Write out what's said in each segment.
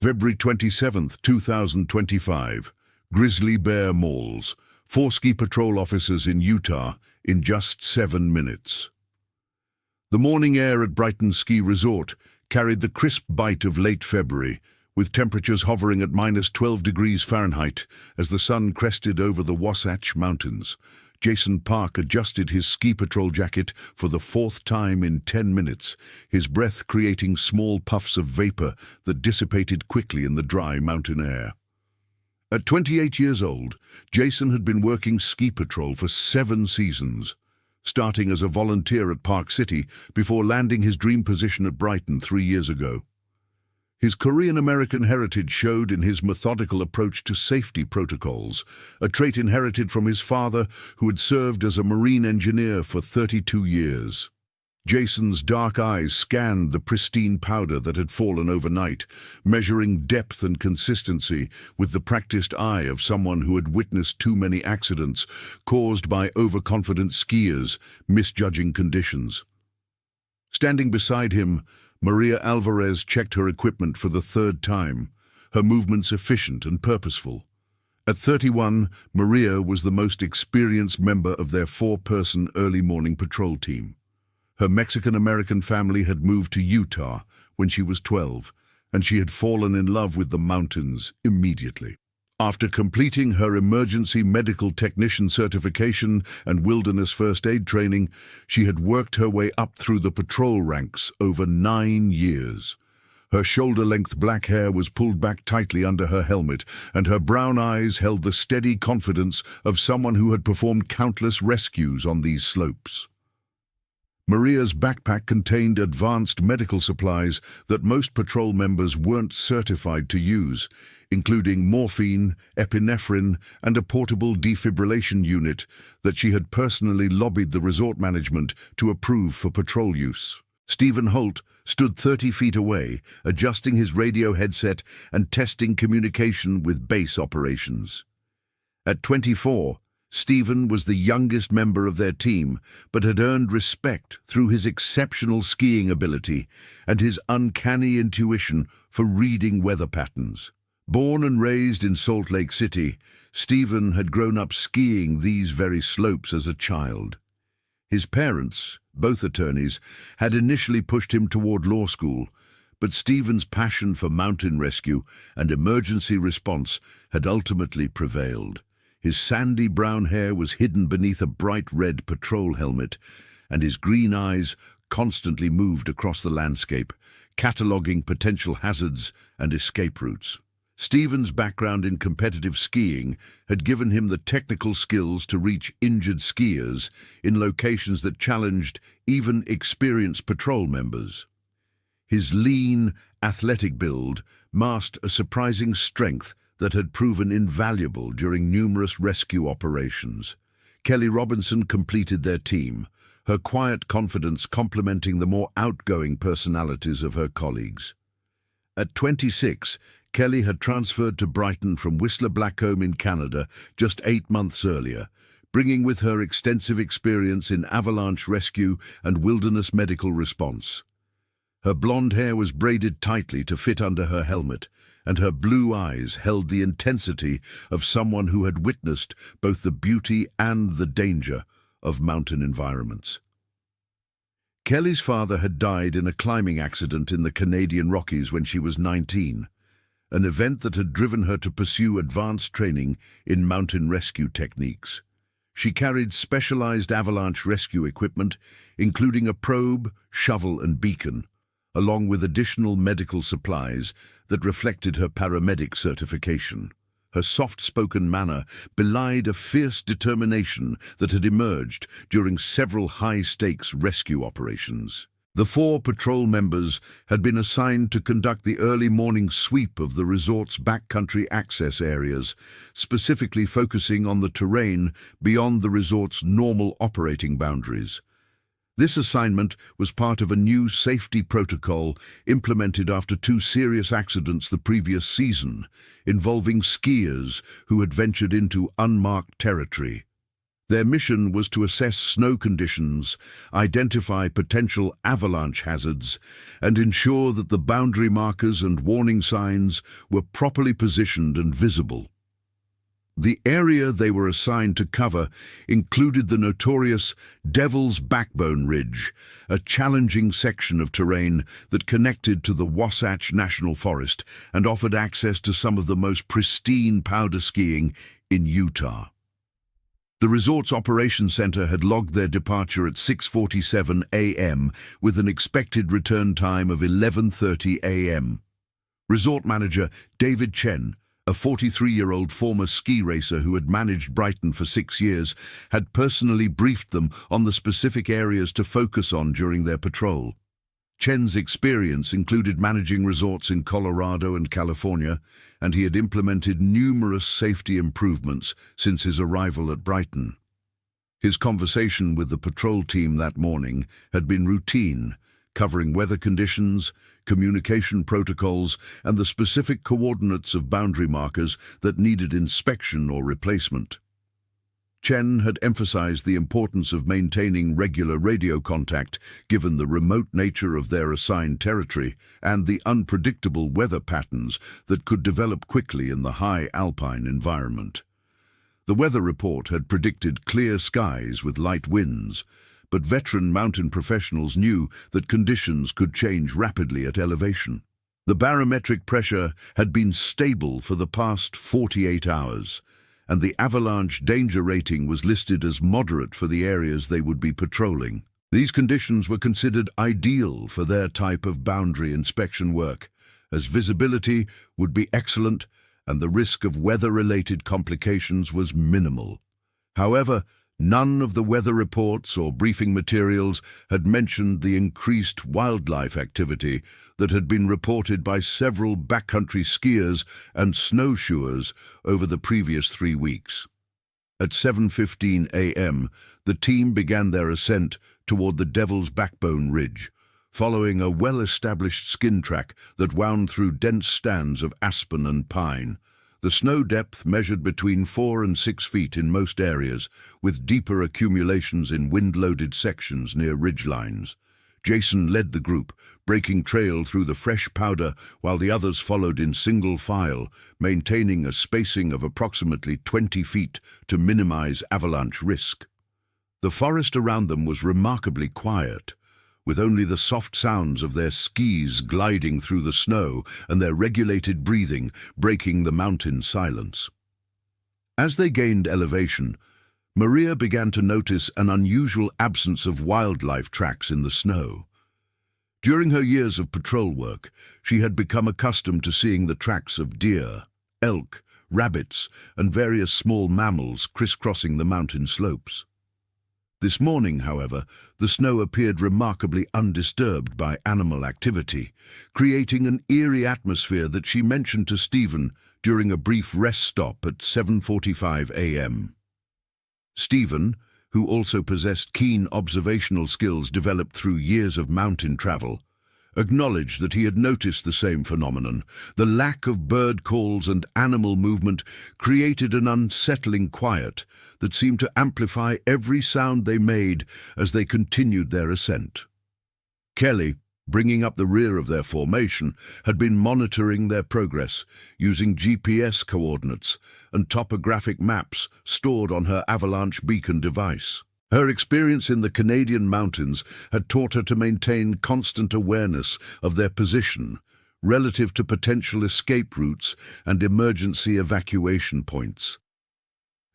February 27, 2025. Grizzly bear mauls 4 ski patrol officers in Utah in just 7 minutes. The morning air at Brighton Ski Resort carried the crisp bite of late February, with temperatures hovering at -12 degrees Fahrenheit as the sun crested over the Wasatch Mountains. Jason Park adjusted his ski patrol jacket for the 4th time in 10 minutes, his breath creating small puffs of vapor that dissipated quickly in the dry mountain air. At 28 years old, Jason had been working ski patrol for 7 seasons, starting as a volunteer at Park City before landing his dream position at Brighton 3 years ago. His Korean-American heritage showed in his methodical approach to safety protocols, a trait inherited from his father, who had served as a marine engineer for 32 years. Jason's dark eyes scanned the pristine powder that had fallen overnight, measuring depth and consistency with the practiced eye of someone who had witnessed too many accidents caused by overconfident skiers misjudging conditions. Standing beside him, Maria Alvarez checked her equipment for the 3rd time, her movements efficient and purposeful. At 31, Maria was the most experienced member of their 4-person early morning patrol team. Her Mexican-American family had moved to Utah when she was 12, and she had fallen in love with the mountains immediately. After completing her emergency medical technician certification and wilderness first aid training, she had worked her way up through the patrol ranks over 9 years. Her shoulder-length black hair was pulled back tightly under her helmet, and her brown eyes held the steady confidence of someone who had performed countless rescues on these slopes. Maria's backpack contained advanced medical supplies that most patrol members weren't certified to use, including morphine, epinephrine, and a portable defibrillation unit that she had personally lobbied the resort management to approve for patrol use. Stephen Holt stood 30 feet away, adjusting his radio headset and testing communication with base operations. At 24, Stephen was the youngest member of their team, but had earned respect through his exceptional skiing ability and his uncanny intuition for reading weather patterns. Born and raised in Salt Lake City, Stephen had grown up skiing these very slopes as a child. His parents, both attorneys, had initially pushed him toward law school, but Stephen's passion for mountain rescue and emergency response had ultimately prevailed. His sandy brown hair was hidden beneath a bright red patrol helmet, and his green eyes constantly moved across the landscape, cataloging potential hazards and escape routes. Stephen's background in competitive skiing had given him the technical skills to reach injured skiers in locations that challenged even experienced patrol members. His lean, athletic build masked a surprising strength that had proven invaluable during numerous rescue operations. Kelly Robinson completed their team, her quiet confidence complementing the more outgoing personalities of her colleagues. At 26, Kelly had transferred to Brighton from Whistler Blackcomb in Canada just 8 months earlier, bringing with her extensive experience in avalanche rescue and wilderness medical response. Her blonde hair was braided tightly to fit under her helmet, and her blue eyes held the intensity of someone who had witnessed both the beauty and the danger of mountain environments. Kelly's father had died in a climbing accident in the Canadian Rockies when she was 19, an event that had driven her to pursue advanced training in mountain rescue techniques. She carried specialized avalanche rescue equipment, including a probe, shovel, and beacon, along with additional medical supplies that reflected her paramedic certification. Her soft-spoken manner belied a fierce determination that had emerged during several high-stakes rescue operations. The 4 patrol members had been assigned to conduct the early morning sweep of the resort's backcountry access areas, specifically focusing on the terrain beyond the resort's normal operating boundaries. This assignment was part of a new safety protocol implemented after 2 serious accidents the previous season, involving skiers who had ventured into unmarked territory. Their mission was to assess snow conditions, identify potential avalanche hazards, and ensure that the boundary markers and warning signs were properly positioned and visible. The area they were assigned to cover included the notorious Devil's Backbone Ridge, a challenging section of terrain that connected to the Wasatch National Forest and offered access to some of the most pristine powder skiing in Utah. The resort's operations center had logged their departure at 6:47 a.m. with an expected return time of 11:30 a.m. Resort manager David Chen, a 43-year-old former ski racer who had managed Brighton for 6 years, had personally briefed them on the specific areas to focus on during their patrol. Chen's experience included managing resorts in Colorado and California, and he had implemented numerous safety improvements since his arrival at Brighton. His conversation with the patrol team that morning had been routine, covering weather conditions, communication protocols, and the specific coordinates of boundary markers that needed inspection or replacement. Chen had emphasized the importance of maintaining regular radio contact given the remote nature of their assigned territory and the unpredictable weather patterns that could develop quickly in the high alpine environment. The weather report had predicted clear skies with light winds, but veteran mountain professionals knew that conditions could change rapidly at elevation. The barometric pressure had been stable for the past 48 hours, and the avalanche danger rating was listed as moderate for the areas they would be patrolling. These conditions were considered ideal for their type of boundary inspection work, as visibility would be excellent and the risk of weather-related complications was minimal. However, none of the weather reports or briefing materials had mentioned the increased wildlife activity that had been reported by several backcountry skiers and snowshoers over the previous 3 weeks. At 7:15 a.m., the team began their ascent toward the Devil's Backbone Ridge, following a well-established skin track that wound through dense stands of aspen and pine. The snow depth measured between 4 and 6 feet in most areas, with deeper accumulations in wind-loaded sections near ridgelines. Jason led the group, breaking trail through the fresh powder while the others followed in single file, maintaining a spacing of approximately 20 feet to minimize avalanche risk. The forest around them was remarkably quiet, with only the soft sounds of their skis gliding through the snow and their regulated breathing breaking the mountain silence. As they gained elevation, Maria began to notice an unusual absence of wildlife tracks in the snow. During her years of patrol work, she had become accustomed to seeing the tracks of deer, elk, rabbits, and various small mammals crisscrossing the mountain slopes. This morning, however, the snow appeared remarkably undisturbed by animal activity, creating an eerie atmosphere that she mentioned to Stephen during a brief rest stop at 7:45 a.m. Stephen, who also possessed keen observational skills developed through years of mountain travel, acknowledged that he had noticed the same phenomenon. The lack of bird calls and animal movement created an unsettling quiet that seemed to amplify every sound they made as they continued their ascent. Kelly, bringing up the rear of their formation, had been monitoring their progress using GPS coordinates and topographic maps stored on her avalanche beacon device. Her experience in the Canadian mountains had taught her to maintain constant awareness of their position relative to potential escape routes and emergency evacuation points.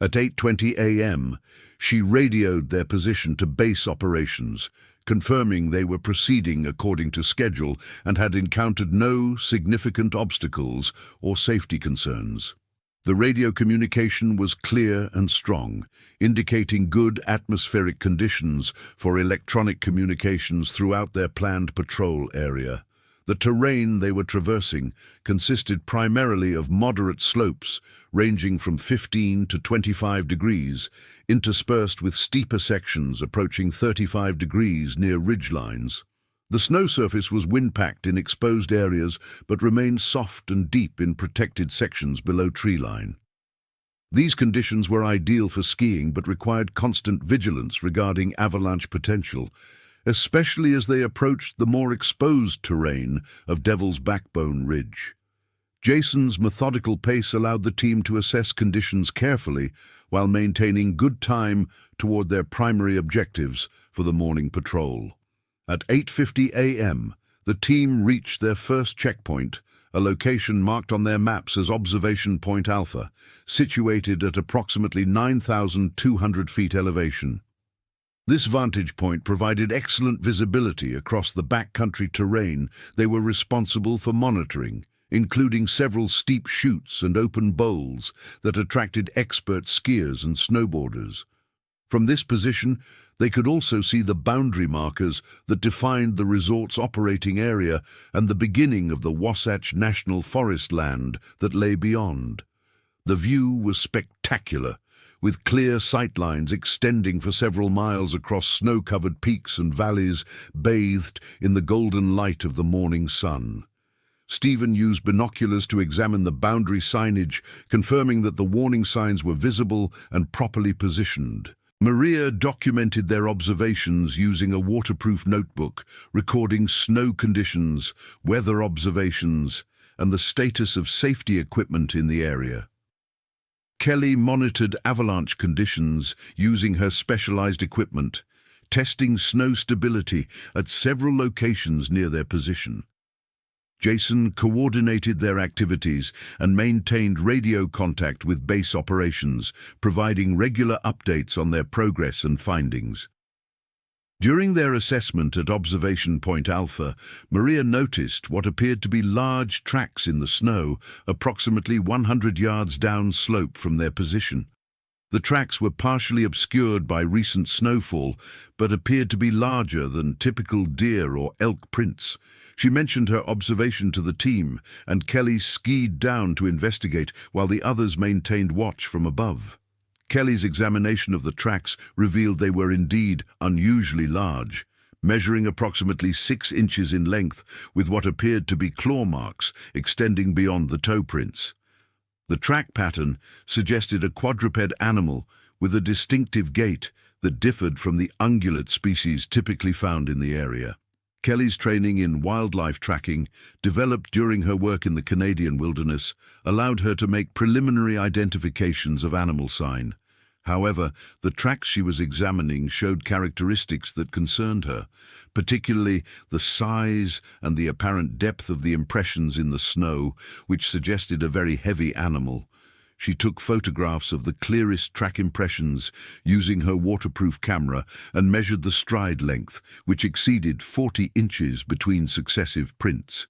At 8:20 a.m., she radioed their position to base operations, confirming they were proceeding according to schedule and had encountered no significant obstacles or safety concerns. The radio communication was clear and strong, indicating good atmospheric conditions for electronic communications throughout their planned patrol area. The terrain they were traversing consisted primarily of moderate slopes ranging from 15 to 25 degrees, interspersed with steeper sections approaching 35 degrees near ridgelines. The snow surface was wind-packed in exposed areas but remained soft and deep in protected sections below treeline. These conditions were ideal for skiing but required constant vigilance regarding avalanche potential, especially as they approached the more exposed terrain of Devil's Backbone Ridge. Jason's methodical pace allowed the team to assess conditions carefully while maintaining good time toward their primary objectives for the morning patrol. At 8:50 a.m., the team reached their first checkpoint, a location marked on their maps as Observation Point Alpha, situated at approximately 9,200 feet elevation. This vantage point provided excellent visibility across the backcountry terrain they were responsible for monitoring, including several steep chutes and open bowls that attracted expert skiers and snowboarders. From this position, they could also see the boundary markers that defined the resort's operating area and the beginning of the Wasatch National Forest land that lay beyond. The view was spectacular, with clear sightlines extending for several miles across snow-covered peaks and valleys bathed in the golden light of the morning sun. Stephen used binoculars to examine the boundary signage, confirming that the warning signs were visible and properly positioned. Maria documented their observations using a waterproof notebook, recording snow conditions, weather observations, and the status of safety equipment in the area. Kelly monitored avalanche conditions using her specialized equipment, testing snow stability at several locations near their position. Jason coordinated their activities and maintained radio contact with base operations, providing regular updates on their progress and findings. During their assessment at Observation Point Alpha, Maria noticed what appeared to be large tracks in the snow, approximately 100 yards downslope from their position. The tracks were partially obscured by recent snowfall, but appeared to be larger than typical deer or elk prints. She mentioned her observation to the team, and Kelly skied down to investigate while the others maintained watch from above. Kelly's examination of the tracks revealed they were indeed unusually large, measuring approximately 6 inches in length with what appeared to be claw marks extending beyond the toe prints. The track pattern suggested a quadruped animal with a distinctive gait that differed from the ungulate species typically found in the area. Kelly's training in wildlife tracking, developed during her work in the Canadian wilderness, allowed her to make preliminary identifications of animal sign. However, the tracks she was examining showed characteristics that concerned her, particularly the size and the apparent depth of the impressions in the snow, which suggested a very heavy animal. She took photographs of the clearest track impressions using her waterproof camera and measured the stride length, which exceeded 40 inches between successive prints.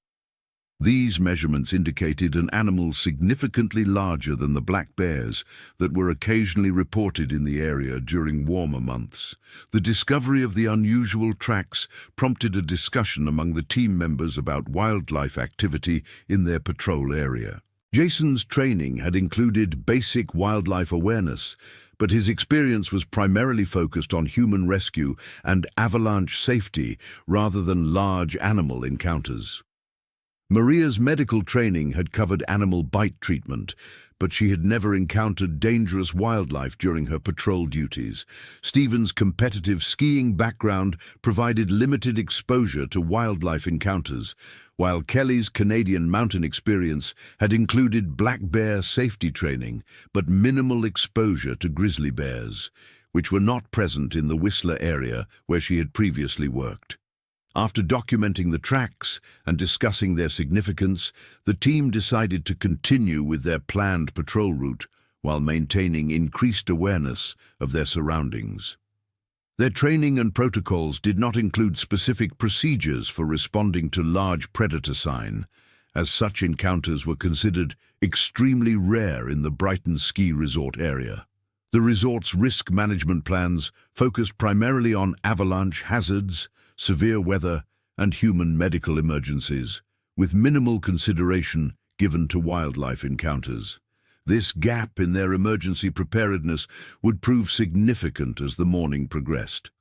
These measurements indicated an animal significantly larger than the black bears that were occasionally reported in the area during warmer months. The discovery of the unusual tracks prompted a discussion among the team members about wildlife activity in their patrol area. Jason's training had included basic wildlife awareness, but his experience was primarily focused on human rescue and avalanche safety rather than large animal encounters. Maria's medical training had covered animal bite treatment, but she had never encountered dangerous wildlife during her patrol duties. Stephen's competitive skiing background provided limited exposure to wildlife encounters, while Kelly's Canadian mountain experience had included black bear safety training, but minimal exposure to grizzly bears, which were not present in the Whistler area where she had previously worked. After documenting the tracks and discussing their significance, the team decided to continue with their planned patrol route while maintaining increased awareness of their surroundings. Their training and protocols did not include specific procedures for responding to large predator sign, as such encounters were considered extremely rare in the Brighton ski resort area. The resort's risk management plans focused primarily on avalanche hazards, severe weather, and human medical emergencies, with minimal consideration given to wildlife encounters. This gap in their emergency preparedness would prove significant as the morning progressed.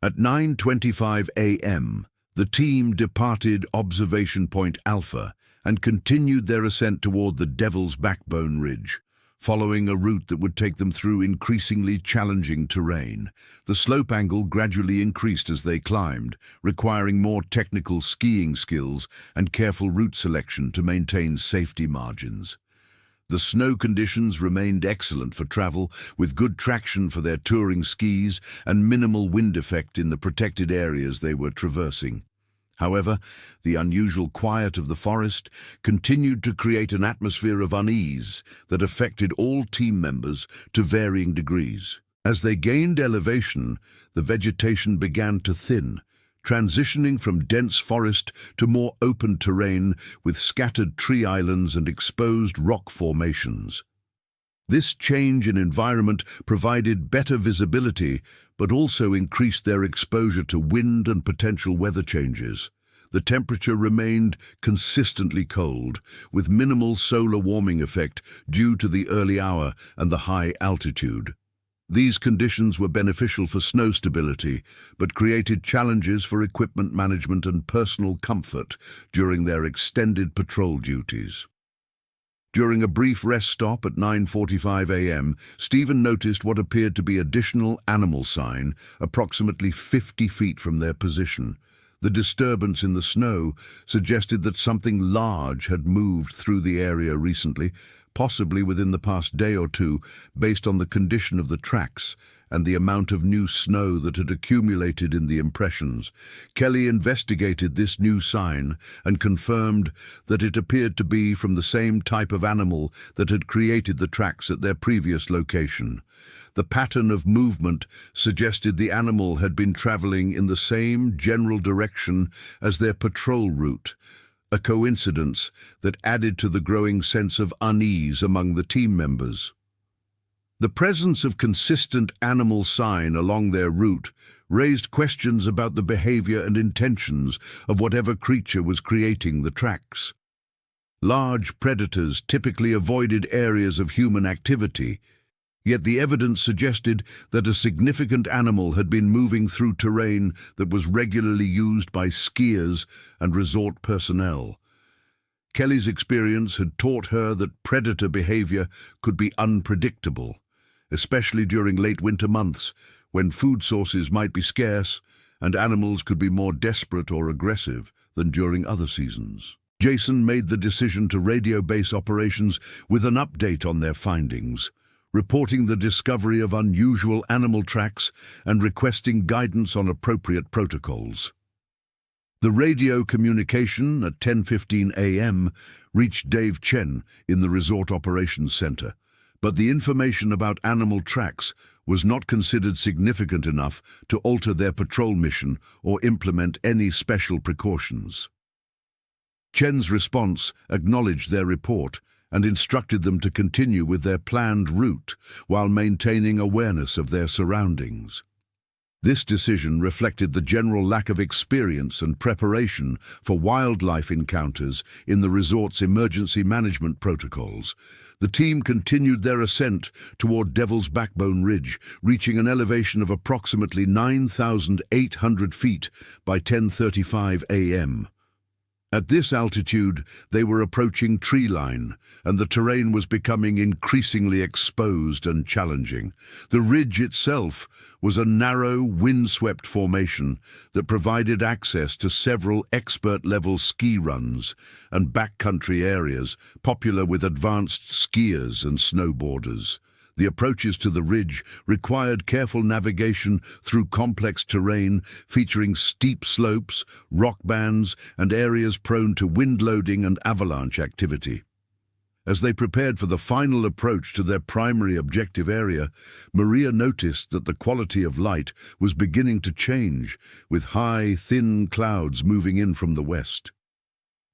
At 9:25 a.m., the team departed Observation Point Alpha and continued their ascent toward the Devil's Backbone Ridge. following a route that would take them through increasingly challenging terrain. The slope angle gradually increased as they climbed, requiring more technical skiing skills and careful route selection to maintain safety margins. The snow conditions remained excellent for travel, with good traction for their touring skis and minimal wind effect in the protected areas they were traversing. However, the unusual quiet of the forest continued to create an atmosphere of unease that affected all team members to varying degrees. As they gained elevation, the vegetation began to thin, transitioning from dense forest to more open terrain with scattered tree islands and exposed rock formations. This change in environment provided better visibility, but also increased their exposure to wind and potential weather changes. The temperature remained consistently cold, with minimal solar warming effect due to the early hour and the high altitude. These conditions were beneficial for snow stability, but created challenges for equipment management and personal comfort during their extended patrol duties. During a brief rest stop at 9:45 a.m., Stephen noticed what appeared to be additional animal sign approximately 50 feet from their position. The disturbance in the snow suggested that something large had moved through the area recently, possibly within the past day or two, based on the condition of the tracks and the amount of new snow that had accumulated in the impressions. Kelly investigated this new sign and confirmed that it appeared to be from the same type of animal that had created the tracks at their previous location. The pattern of movement suggested the animal had been traveling in the same general direction as their patrol route, a coincidence that added to the growing sense of unease among the team members. The presence of consistent animal sign along their route raised questions about the behavior and intentions of whatever creature was creating the tracks. Large predators typically avoided areas of human activity, yet the evidence suggested that a significant animal had been moving through terrain that was regularly used by skiers and resort personnel. Kelly's experience had taught her that predator behavior could be unpredictable, especially during late winter months when food sources might be scarce and animals could be more desperate or aggressive than during other seasons. Jason made the decision to radio base operations with an update on their findings, reporting the discovery of unusual animal tracks and requesting guidance on appropriate protocols. The radio communication at 10:15 a.m. reached Dave Chen in the Resort Operations Center, but the information about animal tracks was not considered significant enough to alter their patrol mission or implement any special precautions. Chen's response acknowledged their report and instructed them to continue with their planned route while maintaining awareness of their surroundings. This decision reflected the general lack of experience and preparation for wildlife encounters in the resort's emergency management protocols. The team continued their ascent toward Devil's Backbone Ridge, reaching an elevation of approximately 9,800 feet by 10:35 a.m. At this altitude, they were approaching tree line, and the terrain was becoming increasingly exposed and challenging. The ridge itself was a narrow, windswept formation that provided access to several expert-level ski runs and backcountry areas popular with advanced skiers and snowboarders. The approaches to the ridge required careful navigation through complex terrain featuring steep slopes, rock bands, and areas prone to wind loading and avalanche activity. As they prepared for the final approach to their primary objective area, Maria noticed that the quality of light was beginning to change, with high, thin clouds moving in from the west.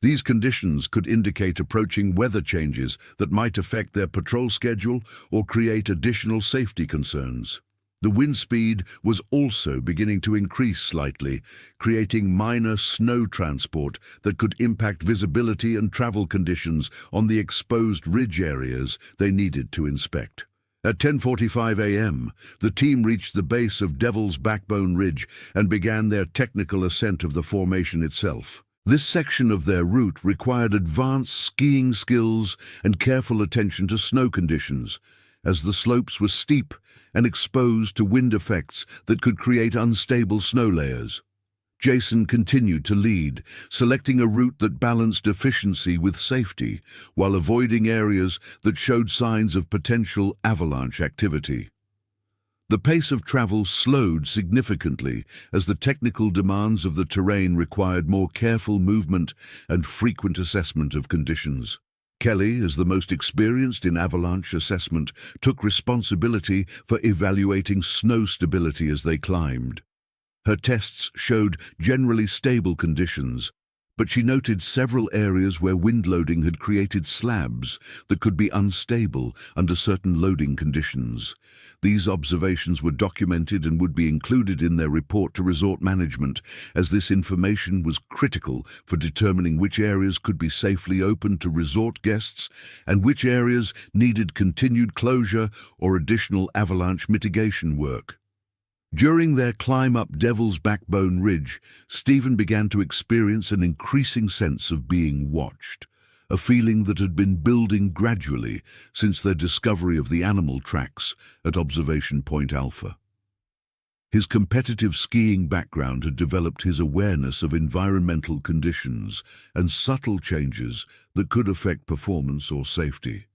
These conditions could indicate approaching weather changes that might affect their patrol schedule or create additional safety concerns. The wind speed was also beginning to increase slightly, creating minor snow transport that could impact visibility and travel conditions on the exposed ridge areas they needed to inspect. At 10:45 a.m., the team reached the base of Devil's Backbone Ridge and began their technical ascent of the formation itself. This section of their route required advanced skiing skills and careful attention to snow conditions, as the slopes were steep and exposed to wind effects that could create unstable snow layers. Jason continued to lead, selecting a route that balanced efficiency with safety, while avoiding areas that showed signs of potential avalanche activity. The pace of travel slowed significantly as the technical demands of the terrain required more careful movement and frequent assessment of conditions. Kelly, as the most experienced in avalanche assessment, took responsibility for evaluating snow stability as they climbed. Her tests showed generally stable conditions, but she noted several areas where wind loading had created slabs that could be unstable under certain loading conditions. These observations were documented and would be included in their report to resort management, as this information was critical for determining which areas could be safely opened to resort guests and which areas needed continued closure or additional avalanche mitigation work. During their climb up Devil's Backbone Ridge, Stephen began to experience an increasing sense of being watched, a feeling that had been building gradually since their discovery of the animal tracks at Observation Point Alpha. His competitive skiing background had developed his awareness of environmental conditions and subtle changes that could affect performance or safety.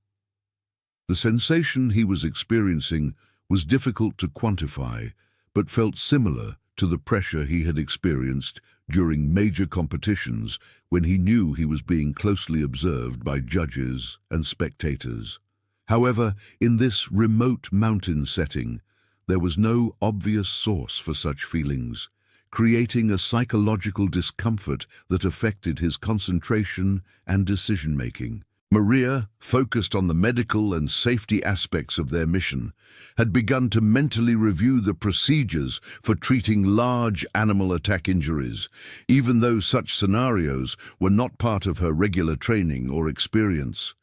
The sensation he was experiencing was difficult to quantify, but felt similar to the pressure he had experienced during major competitions when he knew he was being closely observed by judges and spectators. However, in this remote mountain setting, there was no obvious source for such feelings, creating a psychological discomfort that affected his concentration and decision-making. Maria, focused on the medical and safety aspects of their mission, had begun to mentally review the procedures for treating large animal attack injuries, even though such scenarios were not part of her regular training or experience.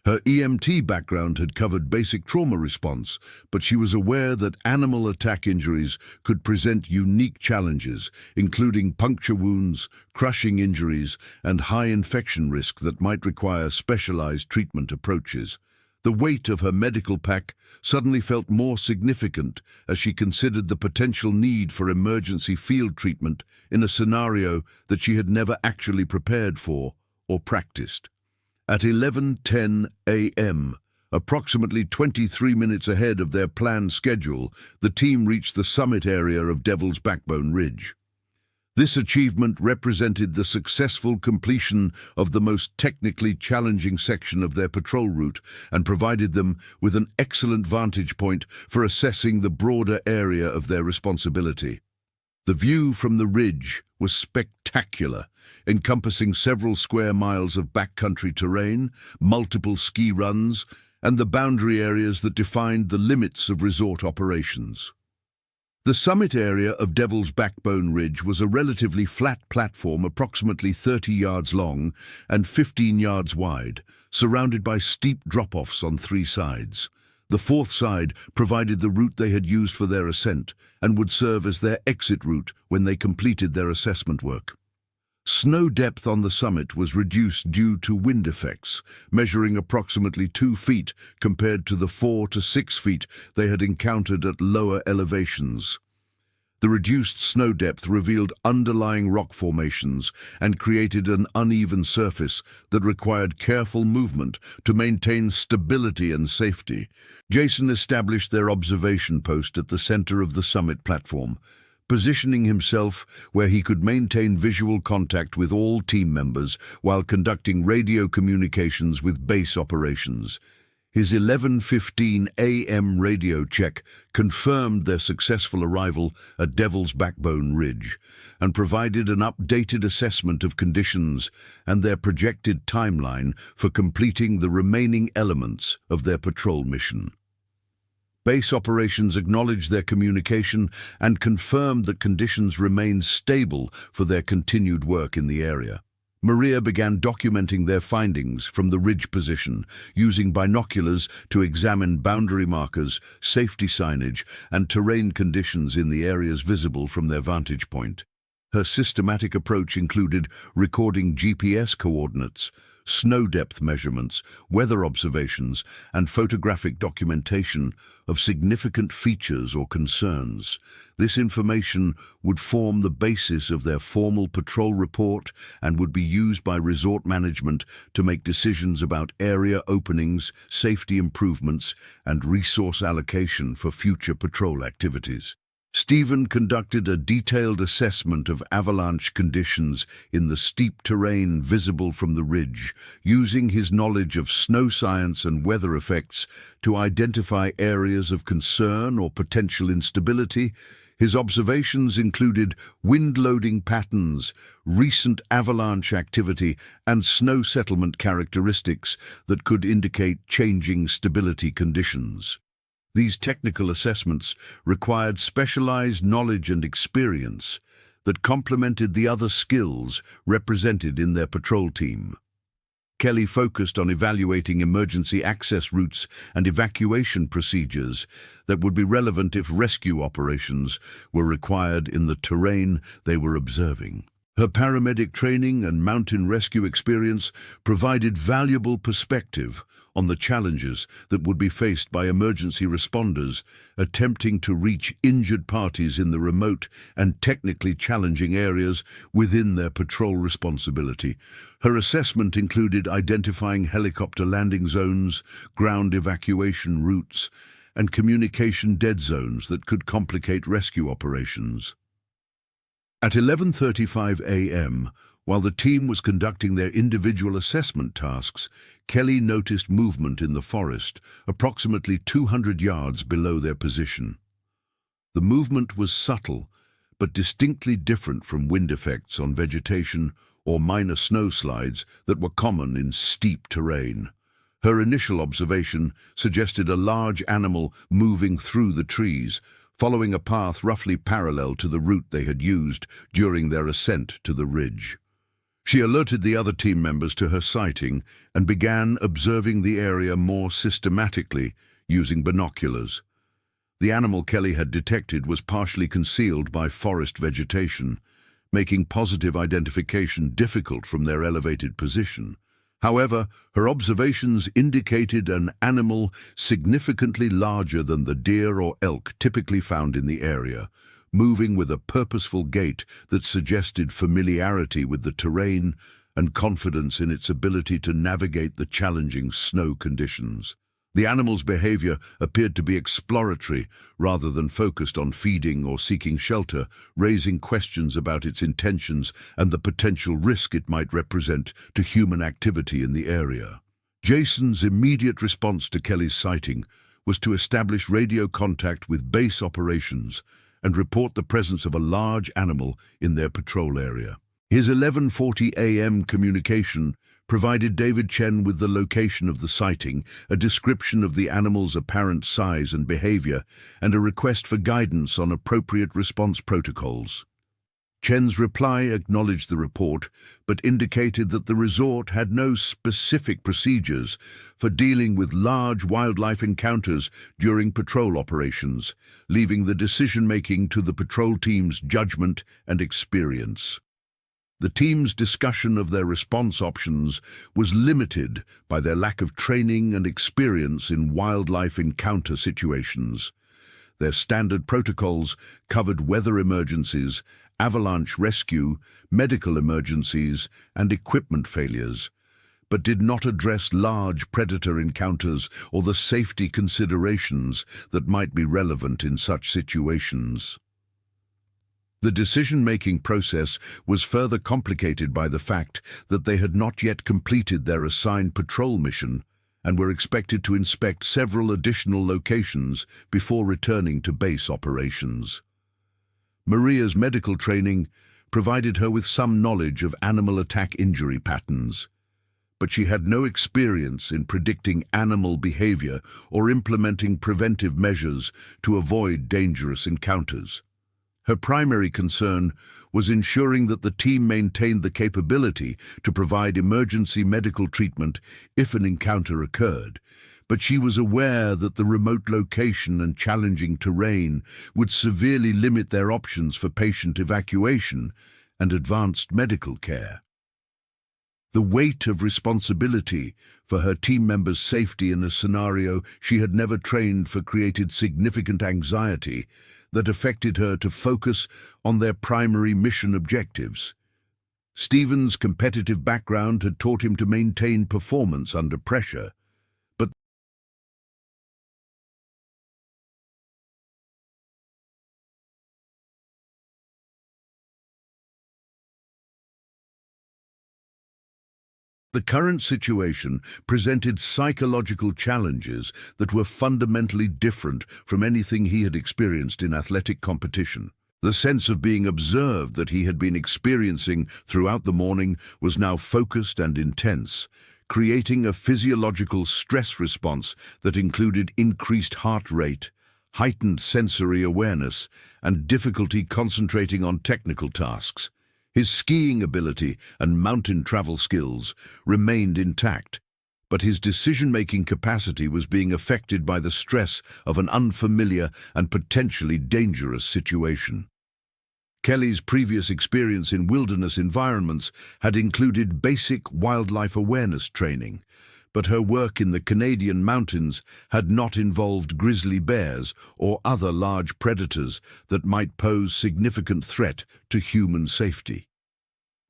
Her EMT background had covered basic trauma response, but she was aware that animal attack injuries could present unique challenges, including puncture wounds, crushing injuries, and high infection risk that might require specialized treatment approaches. The weight of her medical pack suddenly felt more significant as she considered the potential need for emergency field treatment in a scenario that she had never actually prepared for or practiced. At 11:10 a.m., approximately 23 minutes ahead of their planned schedule, the team reached the summit area of Devil's Backbone Ridge. This achievement represented the successful completion of the most technically challenging section of their patrol route and provided them with an excellent vantage point for assessing the broader area of their responsibility. The view from the ridge was spectacular, encompassing several square miles of backcountry terrain, multiple ski runs, and the boundary areas that defined the limits of resort operations. The summit area of Devil's Backbone Ridge was a relatively flat platform approximately 30 yards long and 15 yards wide, surrounded by steep drop-offs on 3 sides. The 4th side provided the route they had used for their ascent and would serve as their exit route when they completed their assessment work. Snow depth on the summit was reduced due to wind effects, measuring approximately 2 feet compared to the 4 to 6 feet they had encountered at lower elevations. The reduced snow depth revealed underlying rock formations and created an uneven surface that required careful movement to maintain stability and safety. Jason established their observation post at the center of the summit platform, positioning himself where he could maintain visual contact with all team members while conducting radio communications with base operations. His 11:15 a.m. radio check confirmed their successful arrival at Devil's Backbone Ridge and provided an updated assessment of conditions and their projected timeline for completing the remaining elements of their patrol mission. Base operations acknowledged their communication and confirmed that conditions remained stable for their continued work in the area. Maria began documenting their findings from the ridge position, using binoculars to examine boundary markers, safety signage, and terrain conditions in the areas visible from their vantage point. Her systematic approach included recording GPS coordinates, snow depth measurements, weather observations, and photographic documentation of significant features or concerns. This information would form the basis of their formal patrol report and would be used by resort management to make decisions about area openings, safety improvements, and resource allocation for future patrol activities. Stephen conducted a detailed assessment of avalanche conditions in the steep terrain visible from the ridge, using his knowledge of snow science and weather effects to identify areas of concern or potential instability. His observations included wind loading patterns, recent avalanche activity, and snow settlement characteristics that could indicate changing stability conditions. These technical assessments required specialized knowledge and experience that complemented the other skills represented in their patrol team. Kelly focused on evaluating emergency access routes and evacuation procedures that would be relevant if rescue operations were required in the terrain they were observing. Her paramedic training and mountain rescue experience provided valuable perspective on the challenges that would be faced by emergency responders attempting to reach injured parties in the remote and technically challenging areas within their patrol responsibility. Her assessment included identifying helicopter landing zones, ground evacuation routes, and communication dead zones that could complicate rescue operations. At 11:35 a.m., while the team was conducting their individual assessment tasks, Kelly noticed movement in the forest, approximately 200 yards below their position. The movement was subtle, but distinctly different from wind effects on vegetation or minor snowslides that were common in steep terrain. Her initial observation suggested a large animal moving through the trees, following a path roughly parallel to the route they had used during their ascent to the ridge. She alerted the other team members to her sighting and began observing the area more systematically using binoculars. The animal Kelly had detected was partially concealed by forest vegetation, making positive identification difficult from their elevated position. However, her observations indicated an animal significantly larger than the deer or elk typically found in the area, moving with a purposeful gait that suggested familiarity with the terrain and confidence in its ability to navigate the challenging snow conditions. The animal's behavior appeared to be exploratory rather than focused on feeding or seeking shelter, raising questions about its intentions and the potential risk it might represent to human activity in the area. Jason's immediate response to Kelly's sighting was to establish radio contact with base operations and report the presence of a large animal in their patrol area. His 11:40 a.m. communication provided David Chen with the location of the sighting, a description of the animal's apparent size and behavior, and a request for guidance on appropriate response protocols. Chen's reply acknowledged the report, but indicated that the resort had no specific procedures for dealing with large wildlife encounters during patrol operations, leaving the decision-making to the patrol team's judgment and experience. The team's discussion of their response options was limited by their lack of training and experience in wildlife encounter situations. Their standard protocols covered weather emergencies, avalanche rescue, medical emergencies, and equipment failures, but did not address large predator encounters or the safety considerations that might be relevant in such situations. The decision-making process was further complicated by the fact that they had not yet completed their assigned patrol mission and were expected to inspect several additional locations before returning to base operations. Maria's medical training provided her with some knowledge of animal attack injury patterns, but she had no experience in predicting animal behavior or implementing preventive measures to avoid dangerous encounters. Her primary concern was ensuring that the team maintained the capability to provide emergency medical treatment if an encounter occurred, but she was aware that the remote location and challenging terrain would severely limit their options for patient evacuation and advanced medical care. The weight of responsibility for her team members' safety in a scenario she had never trained for created significant anxiety that affected her to focus on their primary mission objectives. Stephen's competitive background had taught him to maintain performance under pressure, but the current situation presented psychological challenges that were fundamentally different from anything he had experienced in athletic competition. The sense of being observed that he had been experiencing throughout the morning was now focused and intense, creating a physiological stress response that included increased heart rate, heightened sensory awareness, and difficulty concentrating on technical tasks. His skiing ability and mountain travel skills remained intact, but his decision-making capacity was being affected by the stress of an unfamiliar and potentially dangerous situation. Kelly's previous experience in wilderness environments had included basic wildlife awareness training, but her work in the Canadian mountains had not involved grizzly bears or other large predators that might pose significant threat to human safety.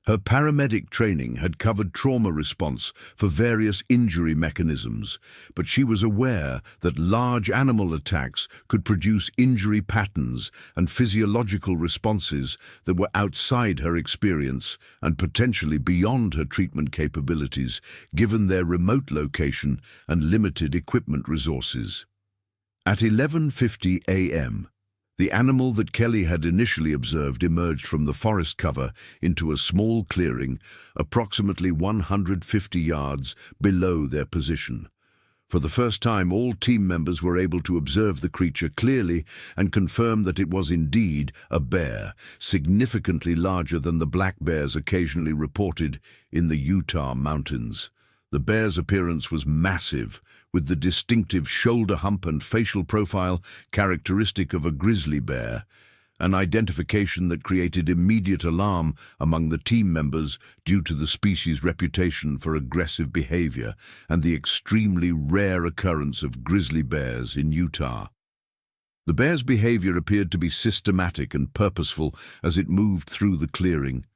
Her paramedic training had covered trauma response for various injury mechanisms, but she was aware that large animal attacks could produce injury patterns and physiological responses that were outside her experience and potentially beyond her treatment capabilities, given their remote location and limited equipment resources. At 11:50 a.m., the animal that Kelly had initially observed emerged from the forest cover into a small clearing approximately 150 yards below their position. For the first time, all team members were able to observe the creature clearly and confirm that it was indeed a bear, significantly larger than the black bears occasionally reported in the Utah mountains. The bear's appearance was massive, with the distinctive shoulder hump and facial profile characteristic of a grizzly bear, an identification that created immediate alarm among the team members due to the species' reputation for aggressive behavior and the extremely rare occurrence of grizzly bears in Utah. The bear's behavior appeared to be systematic and purposeful as it moved through the clearing,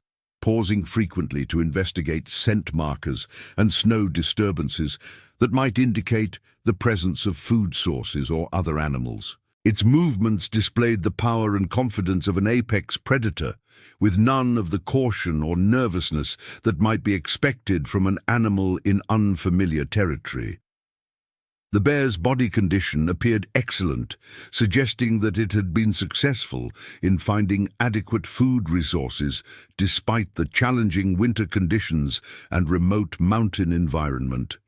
pausing frequently to investigate scent markers and snow disturbances that might indicate the presence of food sources or other animals. Its movements displayed the power and confidence of an apex predator, with none of the caution or nervousness that might be expected from an animal in unfamiliar territory. The bear's body condition appeared excellent, suggesting that it had been successful in finding adequate food resources despite the challenging winter conditions and remote mountain environment.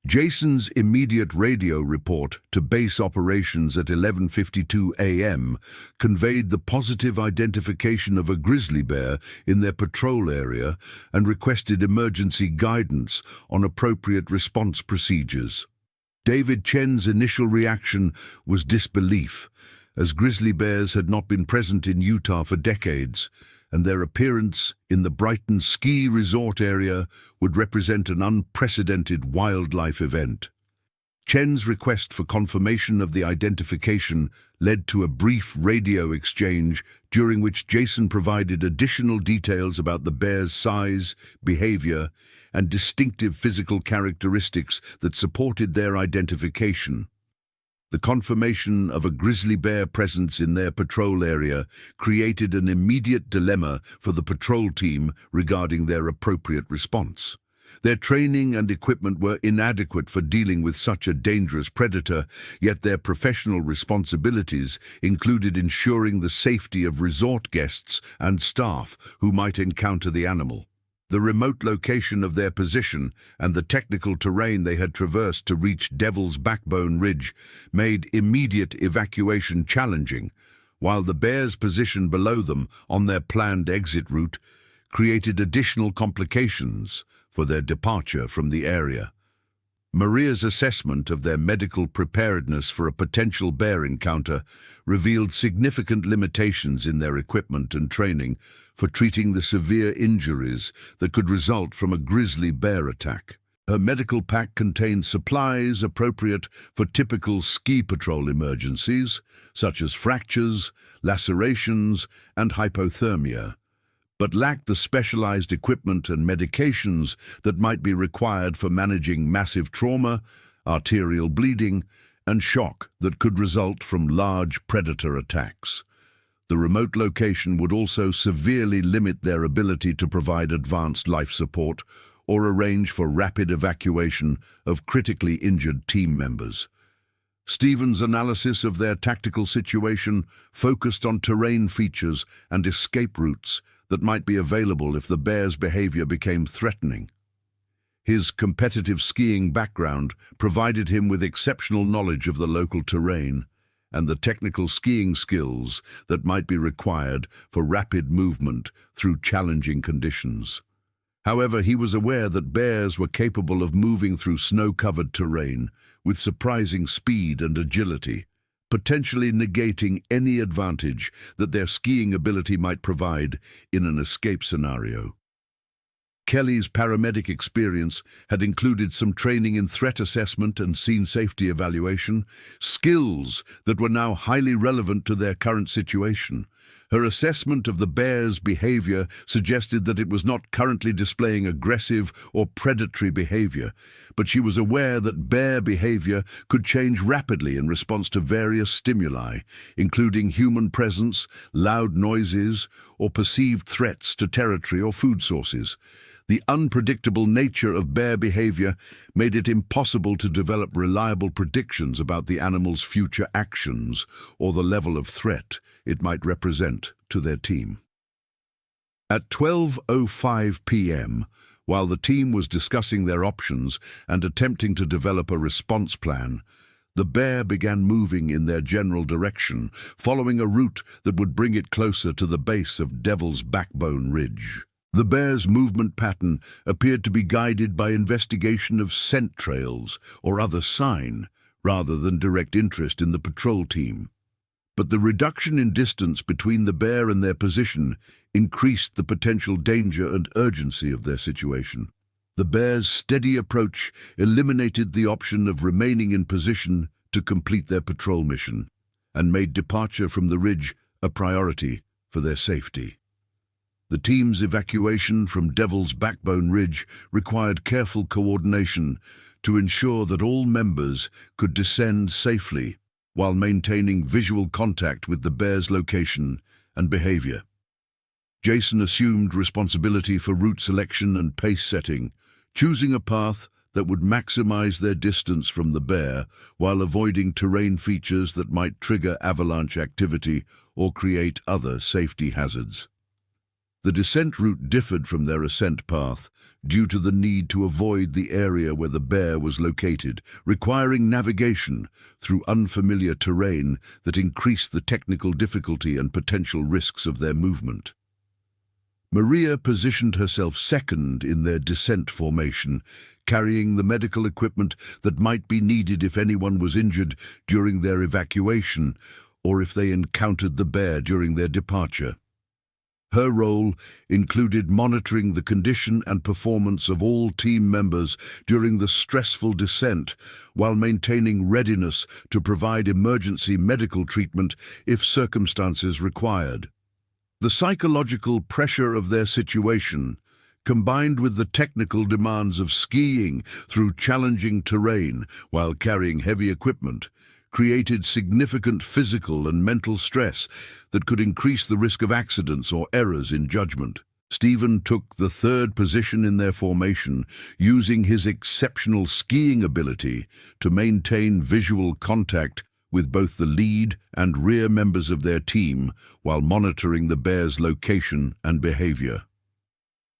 Jason's immediate radio report to base operations at 11:52 a.m. conveyed the positive identification of a grizzly bear in their patrol area and requested emergency guidance on appropriate response procedures. David Chen's initial reaction was disbelief, as grizzly bears had not been present in Utah for decades, and their appearance in the Brighton ski resort area would represent an unprecedented wildlife event. Chen's request for confirmation of the identification led to a brief radio exchange during which Jason provided additional details about the bear's size, behavior, and distinctive physical characteristics that supported their identification. The confirmation of a grizzly bear presence in their patrol area created an immediate dilemma for the patrol team regarding their appropriate response. Their training and equipment were inadequate for dealing with such a dangerous predator, yet their professional responsibilities included ensuring the safety of resort guests and staff who might encounter the animal. The remote location of their position and the technical terrain they had traversed to reach Devil's Backbone Ridge made immediate evacuation challenging, while the bear's position below them on their planned exit route created additional complications for their departure from the area. Maria's assessment of their medical preparedness for a potential bear encounter revealed significant limitations in their equipment and training for treating the severe injuries that could result from a grizzly bear attack. Her medical pack contained supplies appropriate for typical ski patrol emergencies, such as fractures, lacerations, and hypothermia, but lacked the specialized equipment and medications that might be required for managing massive trauma, arterial bleeding, and shock that could result from large predator attacks. The remote location would also severely limit their ability to provide advanced life support or arrange for rapid evacuation of critically injured team members. Stephen's analysis of their tactical situation focused on terrain features and escape routes that might be available if the bear's behavior became threatening. His competitive skiing background provided him with exceptional knowledge of the local terrain and the technical skiing skills that might be required for rapid movement through challenging conditions. However, he was aware that bears were capable of moving through snow-covered terrain with surprising speed and agility, potentially negating any advantage that their skiing ability might provide in an escape scenario. Kelly's paramedic experience had included some training in threat assessment and scene safety evaluation, skills that were now highly relevant to their current situation. Her assessment of the bear's behavior suggested that it was not currently displaying aggressive or predatory behavior, but she was aware that bear behavior could change rapidly in response to various stimuli, including human presence, loud noises, or perceived threats to territory or food sources. The unpredictable nature of bear behavior made it impossible to develop reliable predictions about the animal's future actions or the level of threat it might represent to their team. At 12:05 p.m., while the team was discussing their options and attempting to develop a response plan, the bear began moving in their general direction, following a route that would bring it closer to the base of Devil's Backbone Ridge. The bear's movement pattern appeared to be guided by investigation of scent trails or other sign, rather than direct interest in the patrol team. But the reduction in distance between the bear and their position increased the potential danger and urgency of their situation. The bear's steady approach eliminated the option of remaining in position to complete their patrol mission, and made departure from the ridge a priority for their safety. The team's evacuation from Devil's Backbone Ridge required careful coordination to ensure that all members could descend safely while maintaining visual contact with the bear's location and behavior. Jason assumed responsibility for route selection and pace setting, choosing a path that would maximize their distance from the bear while avoiding terrain features that might trigger avalanche activity or create other safety hazards. The descent route differed from their ascent path due to the need to avoid the area where the bear was located, requiring navigation through unfamiliar terrain that increased the technical difficulty and potential risks of their movement. Maria positioned herself second in their descent formation, carrying the medical equipment that might be needed if anyone was injured during their evacuation or if they encountered the bear during their departure. Her role included monitoring the condition and performance of all team members during the stressful descent, while maintaining readiness to provide emergency medical treatment if circumstances required. The psychological pressure of their situation, combined with the technical demands of skiing through challenging terrain while carrying heavy equipment, created significant physical and mental stress that could increase the risk of accidents or errors in judgment. Stephen took the third position in their formation, using his exceptional skiing ability to maintain visual contact with both the lead and rear members of their team while monitoring the bear's location and behavior.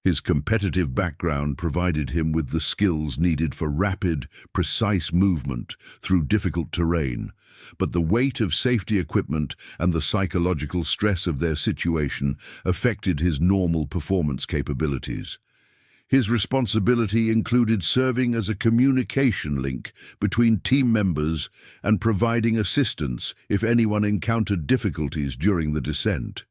His competitive background provided him with the skills needed for rapid, precise movement through difficult terrain, but the weight of safety equipment and the psychological stress of their situation affected his normal performance capabilities. His responsibility included serving as a communication link between team members and providing assistance if anyone encountered difficulties during the descent.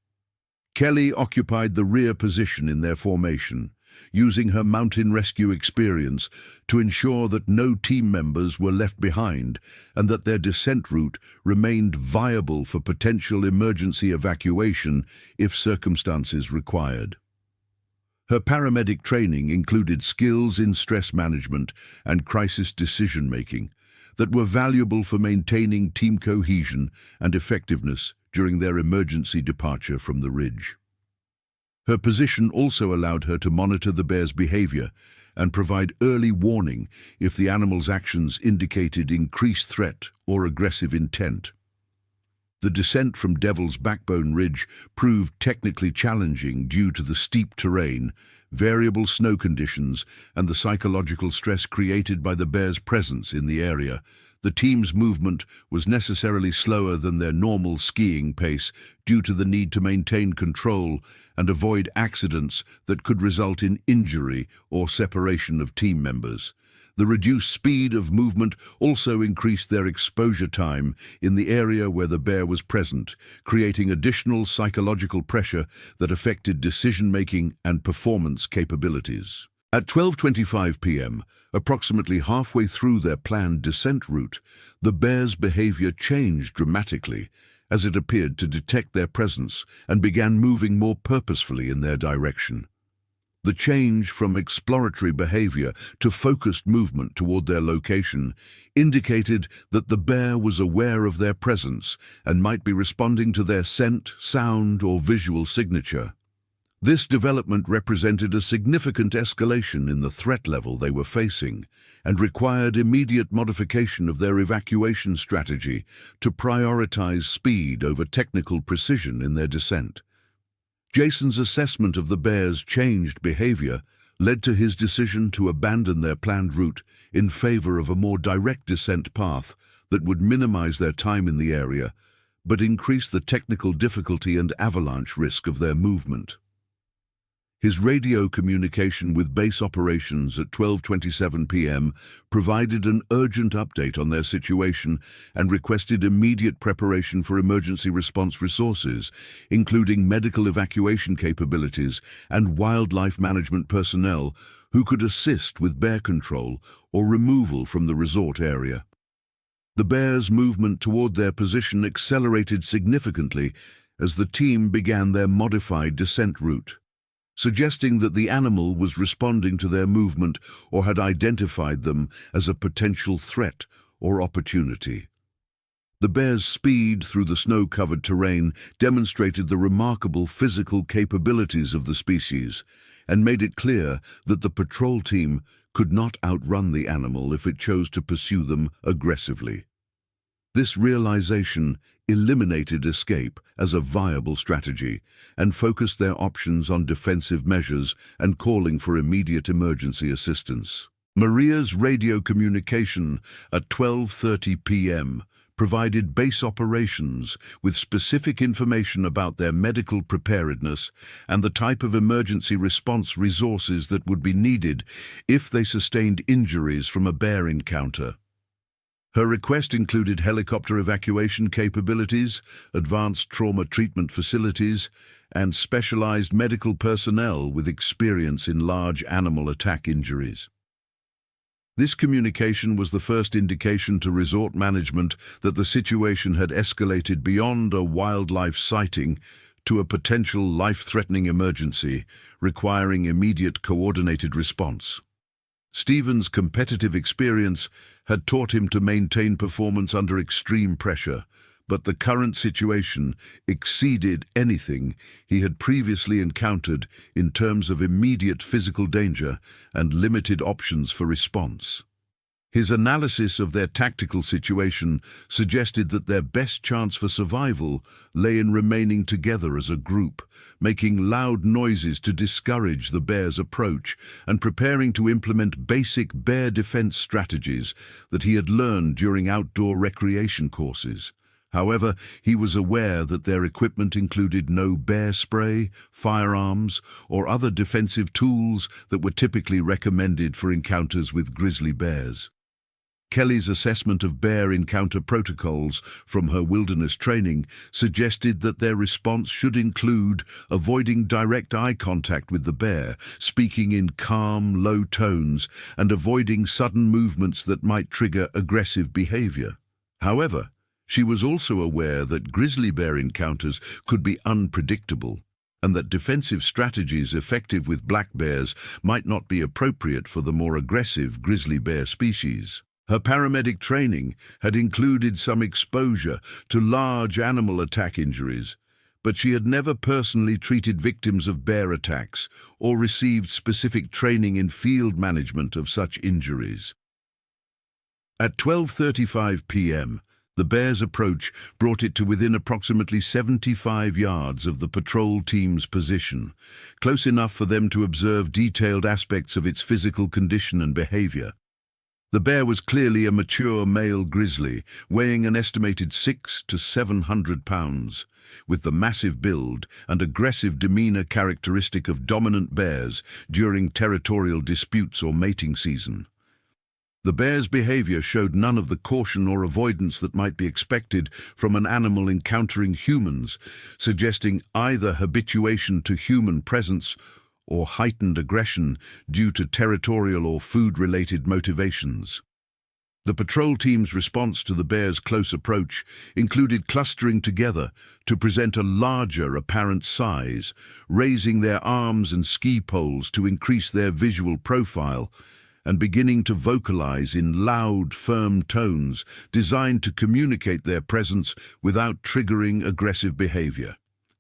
Kelly occupied the rear position in their formation, using her mountain rescue experience to ensure that no team members were left behind and that their descent route remained viable for potential emergency evacuation if circumstances required. Her paramedic training included skills in stress management and crisis decision-making that were valuable for maintaining team cohesion and effectiveness during their emergency departure from the ridge. Her position also allowed her to monitor the bear's behavior and provide early warning if the animal's actions indicated increased threat or aggressive intent. The descent from Devil's Backbone Ridge proved technically challenging due to the steep terrain, variable snow conditions, and the psychological stress created by the bear's presence in the area. The team's movement was necessarily slower than their normal skiing pace due to the need to maintain control and avoid accidents that could result in injury or separation of team members. The reduced speed of movement also increased their exposure time in the area where the bear was present, creating additional psychological pressure that affected decision-making and performance capabilities. At 12:25 p.m., approximately halfway through their planned descent route, the bear's behavior changed dramatically as it appeared to detect their presence and began moving more purposefully in their direction. The change from exploratory behavior to focused movement toward their location indicated that the bear was aware of their presence and might be responding to their scent, sound, or visual signature. This development represented a significant escalation in the threat level they were facing and required immediate modification of their evacuation strategy to prioritize speed over technical precision in their descent. Jason's assessment of the bear's changed behavior led to his decision to abandon their planned route in favor of a more direct descent path that would minimize their time in the area, but increase the technical difficulty and avalanche risk of their movement. His radio communication with base operations at 12:27 p.m. provided an urgent update on their situation and requested immediate preparation for emergency response resources, including medical evacuation capabilities and wildlife management personnel who could assist with bear control or removal from the resort area. The bear's movement toward their position accelerated significantly as the team began their modified descent route, suggesting that the animal was responding to their movement or had identified them as a potential threat or opportunity. The bear's speed through the snow-covered terrain demonstrated the remarkable physical capabilities of the species and made it clear that the patrol team could not outrun the animal if it chose to pursue them aggressively. This realization eliminated escape as a viable strategy and focused their options on defensive measures and calling for immediate emergency assistance. Maria's radio communication at 12:30 p.m. provided base operations with specific information about their medical preparedness and the type of emergency response resources that would be needed if they sustained injuries from a bear encounter. Her request included helicopter evacuation capabilities, advanced trauma treatment facilities, and specialized medical personnel with experience in large animal attack injuries. This communication was the first indication to resort management that the situation had escalated beyond a wildlife sighting to a potential life-threatening emergency requiring immediate coordinated response. Stephen's competitive experience had taught him to maintain performance under extreme pressure, but the current situation exceeded anything he had previously encountered in terms of immediate physical danger and limited options for response. His analysis of their tactical situation suggested that their best chance for survival lay in remaining together as a group, making loud noises to discourage the bear's approach and preparing to implement basic bear defense strategies that he had learned during outdoor recreation courses. However, he was aware that their equipment included no bear spray, firearms, or other defensive tools that were typically recommended for encounters with grizzly bears. Kelly's assessment of bear encounter protocols from her wilderness training suggested that their response should include avoiding direct eye contact with the bear, speaking in calm, low tones, and avoiding sudden movements that might trigger aggressive behavior. However, she was also aware that grizzly bear encounters could be unpredictable, and that defensive strategies effective with black bears might not be appropriate for the more aggressive grizzly bear species. Her paramedic training had included some exposure to large animal attack injuries, but she had never personally treated victims of bear attacks or received specific training in field management of such injuries. At 12:35 p.m., the bear's approach brought it to within approximately 75 yards of the patrol team's position, close enough for them to observe detailed aspects of its physical condition and behavior. The bear was clearly a mature male grizzly, weighing an estimated 600 to 700 pounds, with the massive build and aggressive demeanor characteristic of dominant bears during territorial disputes or mating season. The bear's behavior showed none of the caution or avoidance that might be expected from an animal encountering humans, suggesting either habituation to human presence or heightened aggression due to territorial or food-related motivations. The patrol team's response to the bear's close approach included clustering together to present a larger apparent size, raising their arms and ski poles to increase their visual profile, and beginning to vocalize in loud, firm tones designed to communicate their presence without triggering aggressive behavior.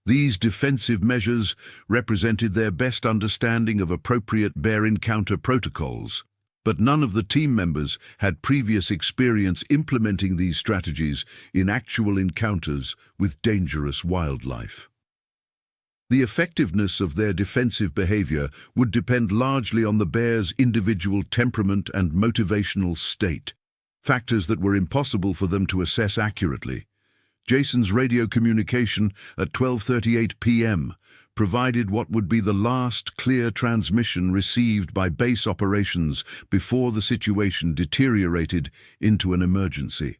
These defensive measures represented their best understanding of appropriate bear encounter protocols, but none of the team members had previous experience implementing these strategies in actual encounters with dangerous wildlife. The effectiveness of their defensive behavior would depend largely on the bear's individual temperament and motivational state, factors that were impossible for them to assess accurately. Jason's radio communication at 12:38 p.m. provided what would be the last clear transmission received by base operations before the situation deteriorated into an emergency.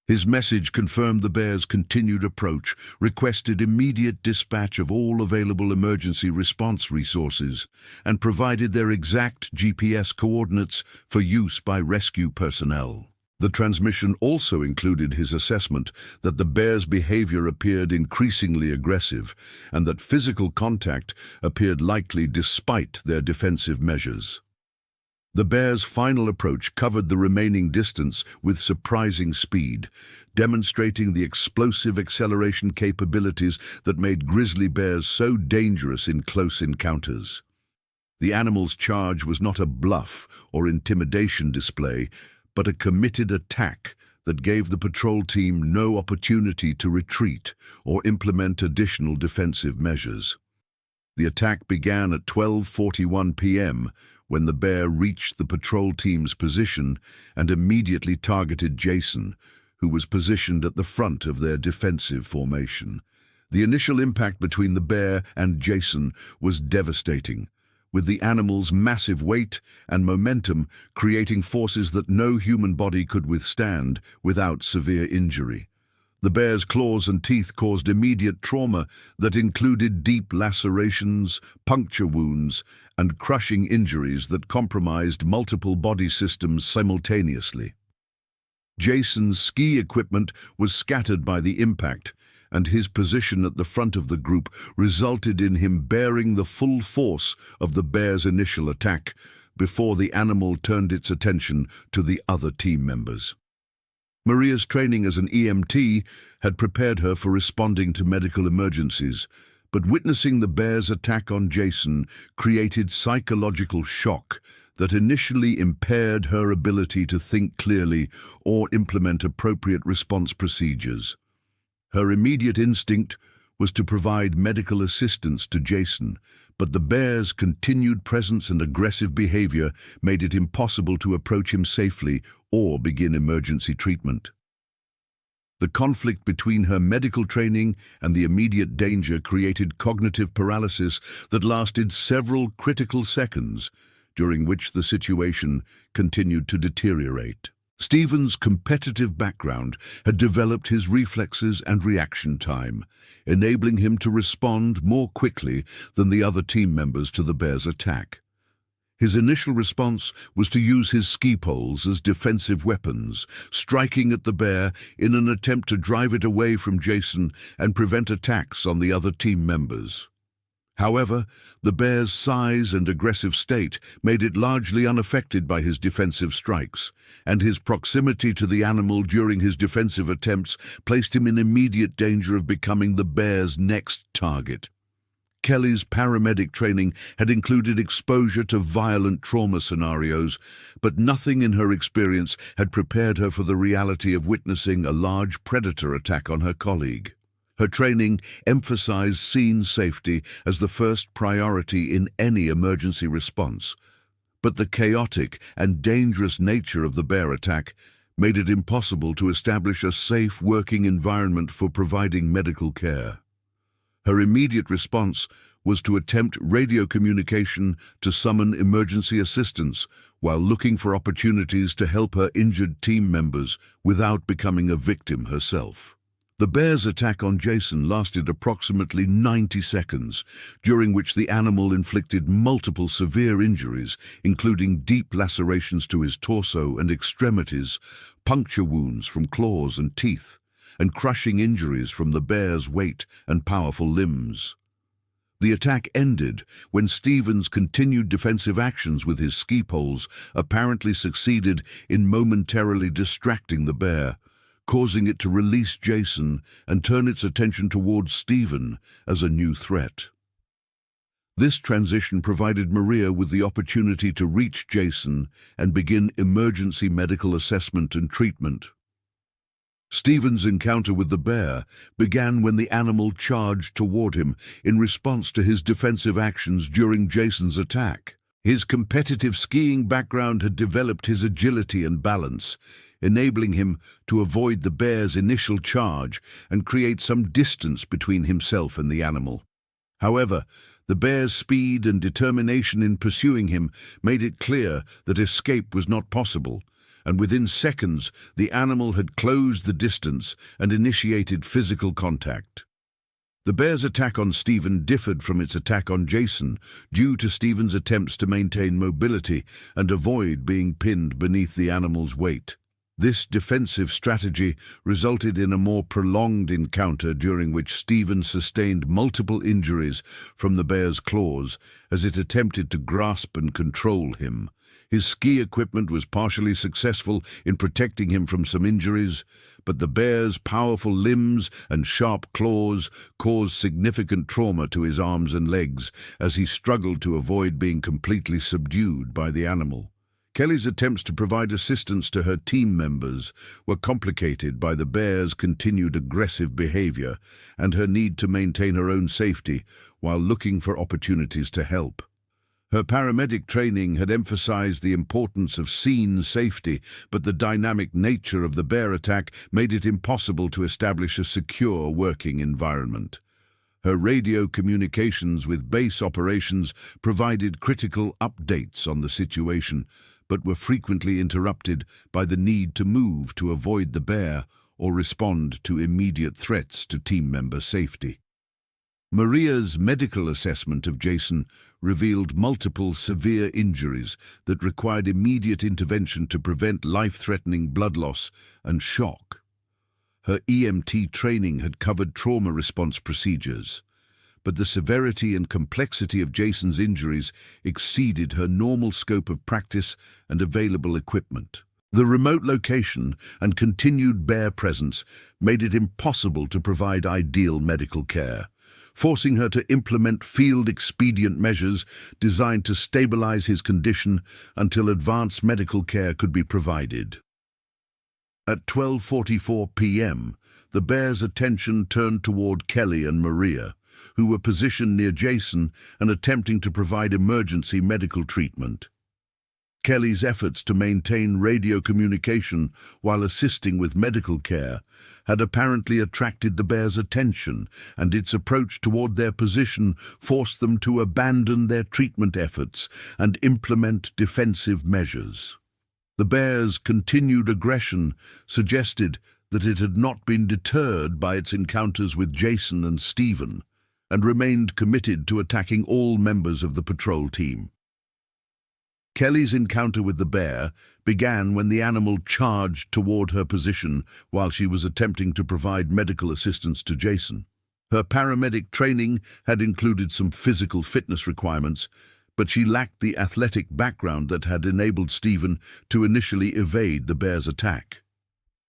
His message confirmed the bear's continued approach, requested immediate dispatch of all available emergency response resources, and provided their exact GPS coordinates for use by rescue personnel. The transmission also included his assessment that the bear's behavior appeared increasingly aggressive and that physical contact appeared likely despite their defensive measures. The bear's final approach covered the remaining distance with surprising speed, demonstrating the explosive acceleration capabilities that made grizzly bears so dangerous in close encounters. The animal's charge was not a bluff or intimidation display, but a committed attack that gave the patrol team no opportunity to retreat or implement additional defensive measures. The attack began at 12:41 p.m. when the bear reached the patrol team's position and immediately targeted Jason, who was positioned at the front of their defensive formation. The initial impact between the bear and Jason was devastating, with the animal's massive weight and momentum creating forces that no human body could withstand without severe injury. The bear's claws and teeth caused immediate trauma that included deep lacerations, puncture wounds, and crushing injuries that compromised multiple body systems simultaneously. Jason's ski equipment was scattered by the impact, and his position at the front of the group resulted in him bearing the full force of the bear's initial attack before the animal turned its attention to the other team members. Maria's training as an EMT had prepared her for responding to medical emergencies, but witnessing the bear's attack on Jason created psychological shock that initially impaired her ability to think clearly or implement appropriate response procedures. Her immediate instinct was to provide medical assistance to Jason, but the bear's continued presence and aggressive behavior made it impossible to approach him safely or begin emergency treatment. The conflict between her medical training and the immediate danger created cognitive paralysis that lasted several critical seconds, during which the situation continued to deteriorate. Stephen's competitive background had developed his reflexes and reaction time, enabling him to respond more quickly than the other team members to the bear's attack. His initial response was to use his ski poles as defensive weapons, striking at the bear in an attempt to drive it away from Jason and prevent attacks on the other team members. However, the bear's size and aggressive state made it largely unaffected by his defensive strikes, and his proximity to the animal during his defensive attempts placed him in immediate danger of becoming the bear's next target. Kelly's paramedic training had included exposure to violent trauma scenarios, but nothing in her experience had prepared her for the reality of witnessing a large predator attack on her colleague. Her training emphasized scene safety as the first priority in any emergency response, but the chaotic and dangerous nature of the bear attack made it impossible to establish a safe working environment for providing medical care. Her immediate response was to attempt radio communication to summon emergency assistance while looking for opportunities to help her injured team members without becoming a victim herself. The bear's attack on Jason lasted approximately 90 seconds, during which the animal inflicted multiple severe injuries, including deep lacerations to his torso and extremities, puncture wounds from claws and teeth, and crushing injuries from the bear's weight and powerful limbs. The attack ended when Stephen's continued defensive actions with his ski poles apparently succeeded in momentarily distracting the bear, causing it to release Jason and turn its attention towards Stephen as a new threat. This transition provided Maria with the opportunity to reach Jason and begin emergency medical assessment and treatment. Stephen's encounter with the bear began when the animal charged toward him in response to his defensive actions during Jason's attack. His competitive skiing background had developed his agility and balance, enabling him to avoid the bear's initial charge and create some distance between himself and the animal. However, the bear's speed and determination in pursuing him made it clear that escape was not possible, and within seconds the animal had closed the distance and initiated physical contact. The bear's attack on Stephen differed from its attack on Jason due to Stephen's attempts to maintain mobility and avoid being pinned beneath the animal's weight. This defensive strategy resulted in a more prolonged encounter during which Stephen sustained multiple injuries from the bear's claws as it attempted to grasp and control him. His ski equipment was partially successful in protecting him from some injuries, but the bear's powerful limbs and sharp claws caused significant trauma to his arms and legs as he struggled to avoid being completely subdued by the animal. Kelly's attempts to provide assistance to her team members were complicated by the bear's continued aggressive behavior and her need to maintain her own safety while looking for opportunities to help. Her paramedic training had emphasized the importance of scene safety, but the dynamic nature of the bear attack made it impossible to establish a secure working environment. Her radio communications with base operations provided critical updates on the situation, but were frequently interrupted by the need to move to avoid the bear or respond to immediate threats to team member safety. Maria's medical assessment of Jason revealed multiple severe injuries that required immediate intervention to prevent life-threatening blood loss and shock. Her EMT training had covered trauma response procedures, but the severity and complexity of Jason's injuries exceeded her normal scope of practice and available equipment. The remote location and continued bear presence made it impossible to provide ideal medical care, forcing her to implement field expedient measures designed to stabilize his condition until advanced medical care could be provided. At 12:44 p.m., the bear's attention turned toward Kelly and Maria, who were positioned near Jason and attempting to provide emergency medical treatment. Kelly's efforts to maintain radio communication while assisting with medical care had apparently attracted the bear's attention, and its approach toward their position forced them to abandon their treatment efforts and implement defensive measures. The bear's continued aggression suggested that it had not been deterred by its encounters with Jason and Stephen, and remained committed to attacking all members of the patrol team. Kelly's encounter with the bear began when the animal charged toward her position while she was attempting to provide medical assistance to Jason. Her paramedic training had included some physical fitness requirements, but she lacked the athletic background that had enabled Stephen to initially evade the bear's attack.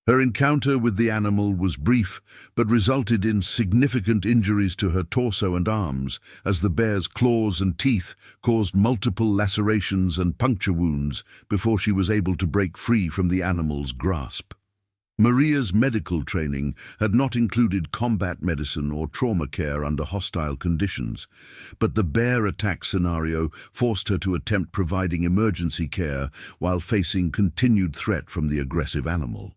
Her encounter with the animal was brief, but resulted in significant injuries to her torso and arms, as the bear's claws and teeth caused multiple lacerations and puncture wounds before she was able to break free from the animal's grasp. Maria's medical training had not included combat medicine or trauma care under hostile conditions, but the bear attack scenario forced her to attempt providing emergency care while facing continued threat from the aggressive animal.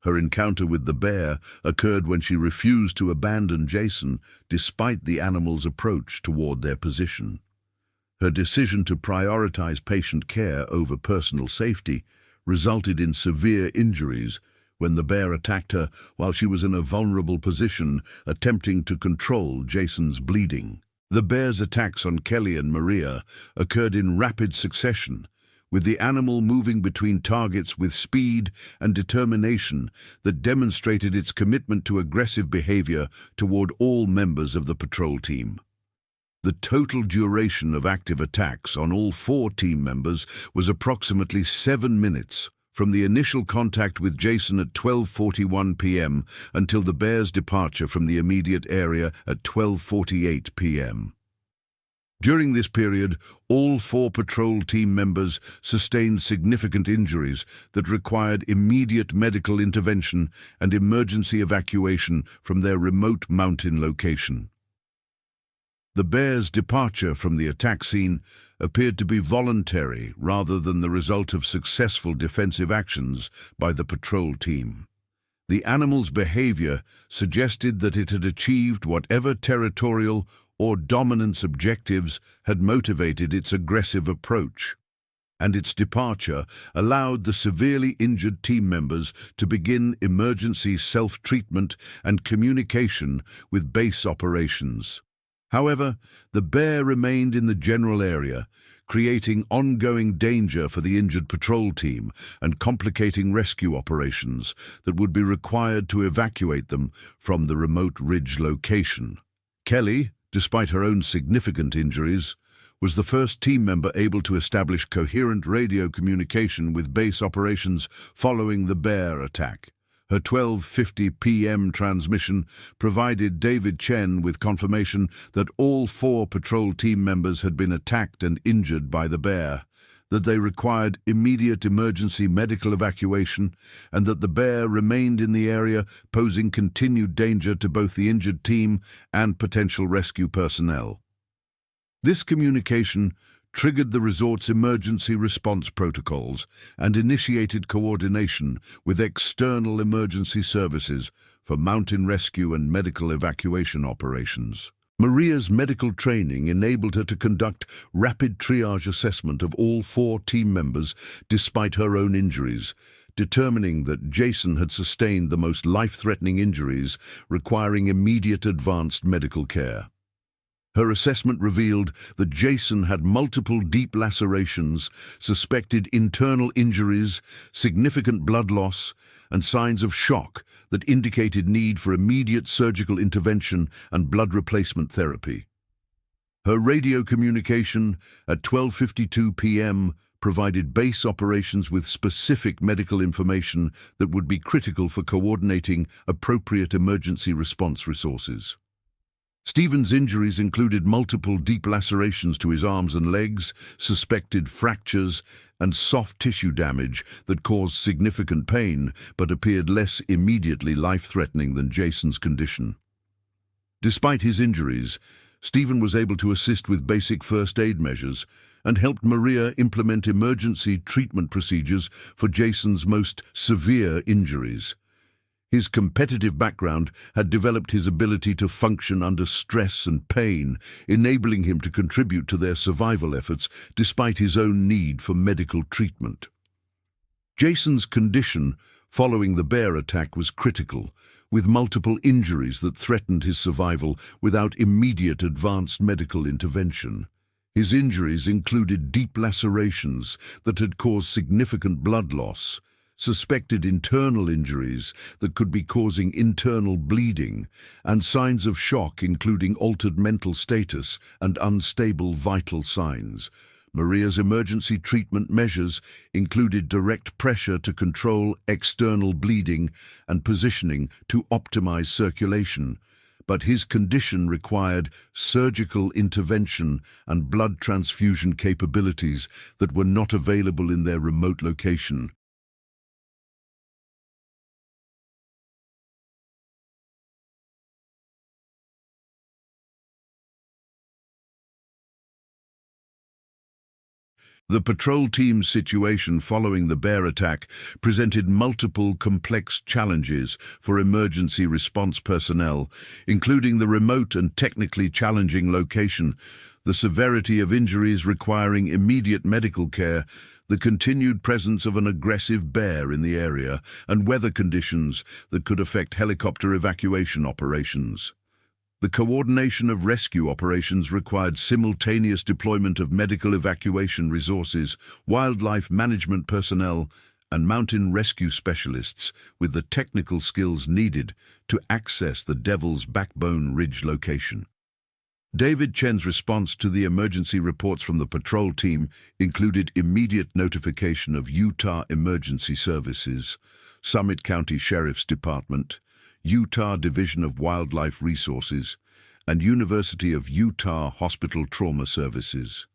Her encounter with the bear occurred when she refused to abandon Jason despite the animal's approach toward their position. Her decision to prioritize patient care over personal safety resulted in severe injuries when the bear attacked her while she was in a vulnerable position, attempting to control Jason's bleeding. The bear's attacks on Kelly and Maria occurred in rapid succession, with the animal moving between targets with speed and determination that demonstrated its commitment to aggressive behavior toward all members of the patrol team. The total duration of active attacks on all 4 team members was approximately 7 minutes, from the initial contact with Jason at 12:41 p.m. until the bear's departure from the immediate area at 12:48 p.m. During this period, all 4 patrol team members sustained significant injuries that required immediate medical intervention and emergency evacuation from their remote mountain location. The bear's departure from the attack scene appeared to be voluntary rather than the result of successful defensive actions by the patrol team. The animal's behavior suggested that it had achieved whatever territorial or dominance objectives had motivated its aggressive approach, and its departure allowed the severely injured team members to begin emergency self-treatment and communication with base operations. However, the bear remained in the general area, creating ongoing danger for the injured patrol team and complicating rescue operations that would be required to evacuate them from the remote ridge location. Kelly, despite her own significant injuries, was the first team member able to establish coherent radio communication with base operations following the bear attack. Her 12:50 p.m. transmission provided David Chen with confirmation that all 4 patrol team members had been attacked and injured by the bear, that they required immediate emergency medical evacuation, and that the bear remained in the area, posing continued danger to both the injured team and potential rescue personnel. This communication triggered the resort's emergency response protocols and initiated coordination with external emergency services for mountain rescue and medical evacuation operations. Maria's medical training enabled her to conduct rapid triage assessment of all 4 team members despite her own injuries, determining that Jason had sustained the most life-threatening injuries requiring immediate advanced medical care. Her assessment revealed that Jason had multiple deep lacerations, suspected internal injuries, significant blood loss, and signs of shock that indicated need for immediate surgical intervention and blood replacement therapy. Her radio communication at 12:52 p.m. provided base operations with specific medical information that would be critical for coordinating appropriate emergency response resources. Stephen's injuries included multiple deep lacerations to his arms and legs, suspected fractures, and soft tissue damage that caused significant pain but appeared less immediately life-threatening than Jason's condition. Despite his injuries, Stephen was able to assist with basic first aid measures and helped Maria implement emergency treatment procedures for Jason's most severe injuries. His competitive background had developed his ability to function under stress and pain, enabling him to contribute to their survival efforts despite his own need for medical treatment. Jason's condition following the bear attack was critical, with multiple injuries that threatened his survival without immediate advanced medical intervention. His injuries included deep lacerations that had caused significant blood loss, suspected internal injuries that could be causing internal bleeding, and signs of shock including altered mental status and unstable vital signs. Maria's emergency treatment measures included direct pressure to control external bleeding and positioning to optimize circulation, but his condition required surgical intervention and blood transfusion capabilities that were not available in their remote location. The patrol team's situation following the bear attack presented multiple complex challenges for emergency response personnel, including the remote and technically challenging location, the severity of injuries requiring immediate medical care, the continued presence of an aggressive bear in the area, and weather conditions that could affect helicopter evacuation operations. The coordination of rescue operations required simultaneous deployment of medical evacuation resources, wildlife management personnel, and mountain rescue specialists with the technical skills needed to access the Devil's Backbone Ridge location. David Chen's response to the emergency reports from the patrol team included immediate notification of Utah Emergency Services, Summit County Sheriff's Department, Utah Division of Wildlife Resources, and University of Utah Hospital Trauma Services.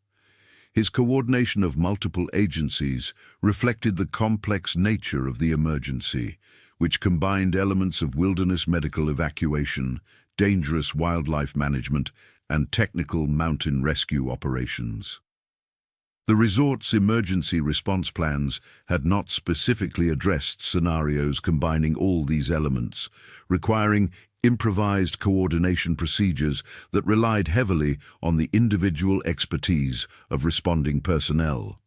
His coordination of multiple agencies reflected the complex nature of the emergency, which combined elements of wilderness medical evacuation, dangerous wildlife management, and technical mountain rescue operations. The resort's emergency response plans had not specifically addressed scenarios combining all these elements, requiring improvised coordination procedures that relied heavily on the individual expertise of responding personnel.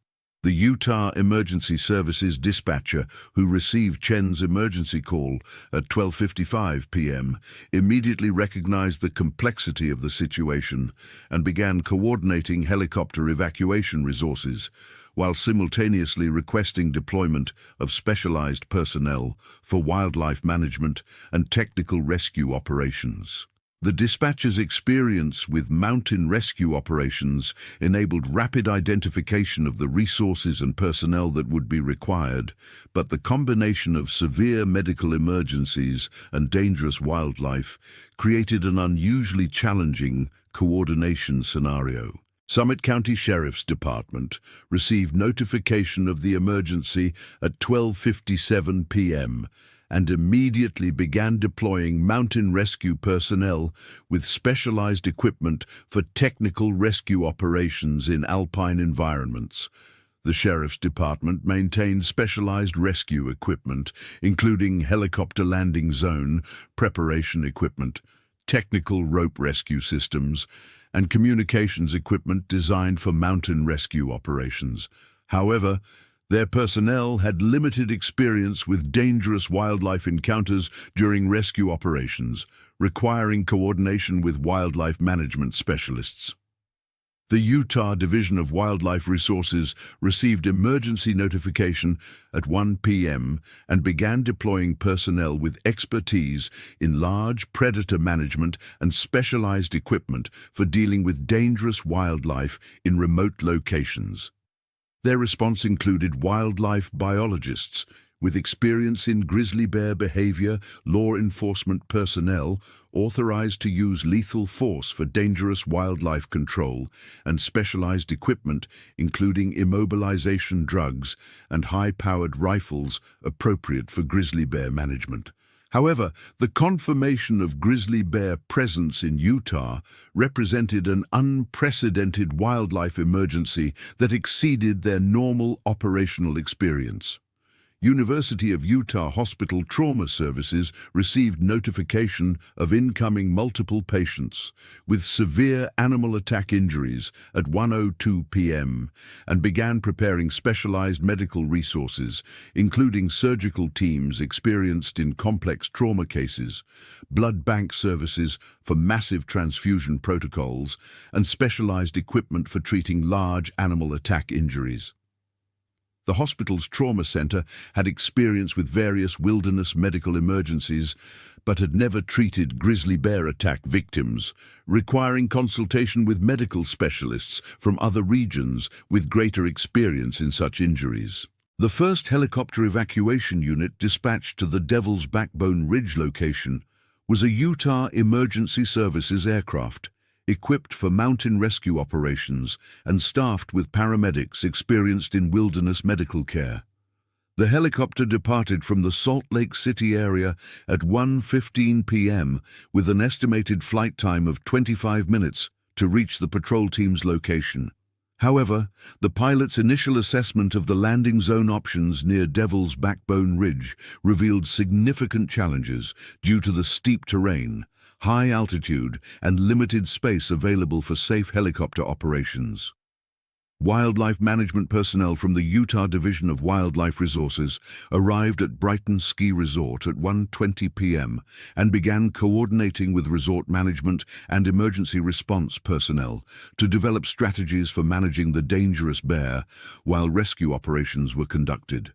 The Utah Emergency Services dispatcher, who received Chen's emergency call at 12:55 p.m., immediately recognized the complexity of the situation and began coordinating helicopter evacuation resources, while simultaneously requesting deployment of specialized personnel for wildlife management and technical rescue operations. The dispatcher's experience with mountain rescue operations enabled rapid identification of the resources and personnel that would be required, but the combination of severe medical emergencies and dangerous wildlife created an unusually challenging coordination scenario. Summit County Sheriff's Department received notification of the emergency at 12:57 p.m. and immediately began deploying mountain rescue personnel with specialized equipment for technical rescue operations in alpine environments. The Sheriff's Department maintained specialized rescue equipment, including helicopter landing zone, preparation equipment, technical rope rescue systems, and communications equipment designed for mountain rescue operations. However, their personnel had limited experience with dangerous wildlife encounters during rescue operations, requiring coordination with wildlife management specialists. The Utah Division of Wildlife Resources received emergency notification at 1 p.m. and began deploying personnel with expertise in large predator management and specialized equipment for dealing with dangerous wildlife in remote locations. Their response included wildlife biologists with experience in grizzly bear behavior, law enforcement personnel authorized to use lethal force for dangerous wildlife control, and specialized equipment including immobilization drugs and high-powered rifles appropriate for grizzly bear management. However, the confirmation of grizzly bear presence in Utah represented an unprecedented wildlife emergency that exceeded their normal operational experience. University of Utah Hospital Trauma Services received notification of incoming multiple patients with severe animal attack injuries at 1:02 p.m. and began preparing specialized medical resources, including surgical teams experienced in complex trauma cases, blood bank services for massive transfusion protocols, and specialized equipment for treating large animal attack injuries. The hospital's trauma center had experience with various wilderness medical emergencies, but had never treated grizzly bear attack victims, requiring consultation with medical specialists from other regions with greater experience in such injuries. The first helicopter evacuation unit dispatched to the Devil's Backbone Ridge location was a Utah Emergency Services aircraft, equipped for mountain rescue operations and staffed with paramedics experienced in wilderness medical care. The helicopter departed from the Salt Lake City area at 1:15 p.m. with an estimated flight time of 25 minutes to reach the patrol team's location. However, the pilot's initial assessment of the landing zone options near Devil's Backbone Ridge revealed significant challenges due to the steep terrain, high altitude, and limited space available for safe helicopter operations. Wildlife management personnel from the Utah Division of Wildlife Resources arrived at Brighton Ski Resort at 1:20 p.m. and began coordinating with resort management and emergency response personnel to develop strategies for managing the dangerous bear while rescue operations were conducted.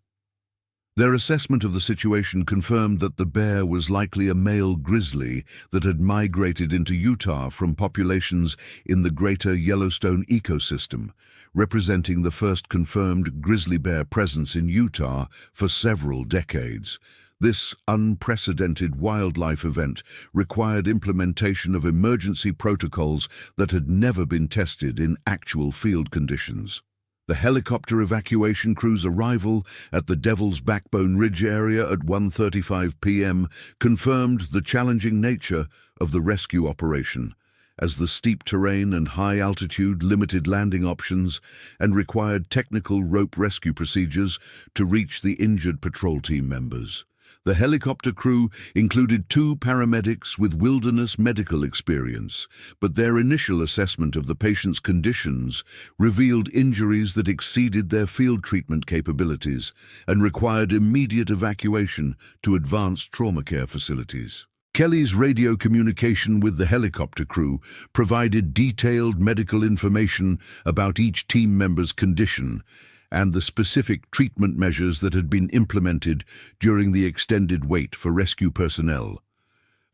Their assessment of the situation confirmed that the bear was likely a male grizzly that had migrated into Utah from populations in the greater Yellowstone ecosystem, representing the first confirmed grizzly bear presence in Utah for several decades. This unprecedented wildlife event required implementation of emergency protocols that had never been tested in actual field conditions. The helicopter evacuation crew's arrival at the Devil's Backbone Ridge area at 1:35 p.m. confirmed the challenging nature of the rescue operation, as the steep terrain and high altitude limited landing options and required technical rope rescue procedures to reach the injured patrol team members. The helicopter crew included 2 paramedics with wilderness medical experience, but their initial assessment of the patient's conditions revealed injuries that exceeded their field treatment capabilities and required immediate evacuation to advanced trauma care facilities. Kelly's radio communication with the helicopter crew provided detailed medical information about each team member's condition and the specific treatment measures that had been implemented during the extended wait for rescue personnel.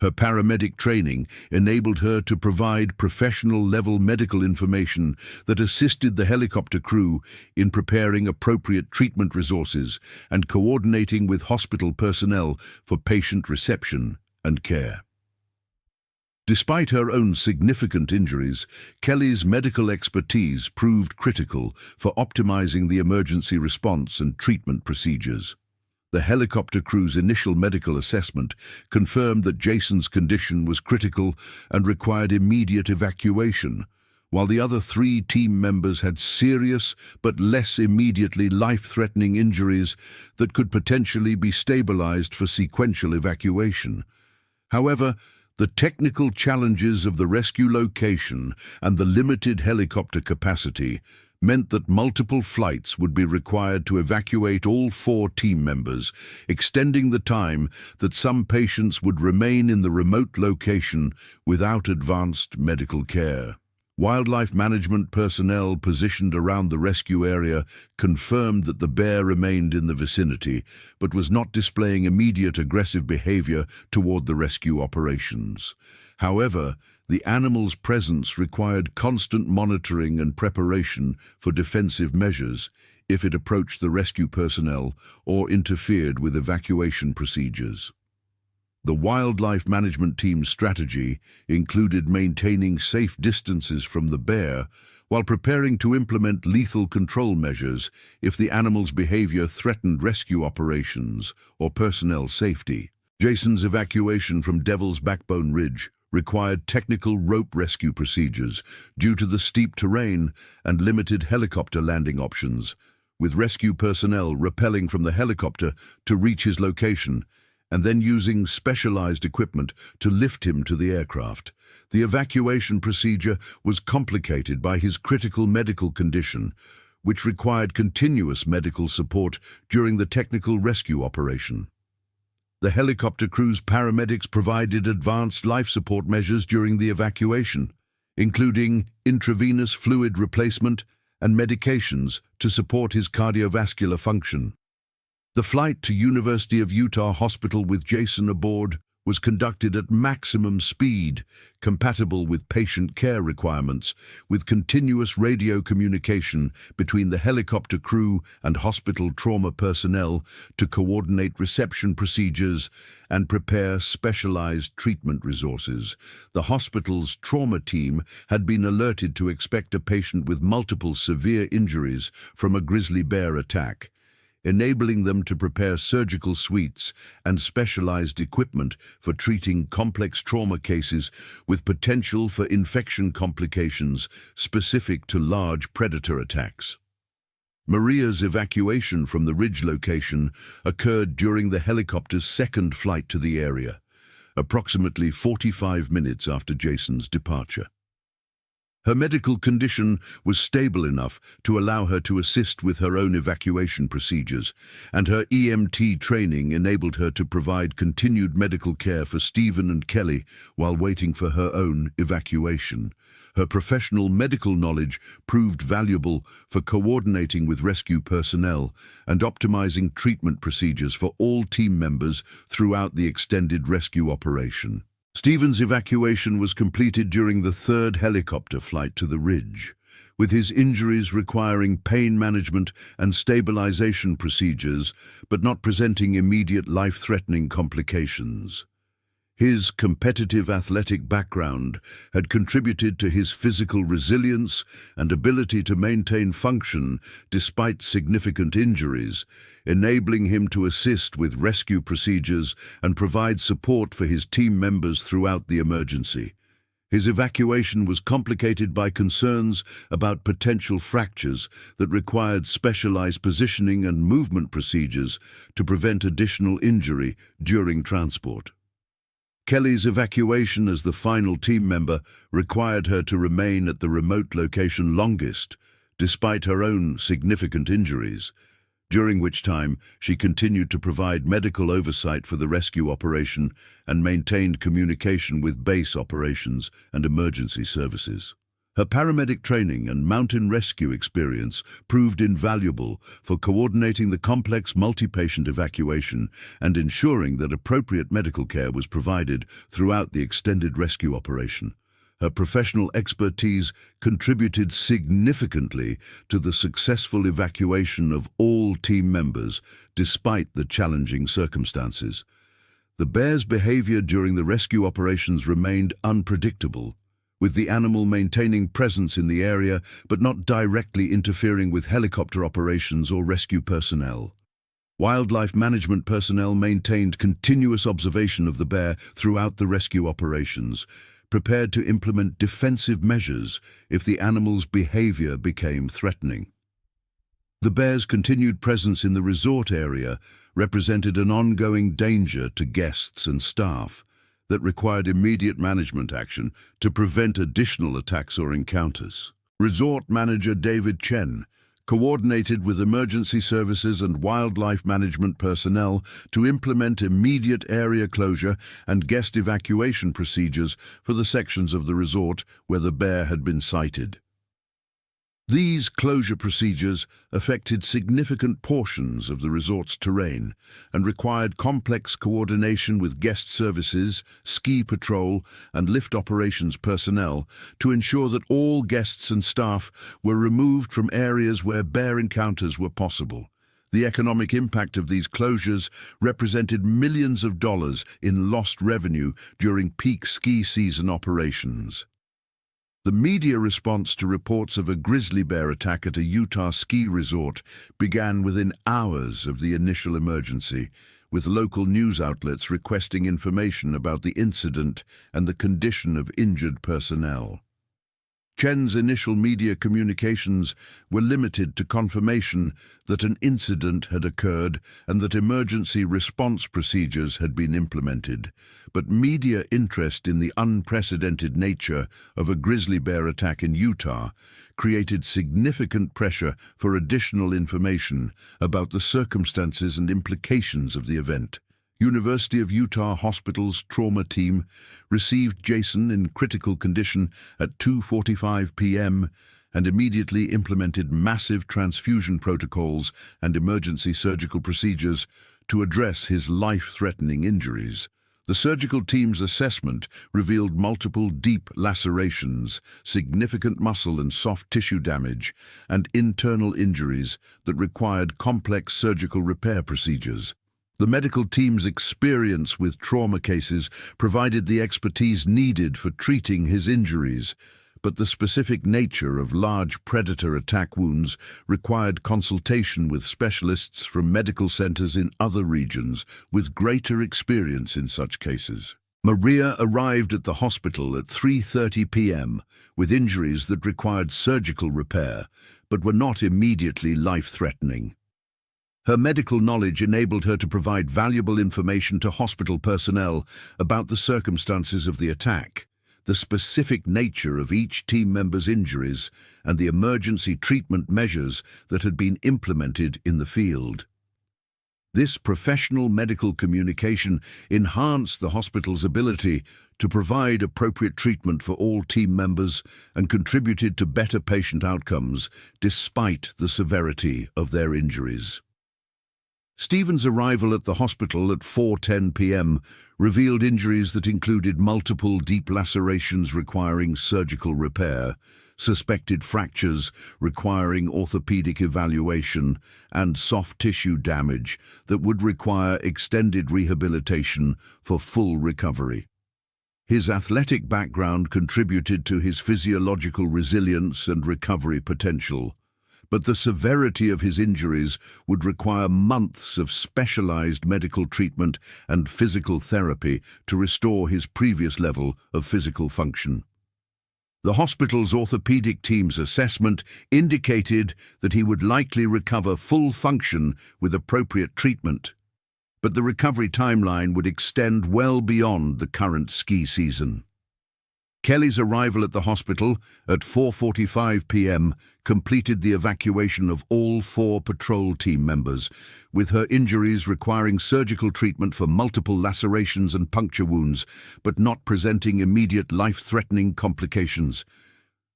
Her paramedic training enabled her to provide professional-level medical information that assisted the helicopter crew in preparing appropriate treatment resources and coordinating with hospital personnel for patient reception and care. Despite her own significant injuries, Kelly's medical expertise proved critical for optimizing the emergency response and treatment procedures. The helicopter crew's initial medical assessment confirmed that Jason's condition was critical and required immediate evacuation, while the other 3 team members had serious but less immediately life-threatening injuries that could potentially be stabilized for sequential evacuation. However, the technical challenges of the rescue location and the limited helicopter capacity meant that multiple flights would be required to evacuate all 4 team members, extending the time that some patients would remain in the remote location without advanced medical care. Wildlife management personnel positioned around the rescue area confirmed that the bear remained in the vicinity, but was not displaying immediate aggressive behavior toward the rescue operations. However, the animal's presence required constant monitoring and preparation for defensive measures if it approached the rescue personnel or interfered with evacuation procedures. The wildlife management team's strategy included maintaining safe distances from the bear while preparing to implement lethal control measures if the animal's behavior threatened rescue operations or personnel safety. Jason's evacuation from Devil's Backbone Ridge required technical rope rescue procedures due to the steep terrain and limited helicopter landing options, with rescue personnel rappelling from the helicopter to reach his location and then using specialized equipment to lift him to the aircraft. The evacuation procedure was complicated by his critical medical condition, which required continuous medical support during the technical rescue operation. The helicopter crew's paramedics provided advanced life support measures during the evacuation, including intravenous fluid replacement and medications to support his cardiovascular function. The flight to University of Utah Hospital with Jason aboard was conducted at maximum speed, compatible with patient care requirements, with continuous radio communication between the helicopter crew and hospital trauma personnel to coordinate reception procedures and prepare specialized treatment resources. The hospital's trauma team had been alerted to expect a patient with multiple severe injuries from a grizzly bear attack, enabling them to prepare surgical suites and specialized equipment for treating complex trauma cases with potential for infection complications specific to large predator attacks. Maria's evacuation from the ridge location occurred during the helicopter's second flight to the area, approximately 45 minutes after Jason's departure. Her medical condition was stable enough to allow her to assist with her own evacuation procedures, and her EMT training enabled her to provide continued medical care for Stephen and Kelly while waiting for her own evacuation. Her professional medical knowledge proved valuable for coordinating with rescue personnel and optimizing treatment procedures for all team members throughout the extended rescue operation. Stephen's evacuation was completed during the third helicopter flight to the ridge, with his injuries requiring pain management and stabilization procedures, but not presenting immediate life-threatening complications. His competitive athletic background had contributed to his physical resilience and ability to maintain function despite significant injuries, enabling him to assist with rescue procedures and provide support for his team members throughout the emergency. His evacuation was complicated by concerns about potential fractures that required specialized positioning and movement procedures to prevent additional injury during transport. Kelly's evacuation as the final team member required her to remain at the remote location longest, despite her own significant injuries, during which time she continued to provide medical oversight for the rescue operation and maintained communication with base operations and emergency services. Her paramedic training and mountain rescue experience proved invaluable for coordinating the complex multi-patient evacuation and ensuring that appropriate medical care was provided throughout the extended rescue operation. Her professional expertise contributed significantly to the successful evacuation of all team members, despite the challenging circumstances. The bear's behavior during the rescue operations remained unpredictable, with the animal maintaining presence in the area but not directly interfering with helicopter operations or rescue personnel. Wildlife management personnel maintained continuous observation of the bear throughout the rescue operations, prepared to implement defensive measures if the animal's behavior became threatening. The bear's continued presence in the resort area represented an ongoing danger to guests and staff that required immediate management action to prevent additional attacks or encounters. Resort manager David Chen coordinated with emergency services and wildlife management personnel to implement immediate area closure and guest evacuation procedures for the sections of the resort where the bear had been sighted. These closure procedures affected significant portions of the resort's terrain and required complex coordination with guest services, ski patrol, and lift operations personnel to ensure that all guests and staff were removed from areas where bear encounters were possible. The economic impact of these closures represented millions of dollars in lost revenue during peak ski season operations. The media response to reports of a grizzly bear attack at a Utah ski resort began within hours of the initial emergency, with local news outlets requesting information about the incident and the condition of injured personnel. Chen's initial media communications were limited to confirmation that an incident had occurred and that emergency response procedures had been implemented, but media interest in the unprecedented nature of a grizzly bear attack in Utah created significant pressure for additional information about the circumstances and implications of the event. University of Utah Hospital's trauma team received Jason in critical condition at 2:45 p.m. and immediately implemented massive transfusion protocols and emergency surgical procedures to address his life-threatening injuries. The surgical team's assessment revealed multiple deep lacerations, significant muscle and soft tissue damage, and internal injuries that required complex surgical repair procedures. The medical team's experience with trauma cases provided the expertise needed for treating his injuries, but the specific nature of large predator attack wounds required consultation with specialists from medical centers in other regions with greater experience in such cases. Maria arrived at the hospital at 3:30 p.m. with injuries that required surgical repair, but were not immediately life-threatening. Her medical knowledge enabled her to provide valuable information to hospital personnel about the circumstances of the attack, the specific nature of each team member's injuries, and the emergency treatment measures that had been implemented in the field. This professional medical communication enhanced the hospital's ability to provide appropriate treatment for all team members and contributed to better patient outcomes despite the severity of their injuries. Stephen's arrival at the hospital at 4:10 p.m. revealed injuries that included multiple deep lacerations requiring surgical repair, suspected fractures requiring orthopedic evaluation, and soft tissue damage that would require extended rehabilitation for full recovery. His athletic background contributed to his physiological resilience and recovery potential, but the severity of his injuries would require months of specialized medical treatment and physical therapy to restore his previous level of physical function. The hospital's orthopedic team's assessment indicated that he would likely recover full function with appropriate treatment, but the recovery timeline would extend well beyond the current ski season. Kelly's arrival at the hospital at 4:45 p.m. completed the evacuation of all 4 patrol team members, with her injuries requiring surgical treatment for multiple lacerations and puncture wounds, but not presenting immediate life-threatening complications.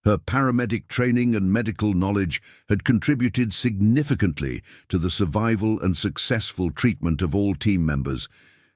Her paramedic training and medical knowledge had contributed significantly to the survival and successful treatment of all team members,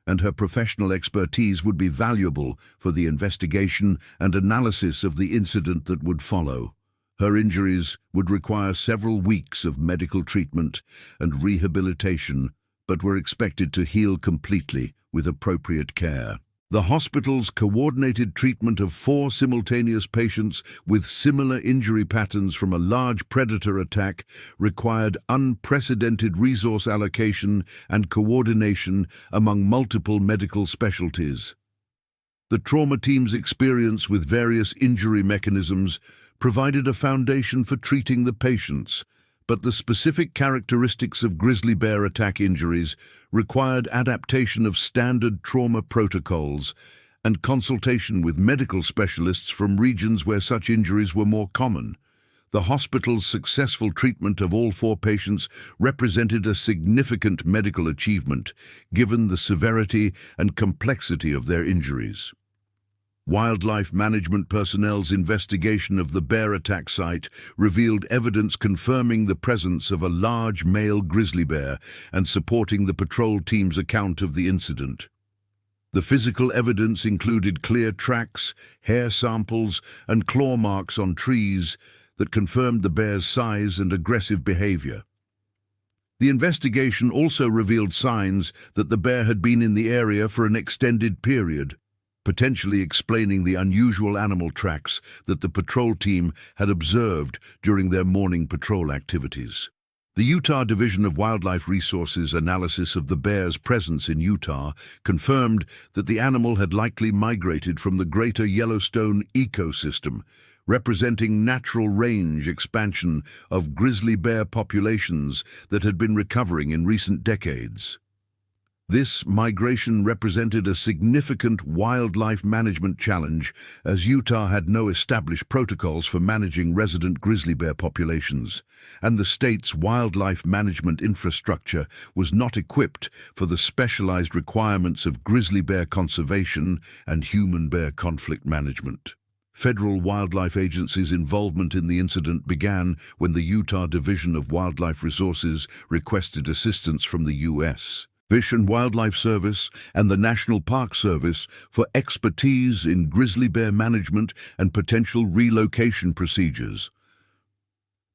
and her professional expertise would be valuable for the investigation and analysis of the incident that would follow. Her injuries would require several weeks of medical treatment and rehabilitation, but were expected to heal completely with appropriate care. The hospital's coordinated treatment of 4 simultaneous patients with similar injury patterns from a large predator attack required unprecedented resource allocation and coordination among multiple medical specialties. The trauma team's experience with various injury mechanisms provided a foundation for treating the patients, but the specific characteristics of grizzly bear attack injuries required adaptation of standard trauma protocols and consultation with medical specialists from regions where such injuries were more common. The hospital's successful treatment of all 4 patients represented a significant medical achievement, given the severity and complexity of their injuries. Wildlife management personnel's investigation of the bear attack site revealed evidence confirming the presence of a large male grizzly bear and supporting the patrol team's account of the incident. The physical evidence included clear tracks, hair samples, and claw marks on trees that confirmed the bear's size and aggressive behavior. The investigation also revealed signs that the bear had been in the area for an extended period, potentially explaining the unusual animal tracks that the patrol team had observed during their morning patrol activities. The Utah Division of Wildlife Resources analysis of the bear's presence in Utah confirmed that the animal had likely migrated from the greater Yellowstone ecosystem, representing natural range expansion of grizzly bear populations that had been recovering in recent decades. This migration represented a significant wildlife management challenge, as Utah had no established protocols for managing resident grizzly bear populations, and the state's wildlife management infrastructure was not equipped for the specialized requirements of grizzly bear conservation and human-bear conflict management. Federal wildlife agencies' involvement in the incident began when the Utah Division of Wildlife Resources requested assistance from the U.S. Fish and Wildlife Service and the National Park Service for expertise in grizzly bear management and potential relocation procedures.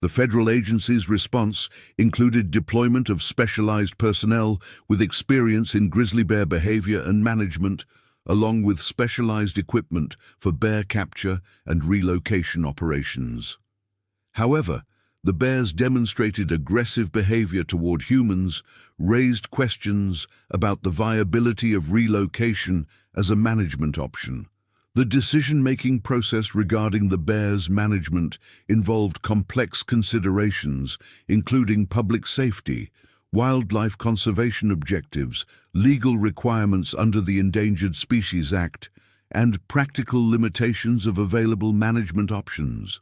The federal agency's response included deployment of specialized personnel with experience in grizzly bear behavior and management, along with specialized equipment for bear capture and relocation operations. However, the bears demonstrated aggressive behavior toward humans, raised questions about the viability of relocation as a management option. The decision-making process regarding the bears' management involved complex considerations, including public safety, wildlife conservation objectives, legal requirements under the Endangered Species Act, and practical limitations of available management options.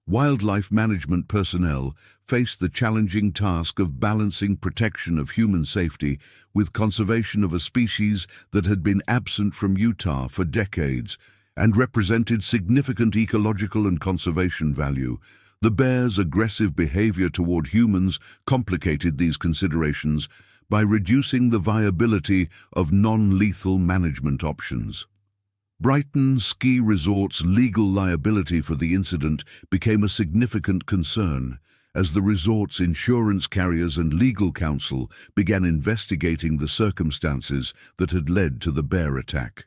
Wildlife management personnel faced the challenging task of balancing protection of human safety with conservation of a species that had been absent from Utah for decades and represented significant ecological and conservation value. The bear's aggressive behavior toward humans complicated these considerations by reducing the viability of non-lethal management options. Brighton Ski Resort's legal liability for the incident became a significant concern as the resort's insurance carriers and legal counsel began investigating the circumstances that had led to the bear attack.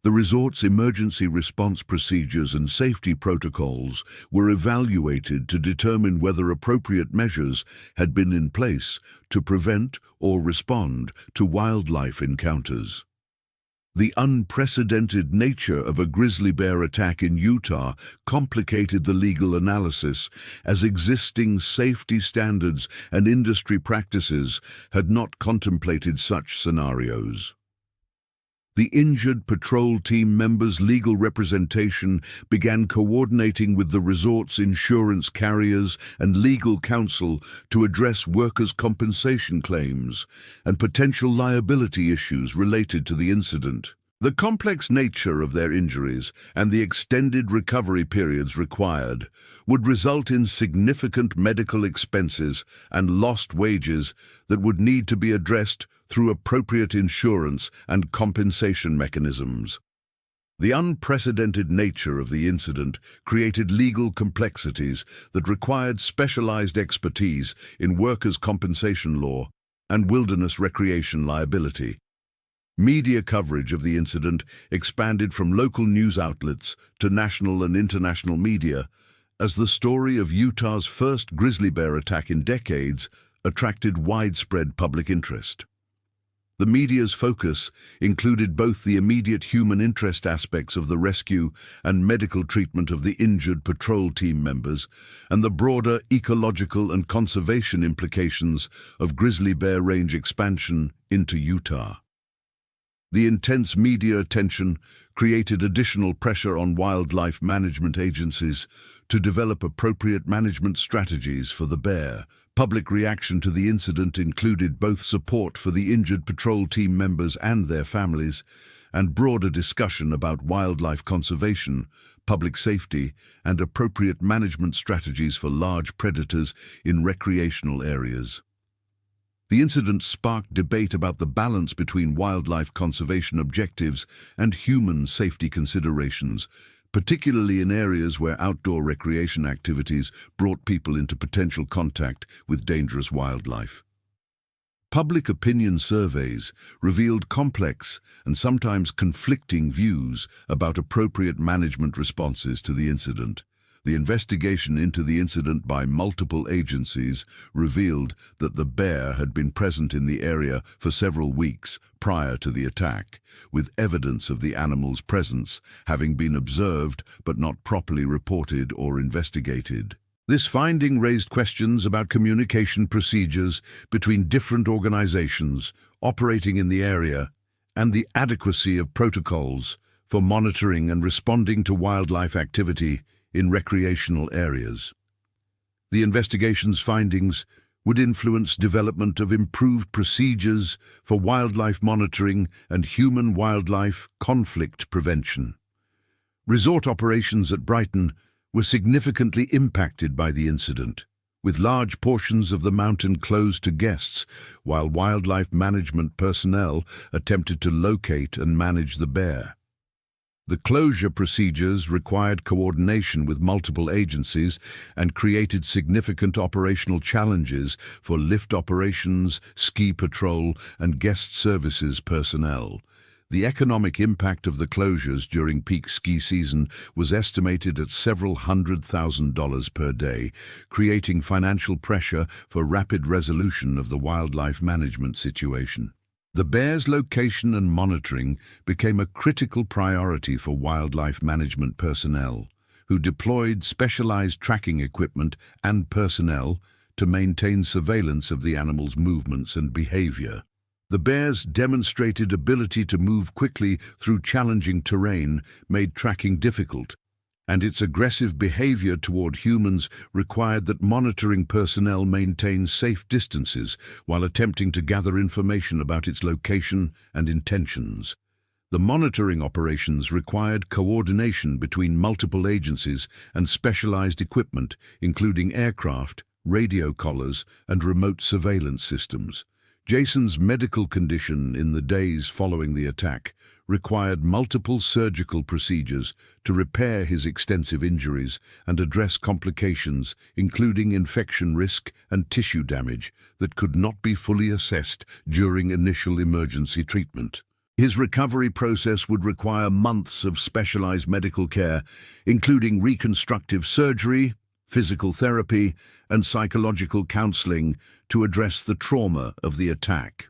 The resort's emergency response procedures and safety protocols were evaluated to determine whether appropriate measures had been in place to prevent or respond to wildlife encounters. The unprecedented nature of a grizzly bear attack in Utah complicated the legal analysis, as existing safety standards and industry practices had not contemplated such scenarios. The injured patrol team members' legal representation began coordinating with the resort's insurance carriers and legal counsel to address workers' compensation claims and potential liability issues related to the incident. The complex nature of their injuries and the extended recovery periods required would result in significant medical expenses and lost wages that would need to be addressed through appropriate insurance and compensation mechanisms. The unprecedented nature of the incident created legal complexities that required specialized expertise in workers' compensation law and wilderness recreation liability. Media coverage of the incident expanded from local news outlets to national and international media, as the story of Utah's first grizzly bear attack in decades attracted widespread public interest. The media's focus included both the immediate human interest aspects of the rescue and medical treatment of the injured patrol team members, and the broader ecological and conservation implications of grizzly bear range expansion into Utah. The intense media attention created additional pressure on wildlife management agencies to develop appropriate management strategies for the bear. Public reaction to the incident included both support for the injured patrol team members and their families, and broader discussion about wildlife conservation, public safety, and appropriate management strategies for large predators in recreational areas. The incident sparked debate about the balance between wildlife conservation objectives and human safety considerations, particularly in areas where outdoor recreation activities brought people into potential contact with dangerous wildlife. Public opinion surveys revealed complex and sometimes conflicting views about appropriate management responses to the incident. The investigation into the incident by multiple agencies revealed that the bear had been present in the area for several weeks prior to the attack, with evidence of the animal's presence having been observed but not properly reported or investigated. This finding raised questions about communication procedures between different organizations operating in the area and the adequacy of protocols for monitoring and responding to wildlife activity in recreational areas. The investigation's findings would influence development of improved procedures for wildlife monitoring and human-wildlife conflict prevention. Resort operations at Brighton were significantly impacted by the incident, with large portions of the mountain closed to guests, while wildlife management personnel attempted to locate and manage the bear. The closure procedures required coordination with multiple agencies and created significant operational challenges for lift operations, ski patrol, and guest services personnel. The economic impact of the closures during peak ski season was estimated at several $100,000 per day, creating financial pressure for rapid resolution of the wildlife management situation. The bear's location and monitoring became a critical priority for wildlife management personnel, who deployed specialized tracking equipment and personnel to maintain surveillance of the animal's movements and behavior. The bear's demonstrated ability to move quickly through challenging terrain made tracking difficult, and its aggressive behavior toward humans required that monitoring personnel maintain safe distances while attempting to gather information about its location and intentions. The monitoring operations required coordination between multiple agencies and specialized equipment, including aircraft, radio collars, and remote surveillance systems. Jason's medical condition in the days following the attack required multiple surgical procedures to repair his extensive injuries and address complications, including infection risk and tissue damage that could not be fully assessed during initial emergency treatment. His recovery process would require months of specialized medical care, including reconstructive surgery, physical therapy, and psychological counseling to address the trauma of the attack.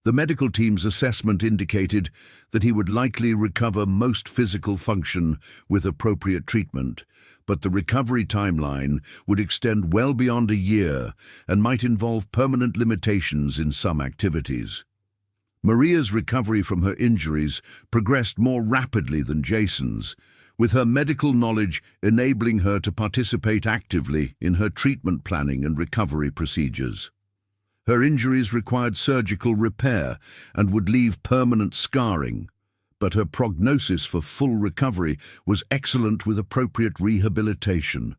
The medical team's assessment indicated that he would likely recover most physical function with appropriate treatment, but the recovery timeline would extend well beyond a year and might involve permanent limitations in some activities. Maria's recovery from her injuries progressed more rapidly than Jason's, with her medical knowledge enabling her to participate actively in her treatment planning and recovery procedures. Her injuries required surgical repair and would leave permanent scarring, but her prognosis for full recovery was excellent with appropriate rehabilitation.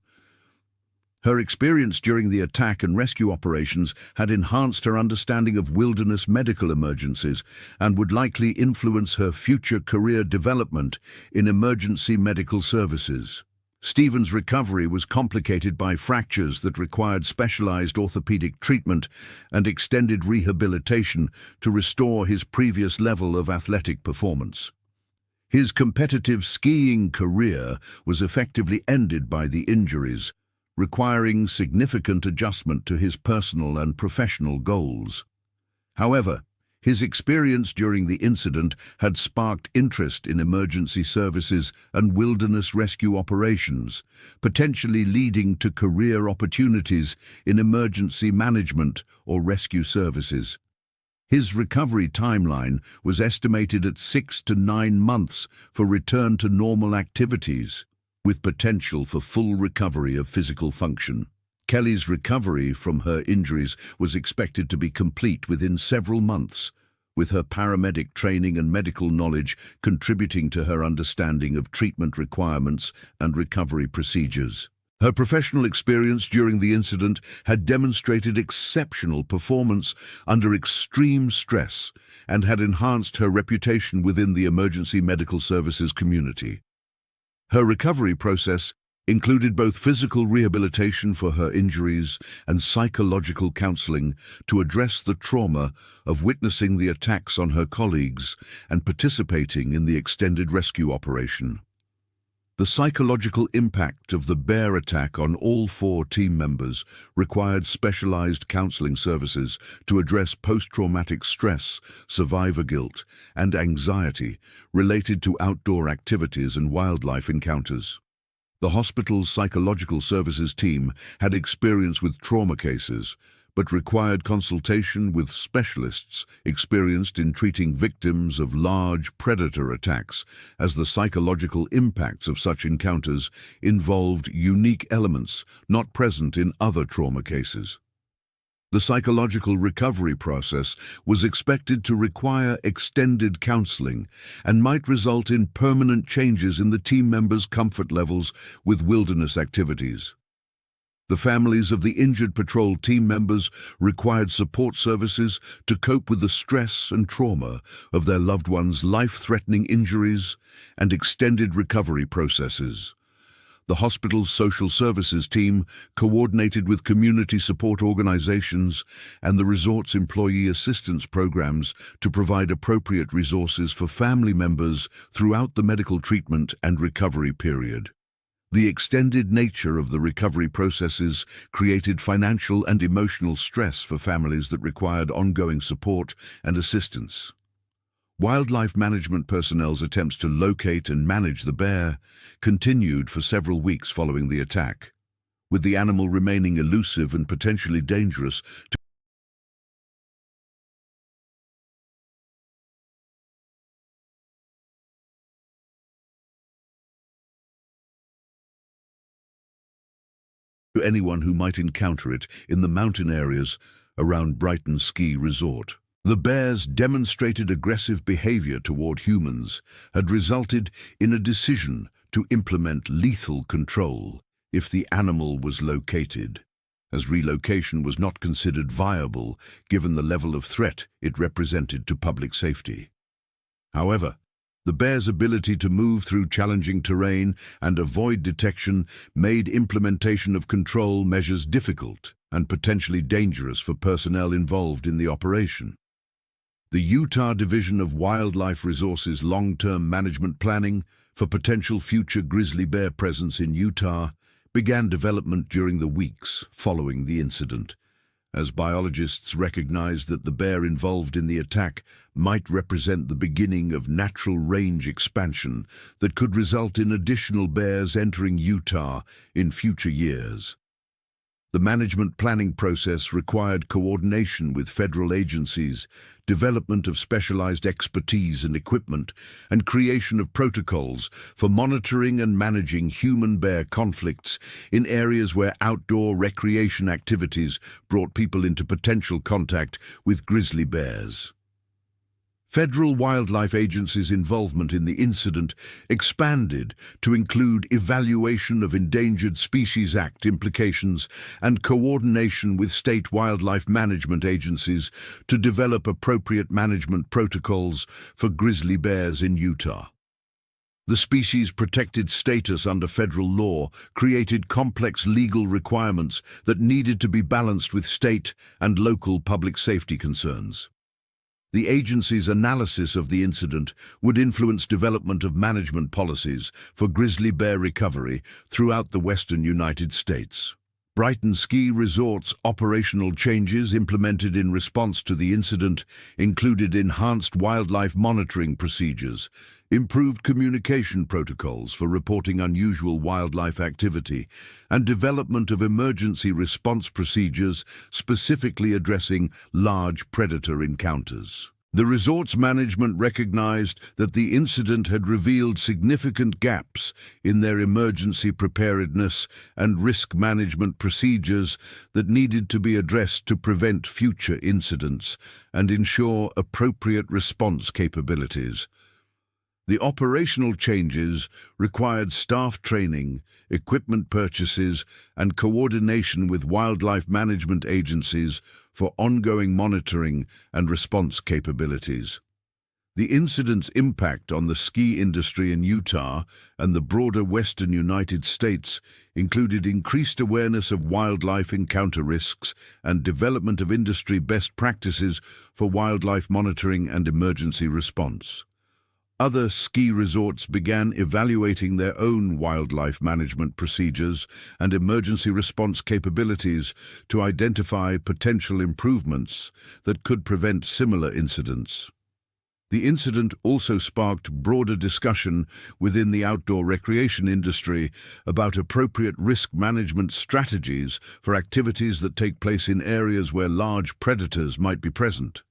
Her experience during the attack and rescue operations had enhanced her understanding of wilderness medical emergencies and would likely influence her future career development in emergency medical services. Stephen's recovery was complicated by fractures that required specialized orthopedic treatment and extended rehabilitation to restore his previous level of athletic performance. His competitive skiing career was effectively ended by the injuries, requiring significant adjustment to his personal and professional goals. However, his experience during the incident had sparked interest in emergency services and wilderness rescue operations, potentially leading to career opportunities in emergency management or rescue services. His recovery timeline was estimated at 6 to 9 months for return to normal activities, with potential for full recovery of physical function. Kelly's recovery from her injuries was expected to be complete within several months, with her paramedic training and medical knowledge contributing to her understanding of treatment requirements and recovery procedures. Her professional experience during the incident had demonstrated exceptional performance under extreme stress and had enhanced her reputation within the emergency medical services community. Her recovery process included both physical rehabilitation for her injuries and psychological counseling to address the trauma of witnessing the attacks on her colleagues and participating in the extended rescue operation. The psychological impact of the bear attack on all 4 team members required specialized counseling services to address post-traumatic stress, survivor guilt, and anxiety related to outdoor activities and wildlife encounters. The hospital's psychological services team had experience with trauma cases, but required consultation with specialists experienced in treating victims of large predator attacks, as the psychological impacts of such encounters involved unique elements not present in other trauma cases. The psychological recovery process was expected to require extended counseling and might result in permanent changes in the team members' comfort levels with wilderness activities. The families of the injured patrol team members required support services to cope with the stress and trauma of their loved ones' life-threatening injuries and extended recovery processes. The hospital's social services team coordinated with community support organizations and the resort's employee assistance programs to provide appropriate resources for family members throughout the medical treatment and recovery period. The extended nature of the recovery processes created financial and emotional stress for families that required ongoing support and assistance. Wildlife management personnel's attempts to locate and manage the bear continued for several weeks following the attack, with the animal remaining elusive and potentially dangerous to anyone who might encounter it in the mountain areas around Brighton Ski Resort. The bear's demonstrated aggressive behavior toward humans had resulted in a decision to implement lethal control if the animal was located, as relocation was not considered viable given the level of threat it represented to public safety. However, the bear's ability to move through challenging terrain and avoid detection made implementation of control measures difficult and potentially dangerous for personnel involved in the operation. The Utah Division of Wildlife Resources long-term management planning for potential future grizzly bear presence in Utah began development during the weeks following the incident, as biologists recognized that the bear involved in the attack might represent the beginning of natural range expansion that could result in additional bears entering Utah in future years. The management planning process required coordination with federal agencies, development of specialized expertise and equipment, and creation of protocols for monitoring and managing human-bear conflicts in areas where outdoor recreation activities brought people into potential contact with grizzly bears. Federal wildlife agencies' involvement in the incident expanded to include evaluation of Endangered Species Act implications and coordination with state wildlife management agencies to develop appropriate management protocols for grizzly bears in Utah. The species' protected status under federal law created complex legal requirements that needed to be balanced with state and local public safety concerns. The agency's analysis of the incident would influence development of management policies for grizzly bear recovery throughout the western United States. Brighton Ski Resort's operational changes implemented in response to the incident included enhanced wildlife monitoring procedures, improved communication protocols for reporting unusual wildlife activity, and development of emergency response procedures specifically addressing large predator encounters. The resort's management recognized that the incident had revealed significant gaps in their emergency preparedness and risk management procedures that needed to be addressed to prevent future incidents and ensure appropriate response capabilities. The operational changes required staff training, equipment purchases, and coordination with wildlife management agencies for ongoing monitoring and response capabilities. The incident's impact on the ski industry in Utah and the broader western United States included increased awareness of wildlife encounter risks and development of industry best practices for wildlife monitoring and emergency response. Other ski resorts began evaluating their own wildlife management procedures and emergency response capabilities to identify potential improvements that could prevent similar incidents. The incident also sparked broader discussion within the outdoor recreation industry about appropriate risk management strategies for activities that take place in areas where large predators might be present.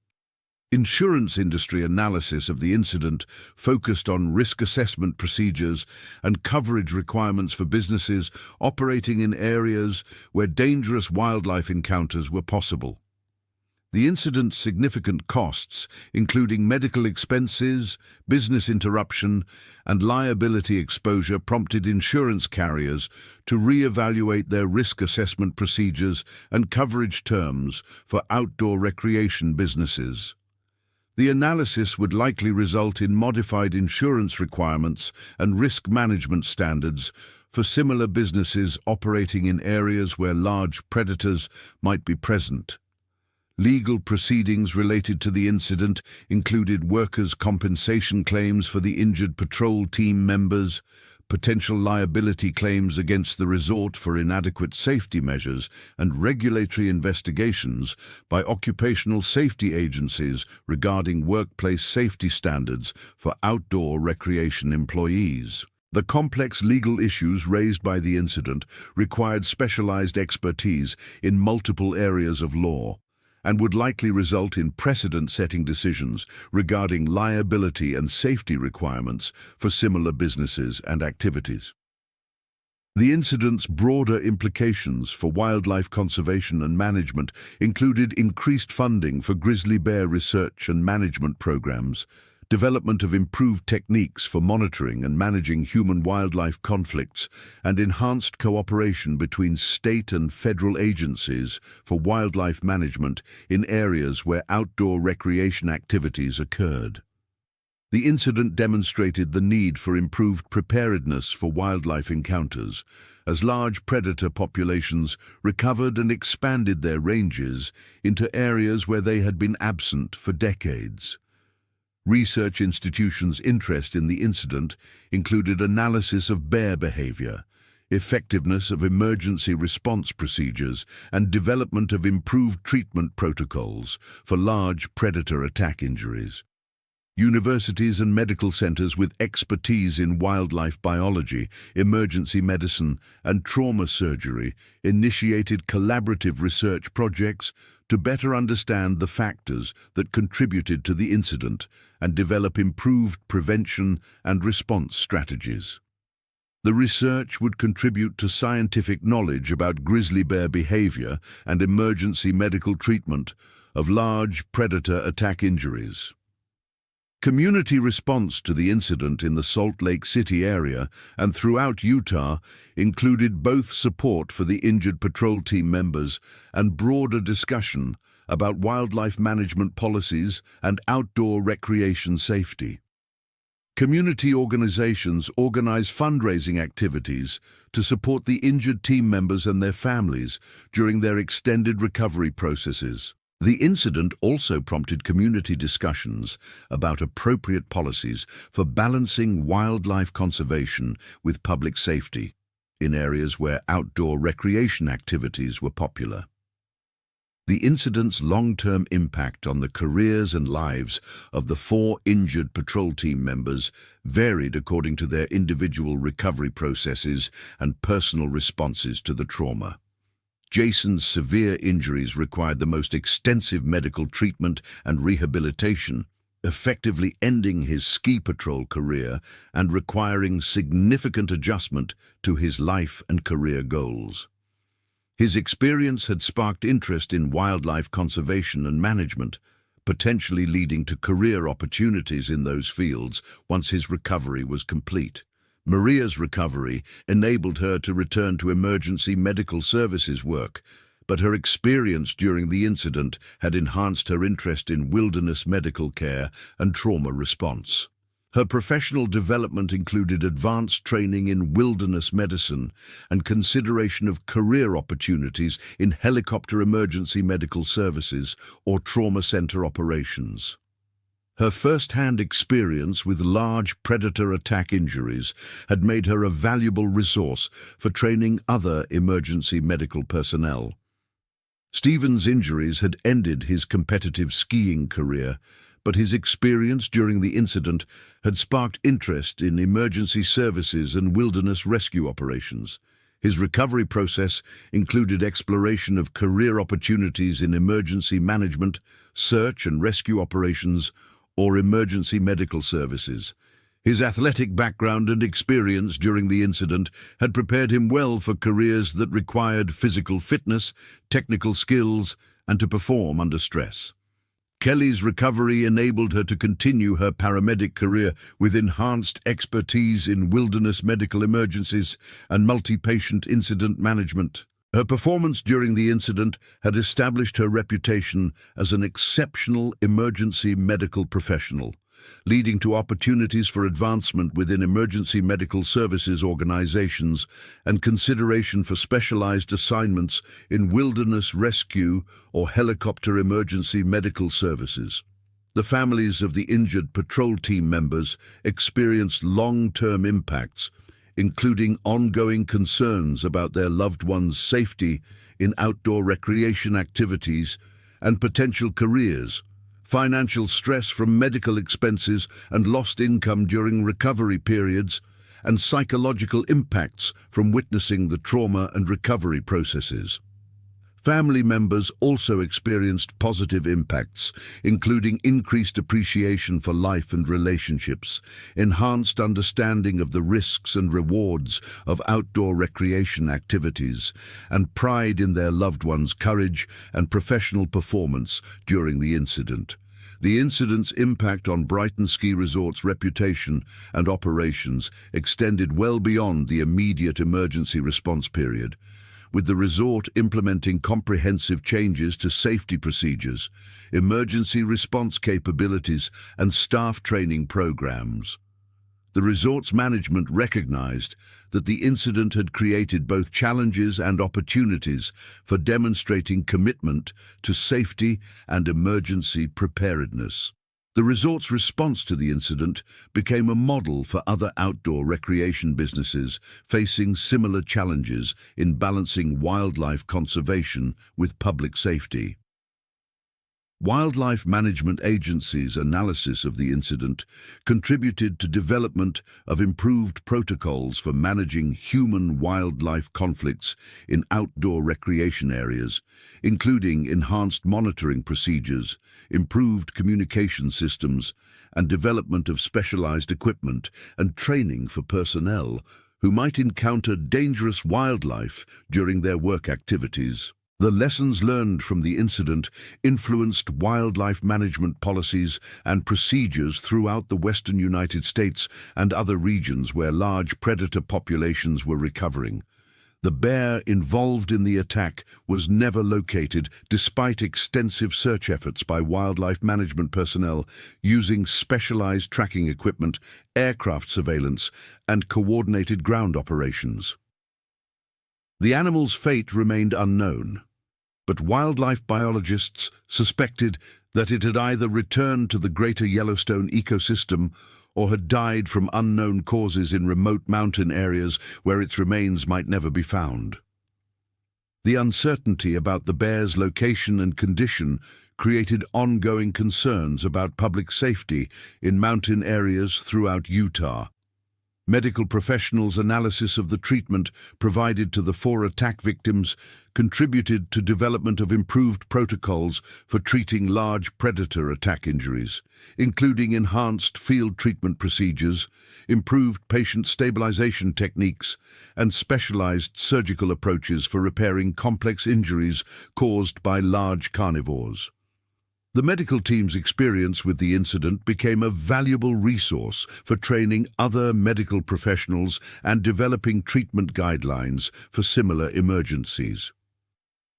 Insurance industry analysis of the incident focused on risk assessment procedures and coverage requirements for businesses operating in areas where dangerous wildlife encounters were possible. The incident's significant costs, including medical expenses, business interruption, and liability exposure, prompted insurance carriers to re-evaluate their risk assessment procedures and coverage terms for outdoor recreation businesses. The analysis would likely result in modified insurance requirements and risk management standards for similar businesses operating in areas where large predators might be present. Legal proceedings related to the incident included workers' compensation claims for the injured patrol team members, potential liability claims against the resort for inadequate safety measures, and regulatory investigations by occupational safety agencies regarding workplace safety standards for outdoor recreation employees. The complex legal issues raised by the incident required specialized expertise in multiple areas of law, and would likely result in precedent-setting decisions regarding liability and safety requirements for similar businesses and activities. The incident's broader implications for wildlife conservation and management included increased funding for grizzly bear research and management programs, development of improved techniques for monitoring and managing human-wildlife conflicts, and enhanced cooperation between state and federal agencies for wildlife management in areas where outdoor recreation activities occurred. The incident demonstrated the need for improved preparedness for wildlife encounters, as large predator populations recovered and expanded their ranges into areas where they had been absent for decades. Research institutions' interest in the incident included analysis of bear behavior, effectiveness of emergency response procedures, and development of improved treatment protocols for large predator attack injuries. Universities and medical centers with expertise in wildlife biology, emergency medicine, and trauma surgery initiated collaborative research projects to better understand the factors that contributed to the incident and develop improved prevention and response strategies. The research would contribute to scientific knowledge about grizzly bear behavior and emergency medical treatment of large predator attack injuries. Community response to the incident in the Salt Lake City area and throughout Utah included both support for the injured patrol team members and broader discussion about wildlife management policies and outdoor recreation safety. Community organizations organize fundraising activities to support the injured team members and their families during their extended recovery processes. The incident also prompted community discussions about appropriate policies for balancing wildlife conservation with public safety in areas where outdoor recreation activities were popular. The incident's long-term impact on the careers and lives of the 4 injured patrol team members varied according to their individual recovery processes and personal responses to the trauma. Jason's severe injuries required the most extensive medical treatment and rehabilitation, effectively ending his ski patrol career and requiring significant adjustment to his life and career goals. His experience had sparked interest in wildlife conservation and management, potentially leading to career opportunities in those fields once his recovery was complete. Maria's recovery enabled her to return to emergency medical services work, but her experience during the incident had enhanced her interest in wilderness medical care and trauma response. Her professional development included advanced training in wilderness medicine and consideration of career opportunities in helicopter emergency medical services or trauma center operations. Her first-hand experience with large predator attack injuries had made her a valuable resource for training other emergency medical personnel. Stephen's injuries had ended his competitive skiing career, but his experience during the incident had sparked interest in emergency services and wilderness rescue operations. His recovery process included exploration of career opportunities in emergency management, search and rescue operations, or emergency medical services. His athletic background and experience during the incident had prepared him well for careers that required physical fitness, technical skills, and to perform under stress. Kelly's recovery enabled her to continue her paramedic career with enhanced expertise in wilderness medical emergencies and multi-patient incident management. Her performance during the incident had established her reputation as an exceptional emergency medical professional, leading to opportunities for advancement within emergency medical services organizations and consideration for specialized assignments in wilderness rescue or helicopter emergency medical services. The families of the injured patrol team members experienced long-term impacts, including ongoing concerns about their loved ones' safety in outdoor recreation activities and potential careers, financial stress from medical expenses and lost income during recovery periods, and psychological impacts from witnessing the trauma and recovery processes. Family members also experienced positive impacts, including increased appreciation for life and relationships, enhanced understanding of the risks and rewards of outdoor recreation activities, and pride in their loved ones' courage and professional performance during the incident. The incident's impact on Brighton Ski Resort's reputation and operations extended well beyond the immediate emergency response period, with the resort implementing comprehensive changes to safety procedures, emergency response capabilities, and staff training programs. The resort's management recognized that the incident had created both challenges and opportunities for demonstrating commitment to safety and emergency preparedness. The resort's response to the incident became a model for other outdoor recreation businesses facing similar challenges in balancing wildlife conservation with public safety. Wildlife Management Agency's analysis of the incident contributed to development of improved protocols for managing human-wildlife conflicts in outdoor recreation areas, including enhanced monitoring procedures, improved communication systems, and development of specialized equipment and training for personnel who might encounter dangerous wildlife during their work activities. The lessons learned from the incident influenced wildlife management policies and procedures throughout the western United States and other regions where large predator populations were recovering. The bear involved in the attack was never located despite extensive search efforts by wildlife management personnel using specialized tracking equipment, aircraft surveillance, and coordinated ground operations. The animal's fate remained unknown, but wildlife biologists suspected that it had either returned to the greater Yellowstone ecosystem or had died from unknown causes in remote mountain areas where its remains might never be found. The uncertainty about the bear's location and condition created ongoing concerns about public safety in mountain areas throughout Utah. Medical professionals' analysis of the treatment provided to the 4 attack victims contributed to development of improved protocols for treating large predator attack injuries, including enhanced field treatment procedures, improved patient stabilization techniques, and specialized surgical approaches for repairing complex injuries caused by large carnivores. The medical team's experience with the incident became a valuable resource for training other medical professionals and developing treatment guidelines for similar emergencies.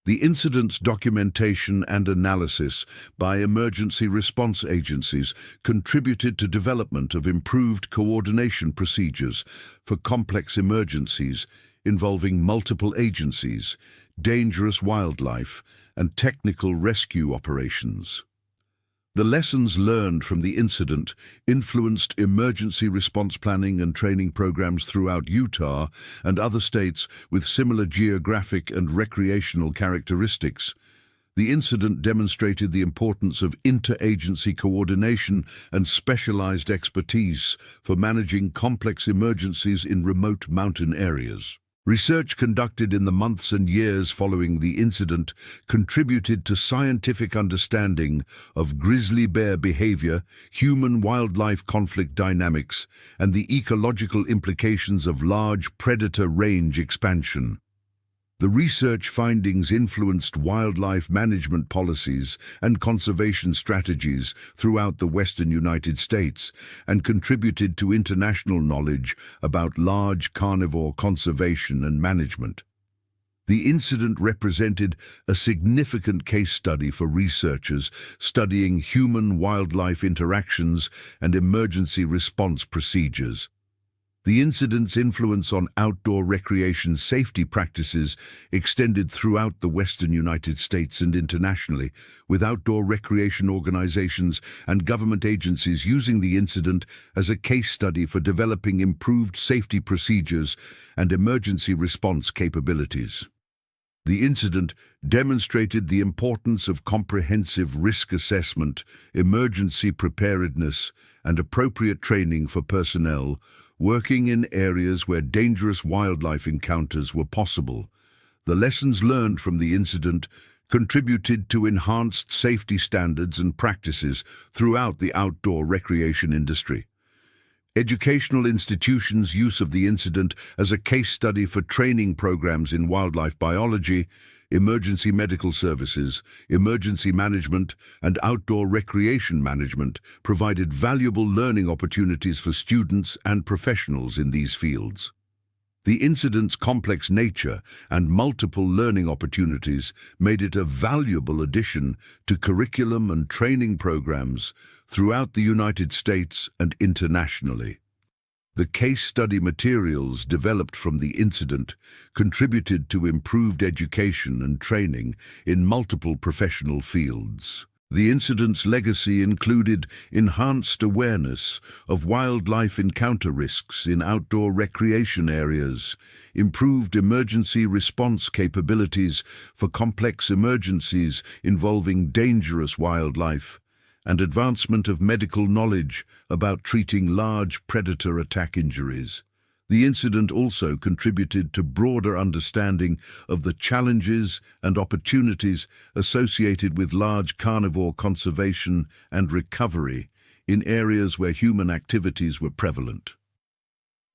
The incident's documentation and analysis by emergency response agencies contributed to development of improved coordination procedures for complex emergencies involving multiple agencies, dangerous wildlife, and technical rescue operations. The lessons learned from the incident influenced emergency response planning and training programs throughout Utah and other states with similar geographic and recreational characteristics. The incident demonstrated the importance of interagency coordination and specialized expertise for managing complex emergencies in remote mountain areas. Research conducted in the months and years following the incident contributed to scientific understanding of grizzly bear behavior, human-wildlife conflict dynamics, and the ecological implications of large predator range expansion. The research findings influenced wildlife management policies and conservation strategies throughout the western United States and contributed to international knowledge about large carnivore conservation and management. The incident represented a significant case study for researchers studying human-wildlife interactions and emergency response procedures. The incident's influence on outdoor recreation safety practices extended throughout the western United States and internationally, with outdoor recreation organizations and government agencies using the incident as a case study for developing improved safety procedures and emergency response capabilities. The incident demonstrated the importance of comprehensive risk assessment, emergency preparedness, and appropriate training for personnel working in areas where dangerous wildlife encounters were possible. The lessons learned from the incident contributed to enhanced safety standards and practices throughout the outdoor recreation industry. Educational institutions' use of the incident as a case study for training programs in wildlife biology, emergency medical services, emergency management, and outdoor recreation management provided valuable learning opportunities for students and professionals in these fields. The incident's complex nature and multiple learning opportunities made it a valuable addition to curriculum and training programs throughout the United States and internationally. The case study materials developed from the incident contributed to improved education and training in multiple professional fields. The incident's legacy included enhanced awareness of wildlife encounter risks in outdoor recreation areas, improved emergency response capabilities for complex emergencies involving dangerous wildlife, and advancement of medical knowledge about treating large predator attack injuries. The incident also contributed to broader understanding of the challenges and opportunities associated with large carnivore conservation and recovery in areas where human activities were prevalent.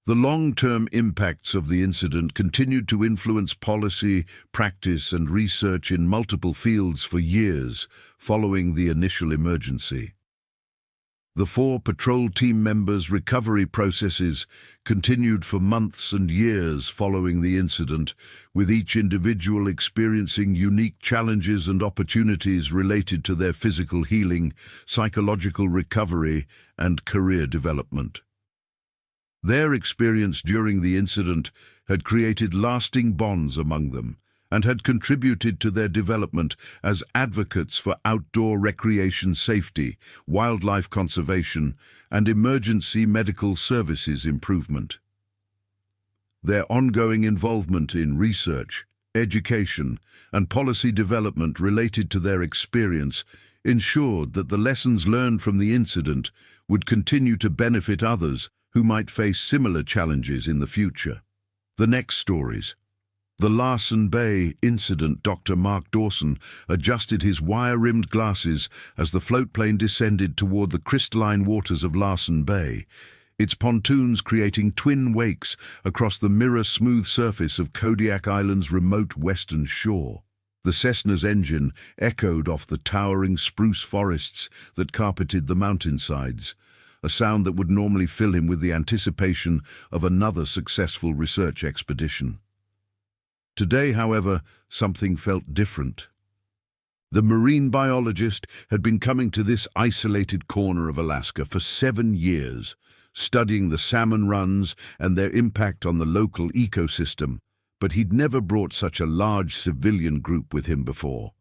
The long-term impacts of the incident continued to influence policy, practice, and research in multiple fields for years following the initial emergency. The 4 patrol team members' recovery processes continued for months and years following the incident, with each individual experiencing unique challenges and opportunities related to their physical healing, psychological recovery, and career development. Their experience during the incident had created lasting bonds among them and had contributed to their development as advocates for outdoor recreation safety, wildlife conservation, and emergency medical services improvement. Their ongoing involvement in research, education, and policy development related to their experience ensured that the lessons learned from the incident would continue to benefit others who might face similar challenges in the future. The next stories. The Larsen Bay incident. Dr. Mark Dawson adjusted his wire-rimmed glasses as the floatplane descended toward the crystalline waters of Larsen Bay, its pontoons creating twin wakes across the mirror-smooth surface of Kodiak Island's remote western shore. The Cessna's engine echoed off the towering spruce forests that carpeted the mountainsides, a sound that would normally fill him with the anticipation of another successful research expedition. Today, however, something felt different. The marine biologist had been coming to this isolated corner of Alaska for 7 years, studying the salmon runs and their impact on the local ecosystem, but he'd never brought such a large civilian group with him before.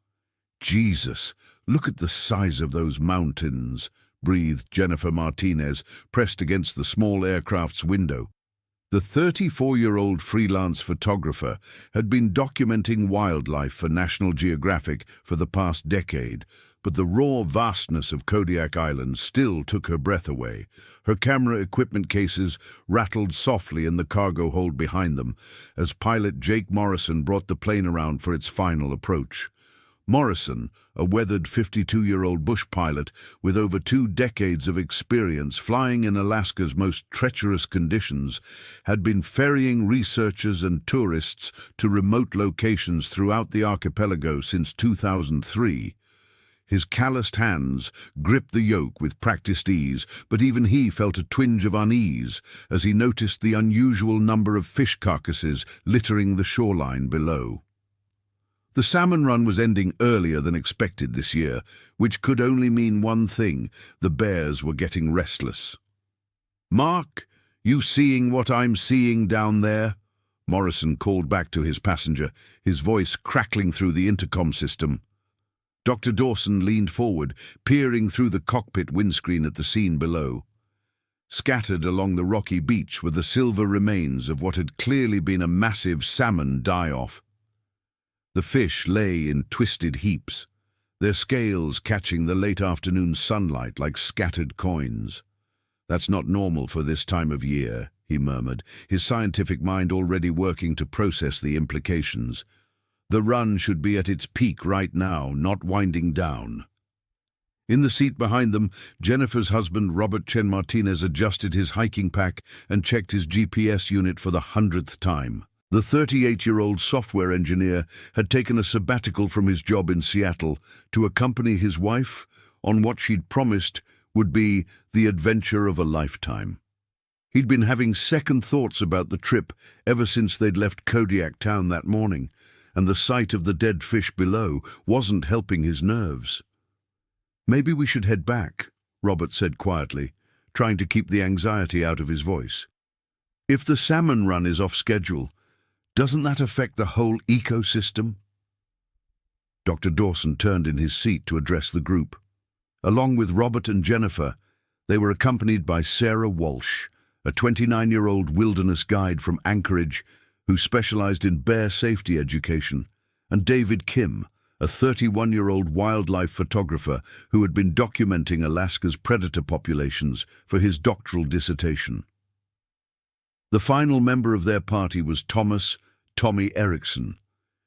Jesus, look at the size of those mountains, breathed Jennifer Martinez, pressed against the small aircraft's window. The 34-year-old freelance photographer had been documenting wildlife for National Geographic for the past decade, but the raw vastness of Kodiak Island still took her breath away. Her camera equipment cases rattled softly in the cargo hold behind them as pilot Jake Morrison brought the plane around for its final approach. Morrison, a weathered 52-year-old bush pilot with over 2 decades of experience flying in Alaska's most treacherous conditions, had been ferrying researchers and tourists to remote locations throughout the archipelago since 2003. His calloused hands gripped the yoke with practiced ease, but even he felt a twinge of unease as he noticed the unusual number of fish carcasses littering the shoreline below. The salmon run was ending earlier than expected this year, which could only mean one thing: the bears were getting restless. "Mark, you seeing what I'm seeing down there?" Morrison called back to his passenger, his voice crackling through the intercom system. Dr. Dawson leaned forward, peering through the cockpit windscreen at the scene below. Scattered along the rocky beach were the silver remains of what had clearly been a massive salmon die-off. The fish lay in twisted heaps, their scales catching the late afternoon sunlight like scattered coins. "That's not normal for this time of year," he murmured, his scientific mind already working to process the implications. "The run should be at its peak right now, not winding down." In the seat behind them, Jennifer's husband, Robert Chen Martinez, adjusted his hiking pack and checked his GPS unit for the 100th time. The 38-year-old software engineer had taken a sabbatical from his job in Seattle to accompany his wife on what she'd promised would be the adventure of a lifetime. He'd been having second thoughts about the trip ever since they'd left Kodiak Town that morning, and the sight of the dead fish below wasn't helping his nerves. "Maybe we should head back," Robert said quietly, trying to keep the anxiety out of his voice. "If the salmon run is off schedule, doesn't that affect the whole ecosystem?" Dr. Dawson turned in his seat to address the group. Along with Robert and Jennifer, they were accompanied by Sarah Walsh, a 29-year-old wilderness guide from Anchorage who specialized in bear safety education, and David Kim, a 31-year-old wildlife photographer who had been documenting Alaska's predator populations for his doctoral dissertation. The final member of their party was Tommy Erickson,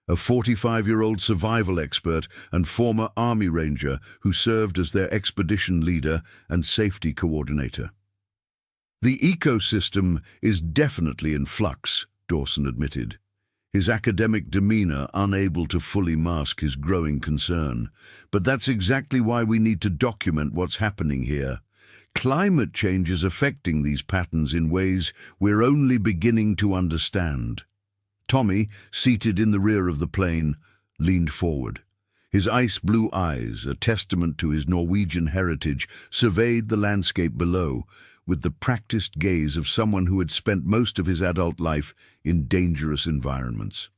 a 45-year-old survival expert and former Army Ranger who served as their expedition leader and safety coordinator. "The ecosystem is definitely in flux," Dawson admitted, his academic demeanor unable to fully mask his growing concern. "But that's exactly why we need to document what's happening here. Climate change is affecting these patterns in ways we're only beginning to understand." Tommy, seated in the rear of the plane, leaned forward. His ice-blue eyes, a testament to his Norwegian heritage, surveyed the landscape below with the practiced gaze of someone who had spent most of his adult life in dangerous environments.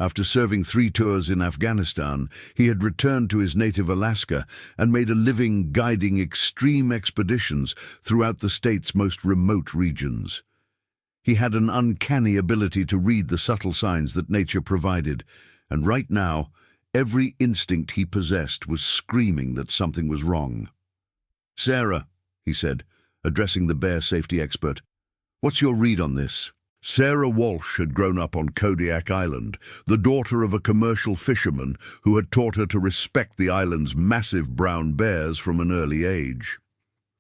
After serving 3 tours in Afghanistan, he had returned to his native Alaska and made a living guiding extreme expeditions throughout the state's most remote regions. He had an uncanny ability to read the subtle signs that nature provided, and right now, every instinct he possessed was screaming that something was wrong. "Sarah," he said, addressing the bear safety expert, "what's your read on this?" Sarah Walsh had grown up on Kodiak Island, the daughter of a commercial fisherman who had taught her to respect the island's massive brown bears from an early age.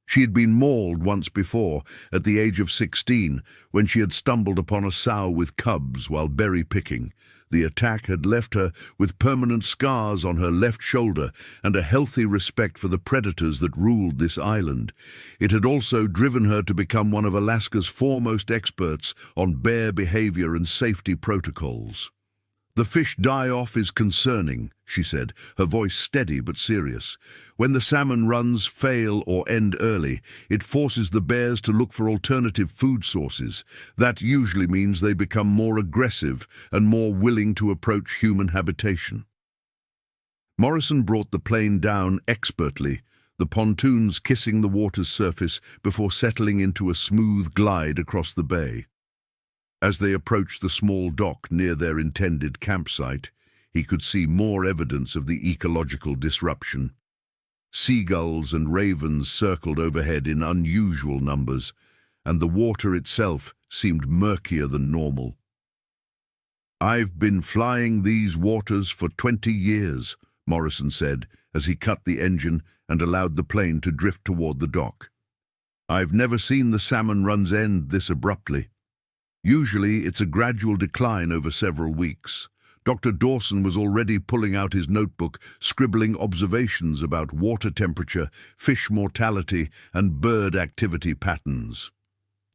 She had been mauled once before, at the age of 16, when she had stumbled upon a sow with cubs while berry picking. The attack had left her with permanent scars on her left shoulder and a healthy respect for the predators that ruled this island. It had also driven her to become one of Alaska's foremost experts on bear behavior and safety protocols. "The fish die-off is concerning," she said, her voice steady but serious. "When the salmon runs fail or end early, it forces the bears to look for alternative food sources. That usually means they become more aggressive and more willing to approach human habitation." Morrison brought the plane down expertly, the pontoons kissing the water's surface before settling into a smooth glide across the bay. As they approached the small dock near their intended campsite, he could see more evidence of the ecological disruption. Seagulls and ravens circled overhead in unusual numbers, and the water itself seemed murkier than normal. "I've been flying these waters for 20 years, Morrison said as he cut the engine and allowed the plane to drift toward the dock. "I've never seen the salmon runs end this abruptly. Usually it's a gradual decline over several weeks." Dr. Dawson was already pulling out his notebook, scribbling observations about water temperature, fish mortality, and bird activity patterns.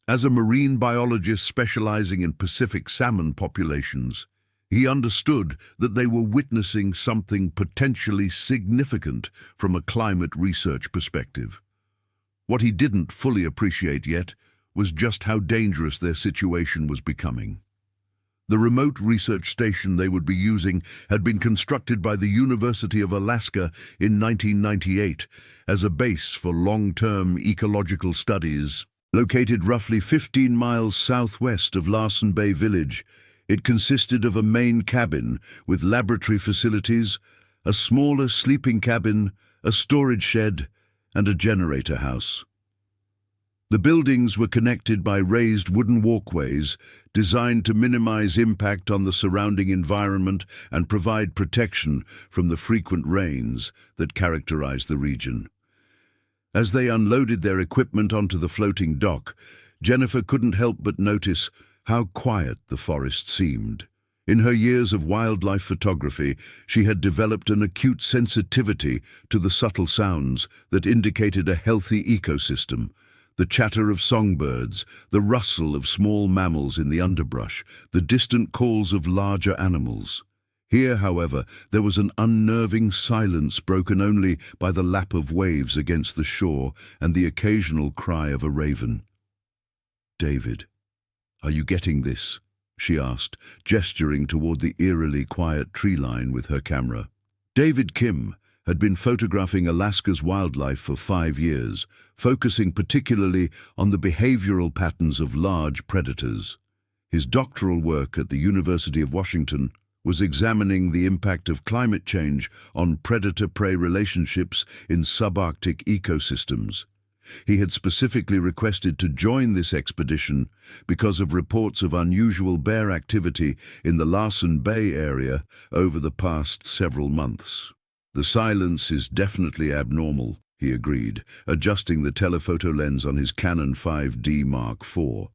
As a marine biologist specializing in Pacific salmon populations, he understood that they were witnessing something potentially significant from a climate research perspective. What he didn't fully appreciate yet was just how dangerous their situation was becoming. The remote research station they would be using had been constructed by the University of Alaska in 1998 as a base for long-term ecological studies. Located roughly 15 miles southwest of Larsen Bay Village, it consisted of a main cabin with laboratory facilities, a smaller sleeping cabin, a storage shed, and a generator house. The buildings were connected by raised wooden walkways designed to minimize impact on the surrounding environment and provide protection from the frequent rains that characterize the region. As they unloaded their equipment onto the floating dock, Jennifer couldn't help but notice how quiet the forest seemed. In her years of wildlife photography, she had developed an acute sensitivity to the subtle sounds that indicated a healthy ecosystem. The chatter of songbirds, the rustle of small mammals in the underbrush, the distant calls of larger animals. Here, however, there was an unnerving silence broken only by the lap of waves against the shore and the occasional cry of a raven. "David, are you getting this?" she asked, gesturing toward the eerily quiet tree line with her camera. David Kim had been photographing Alaska's wildlife for 5 years, focusing particularly on the behavioral patterns of large predators. His doctoral work at the University of Washington was examining the impact of climate change on predator-prey relationships in subarctic ecosystems. He had specifically requested to join this expedition because of reports of unusual bear activity in the Larsen Bay area over the past several months. "The silence is definitely abnormal," he agreed, adjusting the telephoto lens on his Canon 5D Mark IV.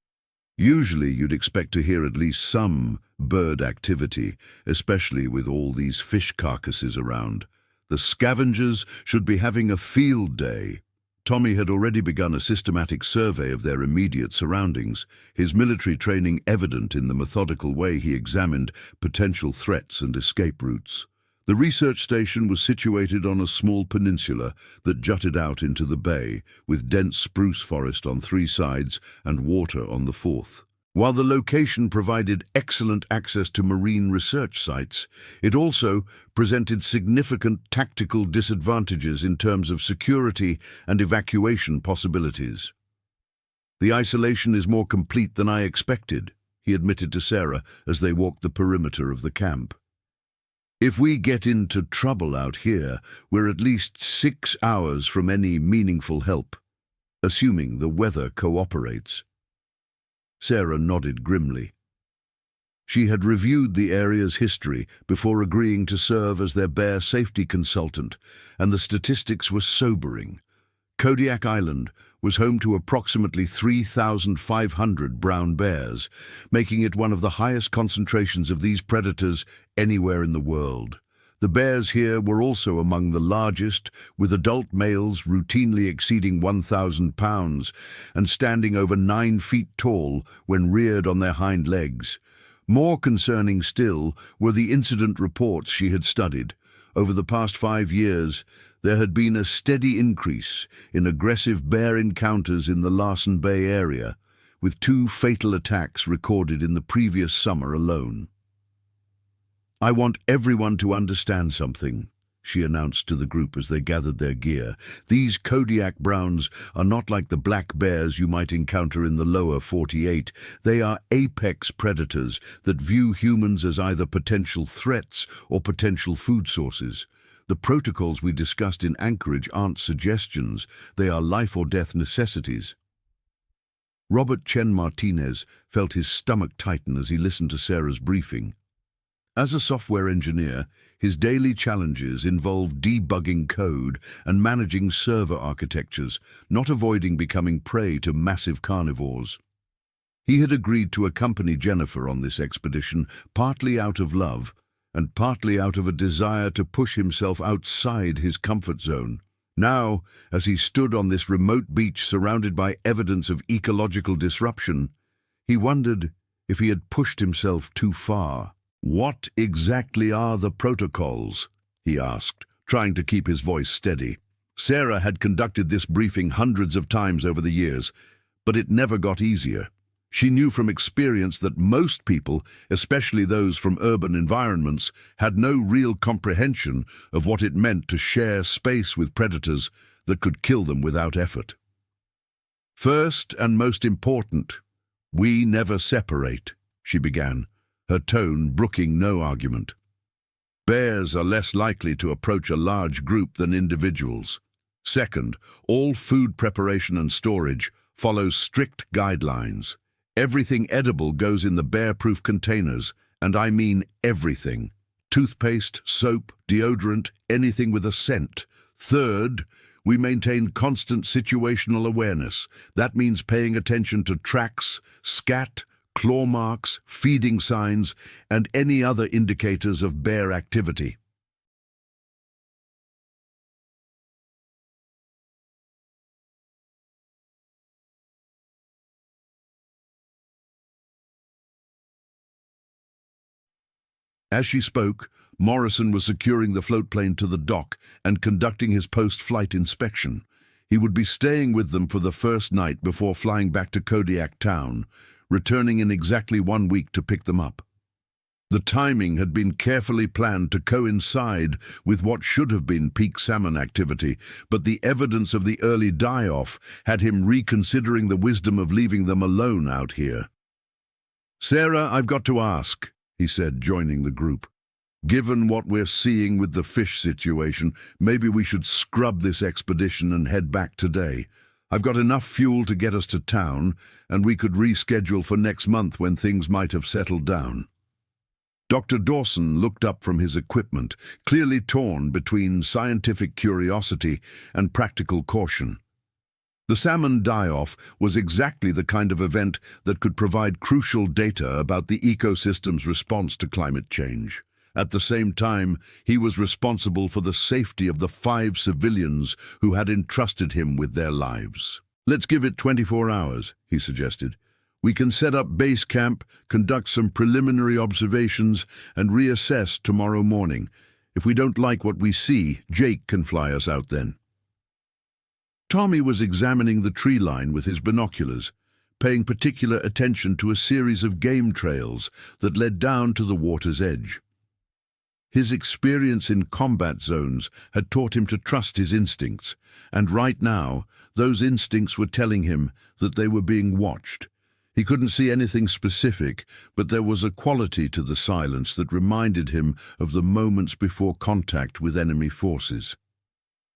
"Usually you'd expect to hear at least some bird activity, especially with all these fish carcasses around. The scavengers should be having a field day." Tommy had already begun a systematic survey of their immediate surroundings, his military training evident in the methodical way he examined potential threats and escape routes. The research station was situated on a small peninsula that jutted out into the bay, with dense spruce forest on 3 sides and water on the 4th. While the location provided excellent access to marine research sites, it also presented significant tactical disadvantages in terms of security and evacuation possibilities. "The isolation is more complete than I expected," he admitted to Sarah as they walked the perimeter of the camp. "If we get into trouble out here, we're at least 6 hours from any meaningful help, assuming the weather cooperates." Sarah nodded grimly. She had reviewed the area's history before agreeing to serve as their bear safety consultant, and the statistics were sobering. Kodiak Island was home to approximately 3,500 brown bears, making it one of the highest concentrations of these predators anywhere in the world. The bears here were also among the largest, with adult males routinely exceeding 1,000 pounds and standing over 9 feet tall when reared on their hind legs. More concerning still were the incident reports she had studied. Over the past 5 years, there had been a steady increase in aggressive bear encounters in the Larsen Bay area, with 2 fatal attacks recorded in the previous summer alone. "I want everyone to understand something," she announced to the group as they gathered their gear. "These Kodiak browns are not like the black bears you might encounter in the lower 48. They are apex predators that view humans as either potential threats or potential food sources. The protocols we discussed in Anchorage aren't suggestions, they are life or death necessities." Robert Chen Martinez felt his stomach tighten as he listened to Sarah's briefing. As a software engineer, his daily challenges involved debugging code and managing server architectures, not avoiding becoming prey to massive carnivores. He had agreed to accompany Jennifer on this expedition, partly out of love, and partly out of a desire to push himself outside his comfort zone. Now, as he stood on this remote beach surrounded by evidence of ecological disruption, he wondered if he had pushed himself too far. "What exactly are the protocols?" he asked, trying to keep his voice steady. Sarah had conducted this briefing hundreds of times over the years, but it never got easier. She knew from experience that most people, especially those from urban environments, had no real comprehension of what it meant to share space with predators that could kill them without effort. "First and most important, we never separate," she began, her tone brooking no argument. "Bears are less likely to approach a large group than individuals. Second, all food preparation and storage follows strict guidelines. Everything edible goes in the bear-proof containers, and I mean everything. Toothpaste, soap, deodorant, anything with a scent. Third, we maintain constant situational awareness. That means paying attention to tracks, scat, claw marks, feeding signs, and any other indicators of bear activity." As she spoke, Morrison was securing the floatplane to the dock and conducting his post-flight inspection. He would be staying with them for the first night before flying back to Kodiak Town, returning in exactly 1 week to pick them up. The timing had been carefully planned to coincide with what should have been peak salmon activity, but the evidence of the early die-off had him reconsidering the wisdom of leaving them alone out here. "Sarah, I've got to ask," he said, joining the group. "Given what we're seeing with the fish situation, maybe we should scrub this expedition and head back today. I've got enough fuel to get us to town, and we could reschedule for next month when things might have settled down." Dr. Dawson looked up from his equipment, clearly torn between scientific curiosity and practical caution. The salmon die-off was exactly the kind of event that could provide crucial data about the ecosystem's response to climate change. At the same time, he was responsible for the safety of the 5 civilians who had entrusted him with their lives. "Let's give it 24 hours, he suggested. "We can set up base camp, conduct some preliminary observations, and reassess tomorrow morning. If we don't like what we see, Jake can fly us out then." Tommy was examining the tree line with his binoculars, paying particular attention to a series of game trails that led down to the water's edge. His experience in combat zones had taught him to trust his instincts, and right now, those instincts were telling him that they were being watched. He couldn't see anything specific, but there was a quality to the silence that reminded him of the moments before contact with enemy forces.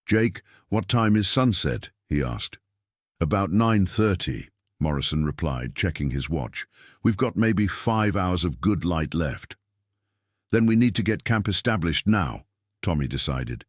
"Jake, what time is sunset?" he asked. "About 9:30, Morrison replied, checking his watch. "We've got maybe 5 hours of good light left." "Then we need to get camp established now," Tommy decided.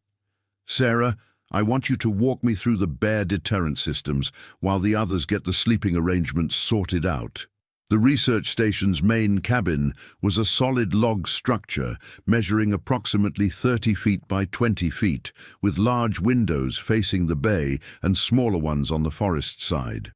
"Sarah, I want you to walk me through the bear deterrent systems while the others get the sleeping arrangements sorted out." The research station's main cabin was a solid log structure measuring approximately 30 feet by 20 feet, with large windows facing the bay and smaller ones on the forest side.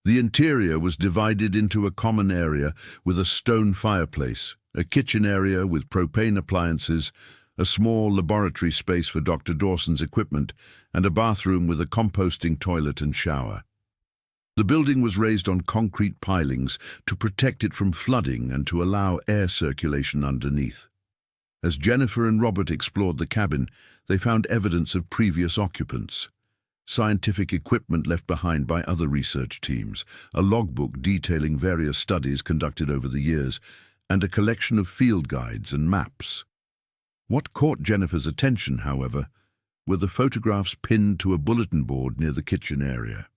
The interior was divided into a common area with a stone fireplace, a kitchen area with propane appliances, a small laboratory space for Dr. Dawson's equipment, and a bathroom with a composting toilet and shower. The building was raised on concrete pilings to protect it from flooding and to allow air circulation underneath. As Jennifer and Robert explored the cabin, they found evidence of previous occupants. Scientific equipment left behind by other research teams, a logbook detailing various studies conducted over the years, and a collection of field guides and maps. What caught Jennifer's attention, however, were the photographs pinned to a bulletin board near the kitchen area.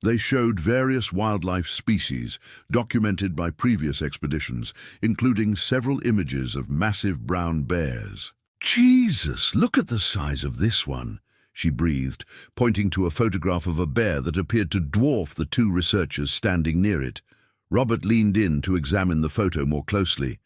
They showed various wildlife species documented by previous expeditions, including several images of massive brown bears. "Jesus, look at the size of this one," she breathed, pointing to a photograph of a bear that appeared to dwarf the two researchers standing near it. Robert leaned in to examine the photo more closely.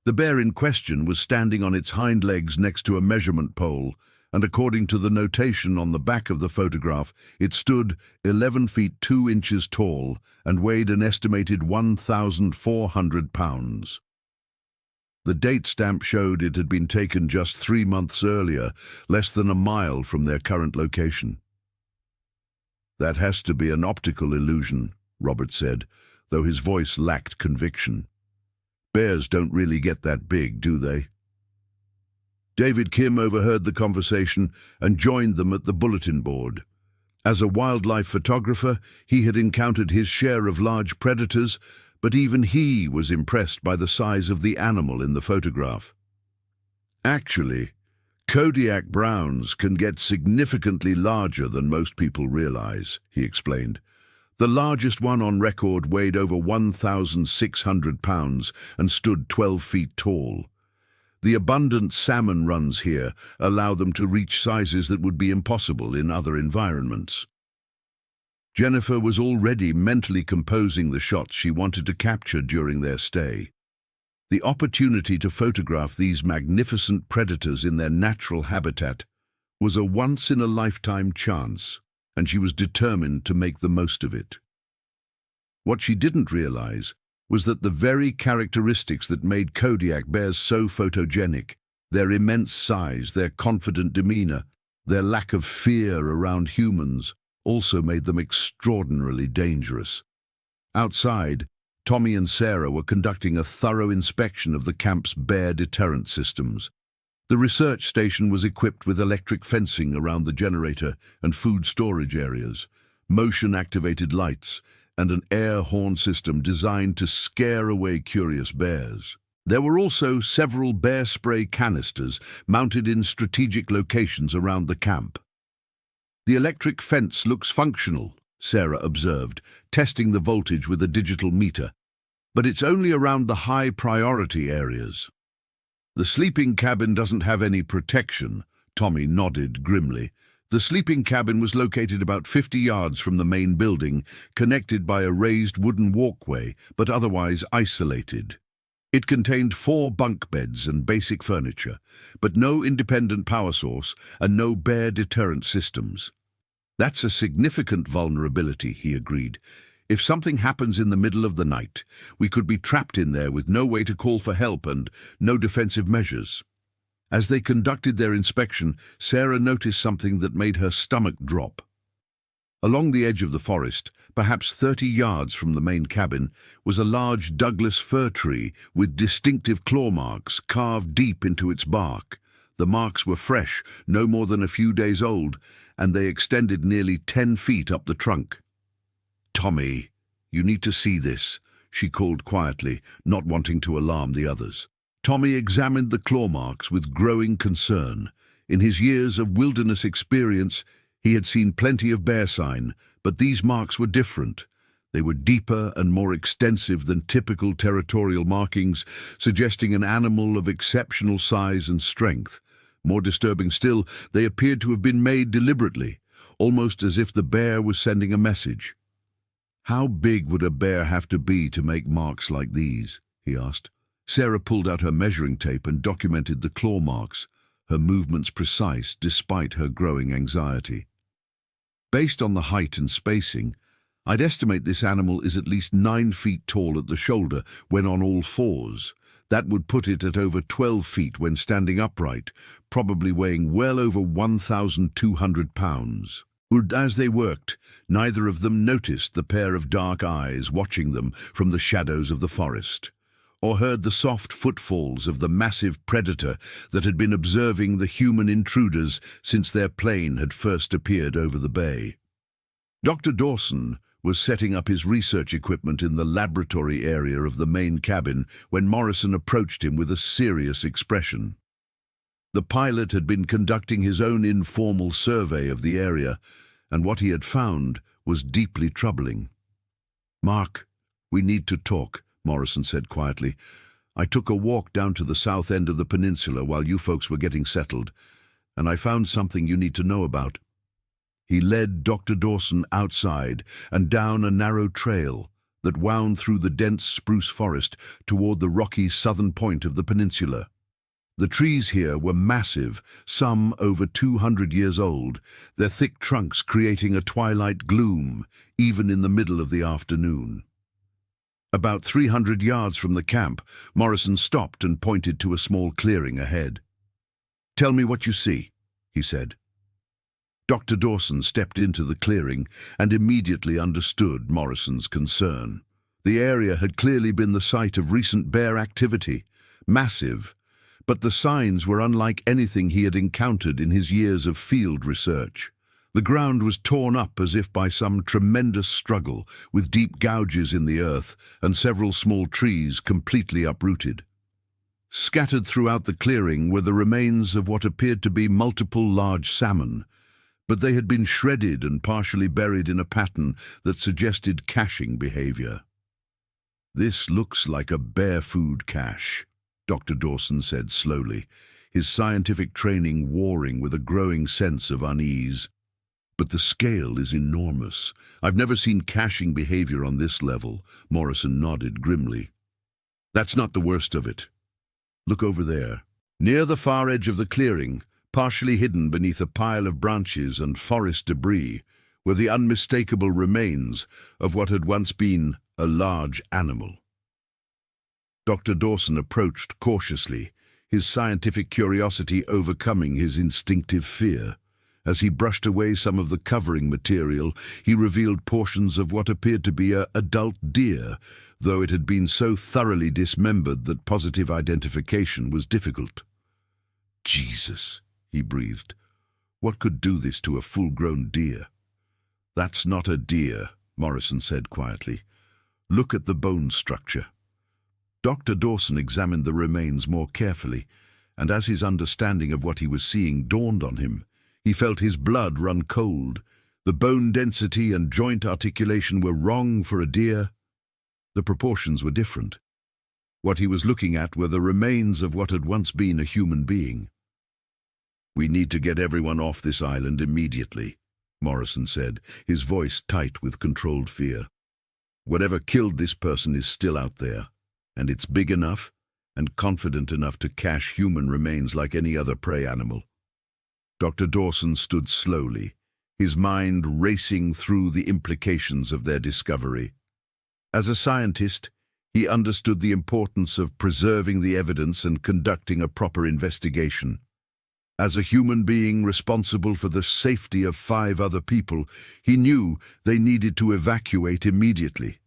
The bear in question was standing on its hind legs next to a measurement pole, and according to the notation on the back of the photograph, it stood 11 feet 2 inches tall and weighed an estimated 1,400 pounds. The date stamp showed it had been taken just 3 months earlier, less than a mile from their current location. "That has to be an optical illusion," Robert said, though his voice lacked conviction. "Bears don't really get that big, do they?" David Kim overheard the conversation and joined them at the bulletin board. As a wildlife photographer, he had encountered his share of large predators, but even he was impressed by the size of the animal in the photograph. "Actually, Kodiak browns can get significantly larger than most people realize," he explained. "The largest one on record weighed over 1,600 pounds and stood 12 feet tall. The abundant salmon runs here allow them to reach sizes that would be impossible in other environments." Jennifer was already mentally composing the shots she wanted to capture during their stay. The opportunity to photograph these magnificent predators in their natural habitat was a once-in-a-lifetime chance, and she was determined to make the most of it. What she didn't realize was that the very characteristics that made Kodiak bears so photogenic, their immense size, their confident demeanor, their lack of fear around humans, also made them extraordinarily dangerous. Outside, Tommy and Sarah were conducting a thorough inspection of the camp's bear deterrent systems. The research station was equipped with electric fencing around the generator and food storage areas, motion-activated lights, and an air horn system designed to scare away curious bears. There were also several bear spray canisters mounted in strategic locations around the camp. "The electric fence looks functional," Sarah observed, testing the voltage with a digital meter, "but it's only around the high-priority areas." "The sleeping cabin doesn't have any protection," Tommy nodded grimly. The sleeping cabin was located about 50 yards from the main building, connected by a raised wooden walkway, but otherwise isolated. It contained 4 bunk beds and basic furniture, but no independent power source and no bear deterrent systems. "That's a significant vulnerability," he agreed. "If something happens in the middle of the night, we could be trapped in there with no way to call for help and no defensive measures." As they conducted their inspection, Sarah noticed something that made her stomach drop. Along the edge of the forest, perhaps 30 yards from the main cabin, was a large Douglas fir tree with distinctive claw marks carved deep into its bark. The marks were fresh, no more than a few days old, and they extended nearly 10 feet up the trunk. "Tommy, you need to see this," she called quietly, not wanting to alarm the others. Tommy examined the claw marks with growing concern. In his years of wilderness experience, he had seen plenty of bear sign, but these marks were different. They were deeper and more extensive than typical territorial markings, suggesting an animal of exceptional size and strength. More disturbing still, they appeared to have been made deliberately, almost as if the bear was sending a message. "How big would a bear have to be to make marks like these?" he asked. Sarah pulled out her measuring tape and documented the claw marks, her movements precise despite her growing anxiety. "Based on the height and spacing, I'd estimate this animal is at least 9 feet tall at the shoulder when on all fours. That would put it at over 12 feet when standing upright, probably weighing well over 1,200 pounds. As they worked, neither of them noticed the pair of dark eyes watching them from the shadows of the forest. or heard the soft footfalls of the massive predator that had been observing the human intruders since their plane had first appeared over the bay. Dr. Dawson was setting up his research equipment in the laboratory area of the main cabin when Morrison approached him with a serious expression. The pilot had been conducting his own informal survey of the area, and what he had found was deeply troubling. "Mark, we need to talk," Morrison said quietly. "I took a walk down to the south end of the peninsula while you folks were getting settled, and I found something you need to know about." He led Dr. Dawson outside and down a narrow trail that wound through the dense spruce forest toward the rocky southern point of the peninsula. The trees here were massive, some over 200 years old, their thick trunks creating a twilight gloom, even in the middle of the afternoon. About 300 yards from the camp, Morrison stopped and pointed to a small clearing ahead. "Tell me what you see," he said. Dr. Dawson stepped into the clearing and immediately understood Morrison's concern. The area had clearly been the site of recent bear activity, massive, but the signs were unlike anything he had encountered in his years of field research. The ground was torn up as if by some tremendous struggle, with deep gouges in the earth and several small trees completely uprooted. Scattered throughout the clearing were the remains of what appeared to be multiple large salmon, but they had been shredded and partially buried in a pattern that suggested caching behavior. "This looks like a bear food cache," Dr. Dawson said slowly, his scientific training warring with a growing sense of unease. "But the scale is enormous. I've never seen caching behavior on this level." Morrison nodded grimly. "That's not the worst of it. Look over there." Near the far edge of the clearing, partially hidden beneath a pile of branches and forest debris, were the unmistakable remains of what had once been a large animal. Dr. Dawson approached cautiously, his scientific curiosity overcoming his instinctive fear. As he brushed away some of the covering material, he revealed portions of what appeared to be an adult deer, though it had been so thoroughly dismembered that positive identification was difficult. "Jesus," he breathed. "What could do this to a full-grown deer?" "That's not a deer," Morrison said quietly. "Look at the bone structure." Dr. Dawson examined the remains more carefully, and as his understanding of what he was seeing dawned on him, he felt his blood run cold. The bone density and joint articulation were wrong for a deer. The proportions were different. What he was looking at were the remains of what had once been a human being. "We need to get everyone off this island immediately," Morrison said, his voice tight with controlled fear. "Whatever killed this person is still out there, and it's big enough and confident enough to cache human remains like any other prey animal." Dr. Dawson stood slowly, his mind racing through the implications of their discovery. As a scientist, he understood the importance of preserving the evidence and conducting a proper investigation. As a human being responsible for the safety of 5 other people, he knew they needed to evacuate immediately.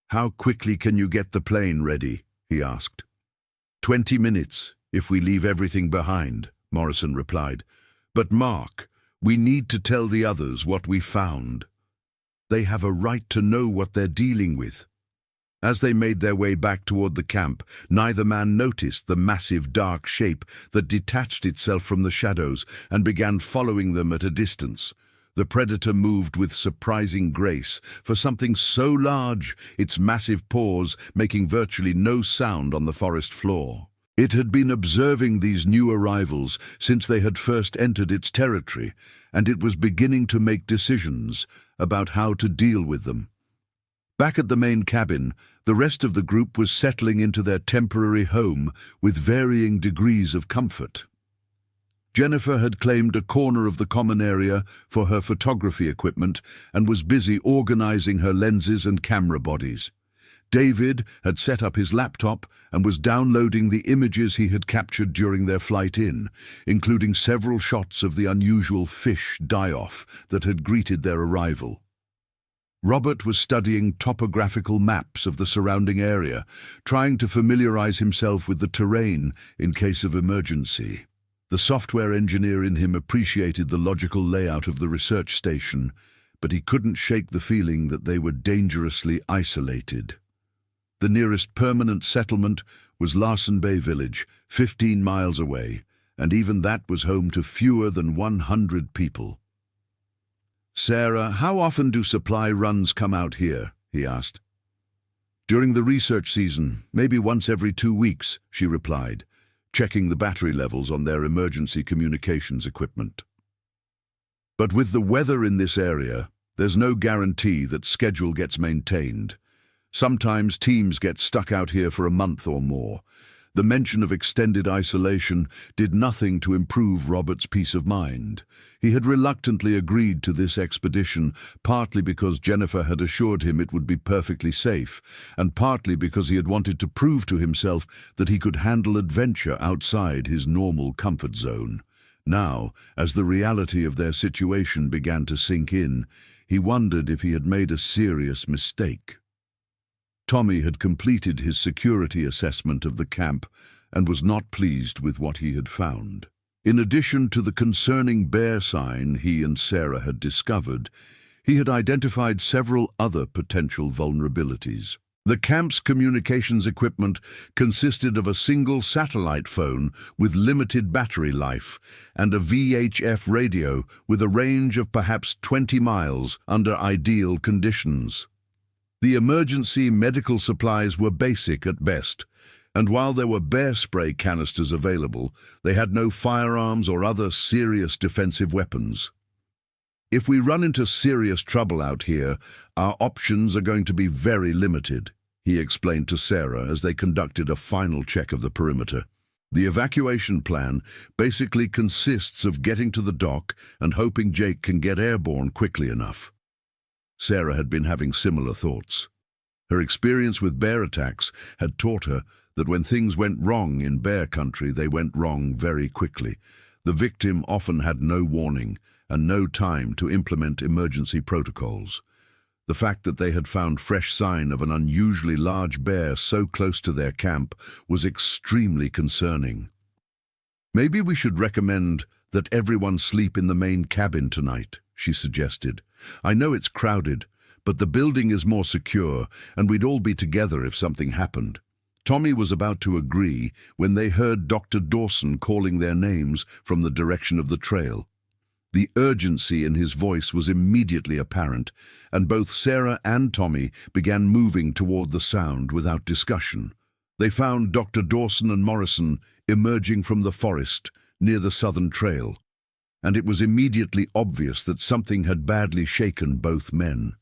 "How quickly can you get the plane ready?" he asked. 20 minutes, if we leave everything behind," Morrison replied. "But Mark, we need to tell the others what we found. They have a right to know what they're dealing with." As they made their way back toward the camp, neither man noticed the massive dark shape that detached itself from the shadows and began following them at a distance. The predator moved with surprising grace, for something so large, its massive paws making virtually no sound on the forest floor. It had been observing these new arrivals since they had first entered its territory, and it was beginning to make decisions about how to deal with them. Back at the main cabin, the rest of the group was settling into their temporary home with varying degrees of comfort. Jennifer had claimed a corner of the common area for her photography equipment and was busy organizing her lenses and camera bodies. David had set up his laptop and was downloading the images he had captured during their flight in, including several shots of the unusual fish die-off that had greeted their arrival. Robert was studying topographical maps of the surrounding area, trying to familiarize himself with the terrain in case of emergency. The software engineer in him appreciated the logical layout of the research station, but he couldn't shake the feeling that they were dangerously isolated. The nearest permanent settlement was Larsen Bay Village, 15 miles away, and even that was home to fewer than 100 people. "Sarah, how often do supply runs come out here?" he asked. "During the research season, maybe once every 2 weeks," she replied, checking the battery levels on their emergency communications equipment. But with the weather in this area, there's no guarantee that schedule gets maintained. Sometimes teams get stuck out here for a month or more. The mention of extended isolation did nothing to improve Robert's peace of mind. He had reluctantly agreed to this expedition, partly because Jennifer had assured him it would be perfectly safe, and partly because he had wanted to prove to himself that he could handle adventure outside his normal comfort zone. Now, as the reality of their situation began to sink in, he wondered if he had made a serious mistake. Tommy had completed his security assessment of the camp and was not pleased with what he had found. In addition to the concerning bear sign he and Sarah had discovered, he had identified several other potential vulnerabilities. The camp's communications equipment consisted of a single satellite phone with limited battery life and a VHF radio with a range of perhaps 20 miles under ideal conditions. The emergency medical supplies were basic at best, and while there were bear spray canisters available, they had no firearms or other serious defensive weapons. "If we run into serious trouble out here, our options are going to be very limited," he explained to Sarah as they conducted a final check of the perimeter. "The evacuation plan basically consists of getting to the dock and hoping Jake can get airborne quickly enough." Sarah had been having similar thoughts. Her experience with bear attacks had taught her that when things went wrong in bear country, they went wrong very quickly. The victim often had no warning and no time to implement emergency protocols. The fact that they had found fresh sign of an unusually large bear so close to their camp was extremely concerning. "Maybe we should recommend that everyone sleep in the main cabin tonight," she suggested. "I know it's crowded, but the building is more secure, and we'd all be together if something happened." Tommy was about to agree when they heard Dr. Dawson calling their names from the direction of the trail. The urgency in his voice was immediately apparent, and both Sarah and Tommy began moving toward the sound without discussion. They found Dr. Dawson and Morrison emerging from the forest near the southern trail, and it was immediately obvious that something had badly shaken both men.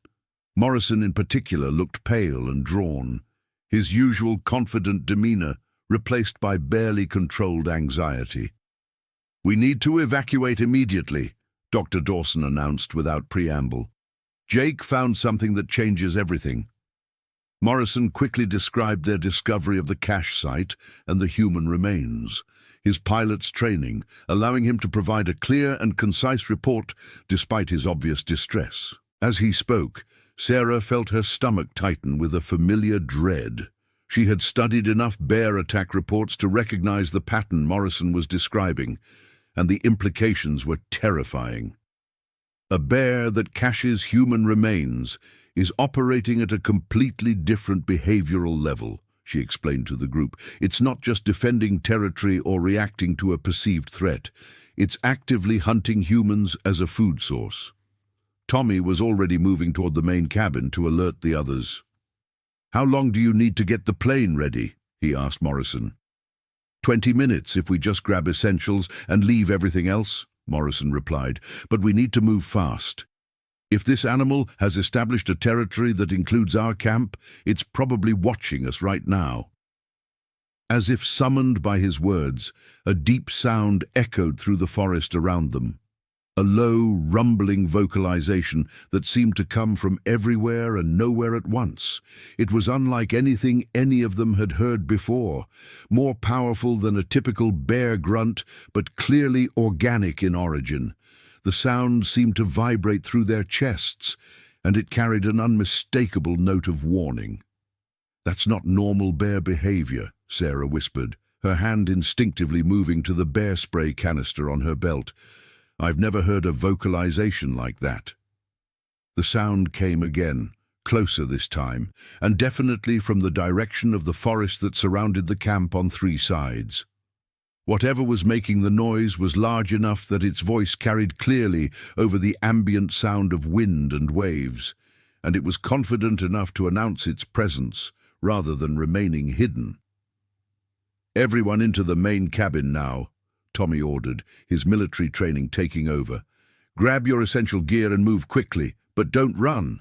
Morrison in particular looked pale and drawn, his usual confident demeanor replaced by barely controlled anxiety. "We need to evacuate immediately," Dr. Dawson announced without preamble. "Jake found something that changes everything." Morrison quickly described their discovery of the cache site and the human remains, his pilot's training, allowing him to provide a clear and concise report despite his obvious distress. As he spoke, Sarah felt her stomach tighten with a familiar dread. She had studied enough bear attack reports to recognize the pattern Morrison was describing, and the implications were terrifying. A bear that caches human remains is operating at a completely different behavioral level, she explained to the group. It's not just defending territory or reacting to a perceived threat. It's actively hunting humans as a food source. Tommy was already moving toward the main cabin to alert the others. "How long do you need to get the plane ready?" he asked Morrison. 20 minutes if we just grab essentials and leave everything else," Morrison replied, "but we need to move fast. If this animal has established a territory that includes our camp, it's probably watching us right now." As if summoned by his words, a deep sound echoed through the forest around them. A low, rumbling vocalization that seemed to come from everywhere and nowhere at once. It was unlike anything any of them had heard before, more powerful than a typical bear grunt, but clearly organic in origin. The sound seemed to vibrate through their chests, and it carried an unmistakable note of warning. "That's not normal bear behavior," Sarah whispered, her hand instinctively moving to the bear spray canister on her belt. "I've never heard a vocalization like that." The sound came again, closer this time, and definitely from the direction of the forest that surrounded the camp on 3 sides. Whatever was making the noise was large enough that its voice carried clearly over the ambient sound of wind and waves, and it was confident enough to announce its presence rather than remaining hidden. "Everyone into the main cabin now," Tommy ordered, his military training taking over. "Grab your essential gear and move quickly, but don't run."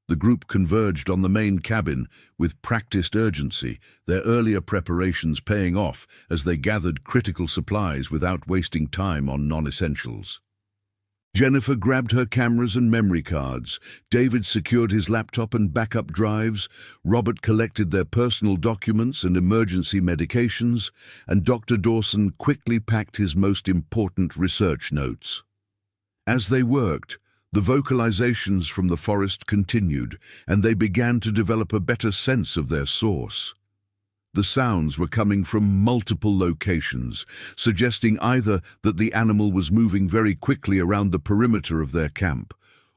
The group converged on the main cabin with practiced urgency, their earlier preparations paying off as they gathered critical supplies without wasting time on non-essentials. Jennifer grabbed her cameras and memory cards, David secured his laptop and backup drives, Robert collected their personal documents and emergency medications, and Dr. Dawson quickly packed his most important research notes. As they worked, the vocalizations from the forest continued, and they began to develop a better sense of their source. The sounds were coming from multiple locations, suggesting either that the animal was moving very quickly around the perimeter of their camp,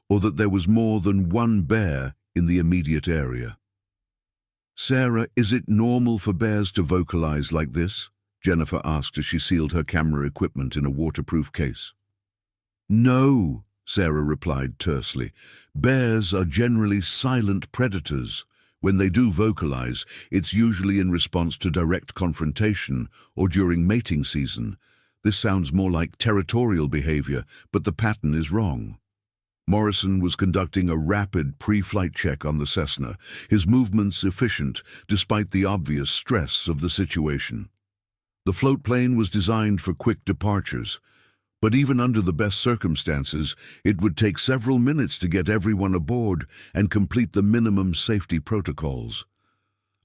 or that there was more than one bear in the immediate area. "Sarah, is it normal for bears to vocalize like this?" Jennifer asked as she sealed her camera equipment in a waterproof case. "No," Sarah replied tersely. "Bears are generally silent predators. When they do vocalize, it's usually in response to direct confrontation or during mating season. This sounds more like territorial behavior, but the pattern is wrong." Morrison was conducting a rapid pre-flight check on the Cessna, his movements efficient despite the obvious stress of the situation. The float plane was designed for quick departures, but even under the best circumstances, it would take several minutes to get everyone aboard and complete the minimum safety protocols.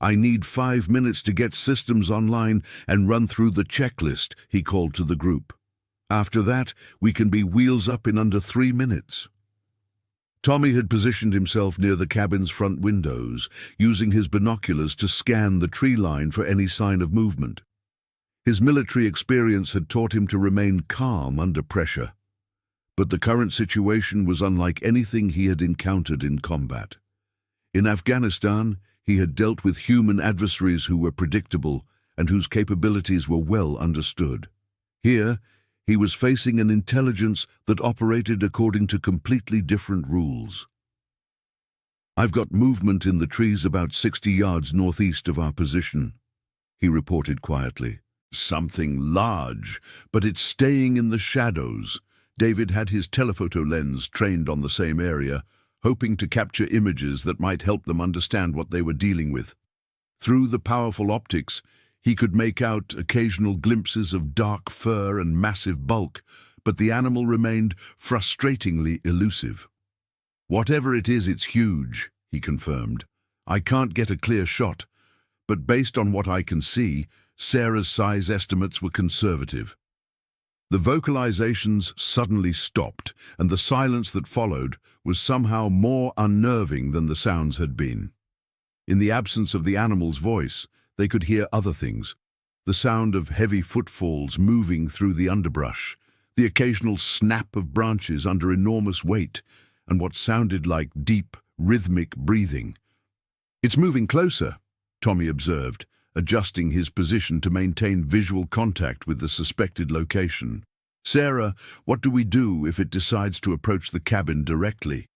"I need 5 minutes to get systems online and run through the checklist," he called to the group. "After that, we can be wheels up in under 3 minutes. Tommy had positioned himself near the cabin's front windows, using his binoculars to scan the tree line for any sign of movement. His military experience had taught him to remain calm under pressure, but the current situation was unlike anything he had encountered in combat. In Afghanistan, he had dealt with human adversaries who were predictable and whose capabilities were well understood. Here, he was facing an intelligence that operated according to completely different rules. "I've got movement in the trees about 60 yards northeast of our position," he reported quietly. "Something large, but it's staying in the shadows." David had his telephoto lens trained on the same area, hoping to capture images that might help them understand what they were dealing with. Through the powerful optics, he could make out occasional glimpses of dark fur and massive bulk, but the animal remained frustratingly elusive. "Whatever it is, it's huge," he confirmed. "I can't get a clear shot, but based on what I can see, Sarah's size estimates were conservative." The vocalizations suddenly stopped, and the silence that followed was somehow more unnerving than the sounds had been. In the absence of the animal's voice, they could hear other things: the sound of heavy footfalls moving through the underbrush, the occasional snap of branches under enormous weight, and what sounded like deep, rhythmic breathing. "It's moving closer," Tommy observed, adjusting his position to maintain visual contact with the suspected location. "Sarah, what do we do if it decides to approach the cabin directly?"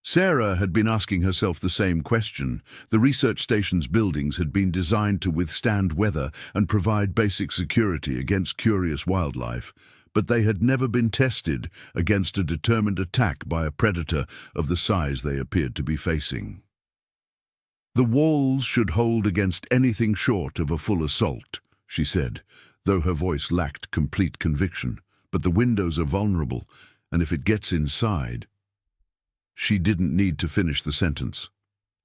Sarah had been asking herself the same question. The research station's buildings had been designed to withstand weather and provide basic security against curious wildlife, but they had never been tested against a determined attack by a predator of the size they appeared to be facing. "The walls should hold against anything short of a full assault," she said, though her voice lacked complete conviction. "But the windows are vulnerable, and if it gets inside—" She didn't need to finish the sentence.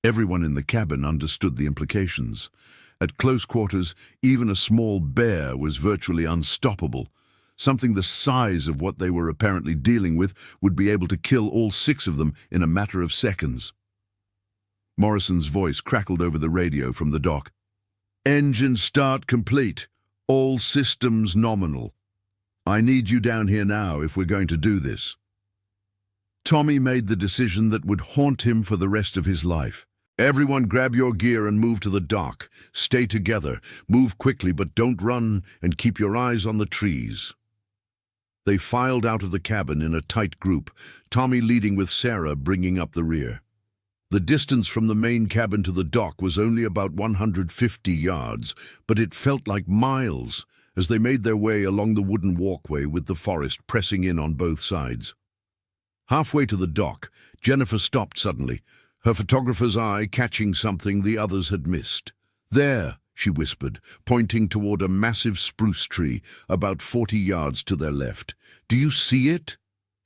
Everyone in the cabin understood the implications. At close quarters, even a small bear was virtually unstoppable, Something the size of what they were apparently dealing with would be able to kill all 6 of them in a matter of seconds. Morrison's voice crackled over the radio from the dock. "Engine start complete. All systems nominal. I need you down here now if we're going to do this." Tommy made the decision that would haunt him for the rest of his life. "Everyone grab your gear and move to the dock. Stay together. Move quickly, but don't run, and keep your eyes on the trees." They filed out of the cabin in a tight group, Tommy leading with Sarah bringing up the rear. The distance from the main cabin to the dock was only about 150 yards, but it felt like miles as they made their way along the wooden walkway with the forest pressing in on both sides. Halfway to the dock, Jennifer stopped suddenly, her photographer's eye catching something the others had missed. "There," she whispered, pointing toward a massive spruce tree about 40 yards to their left. "Do you see it?"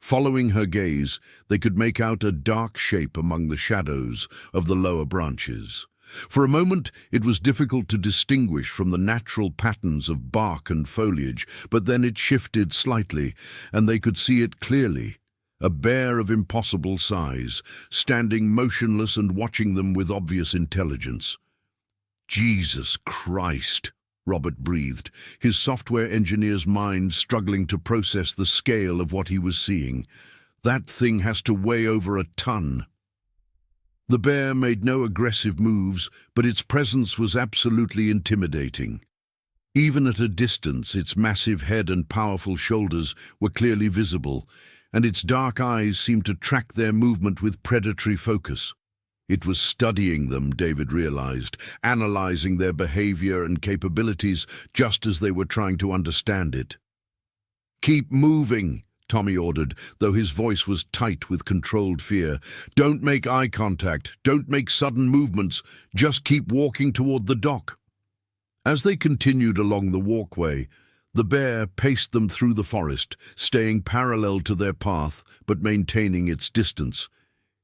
Following her gaze, they could make out a dark shape among the shadows of the lower branches. For a moment, it was difficult to distinguish from the natural patterns of bark and foliage, but then it shifted slightly, and they could see it clearly. A bear of impossible size, standing motionless and watching them with obvious intelligence. "Jesus Christ," Robert breathed, his software engineer's mind struggling to process the scale of what he was seeing. "That thing has to weigh over a ton." The bear made no aggressive moves, but its presence was absolutely intimidating. Even at a distance, its massive head and powerful shoulders were clearly visible, and its dark eyes seemed to track their movement with predatory focus. It was studying them, David realized, analyzing their behavior and capabilities just as they were trying to understand it. "Keep moving," Tommy ordered, though his voice was tight with controlled fear. "Don't make eye contact, don't make sudden movements, just keep walking toward the dock." As they continued along the walkway, the bear paced them through the forest, staying parallel to their path but maintaining its distance.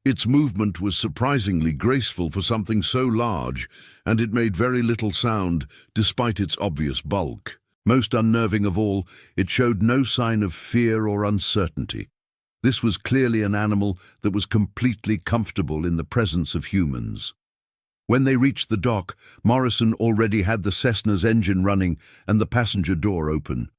Its movement was surprisingly graceful for something so large, and it made very little sound, despite its obvious bulk. Most unnerving of all, it showed no sign of fear or uncertainty. This was clearly an animal that was completely comfortable in the presence of humans. When they reached the dock, Morrison already had the Cessna's engine running and the passenger door open.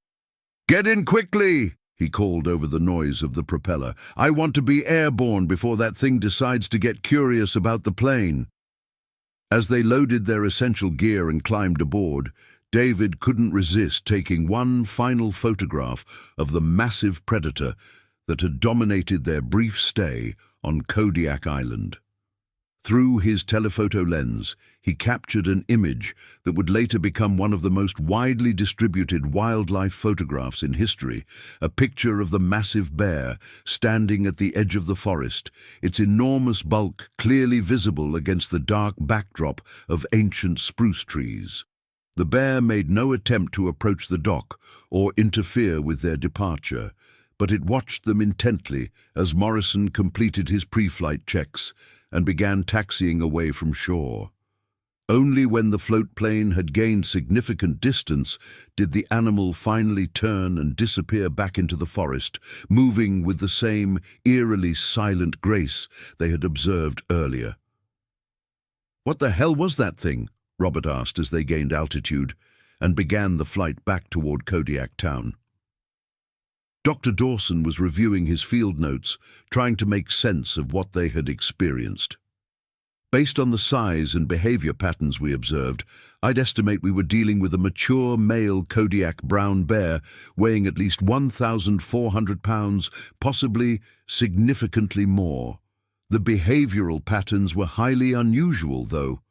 "Get in quickly!" he called over the noise of the propeller. "I want to be airborne before that thing decides to get curious about the plane." As they loaded their essential gear and climbed aboard, David couldn't resist taking one final photograph of the massive predator that had dominated their brief stay on Kodiak Island. Through his telephoto lens, he captured an image that would later become one of the most widely distributed wildlife photographs in history, a picture of the massive bear standing at the edge of the forest, its enormous bulk clearly visible against the dark backdrop of ancient spruce trees. The bear made no attempt to approach the dock or interfere with their departure, but it watched them intently as Morrison completed his pre-flight checks and began taxiing away from shore. Only when the float plane had gained significant distance did the animal finally turn and disappear back into the forest, moving with the same eerily silent grace they had observed earlier. "What the hell was that thing?" Robert asked as they gained altitude and began the flight back toward Kodiak Town. Dr. Dawson was reviewing his field notes, trying to make sense of what they had experienced. "Based on the size and behavior patterns we observed, I'd estimate we were dealing with a mature male Kodiak brown bear weighing at least 1,400 pounds, possibly significantly more. The behavioral patterns were highly unusual, though.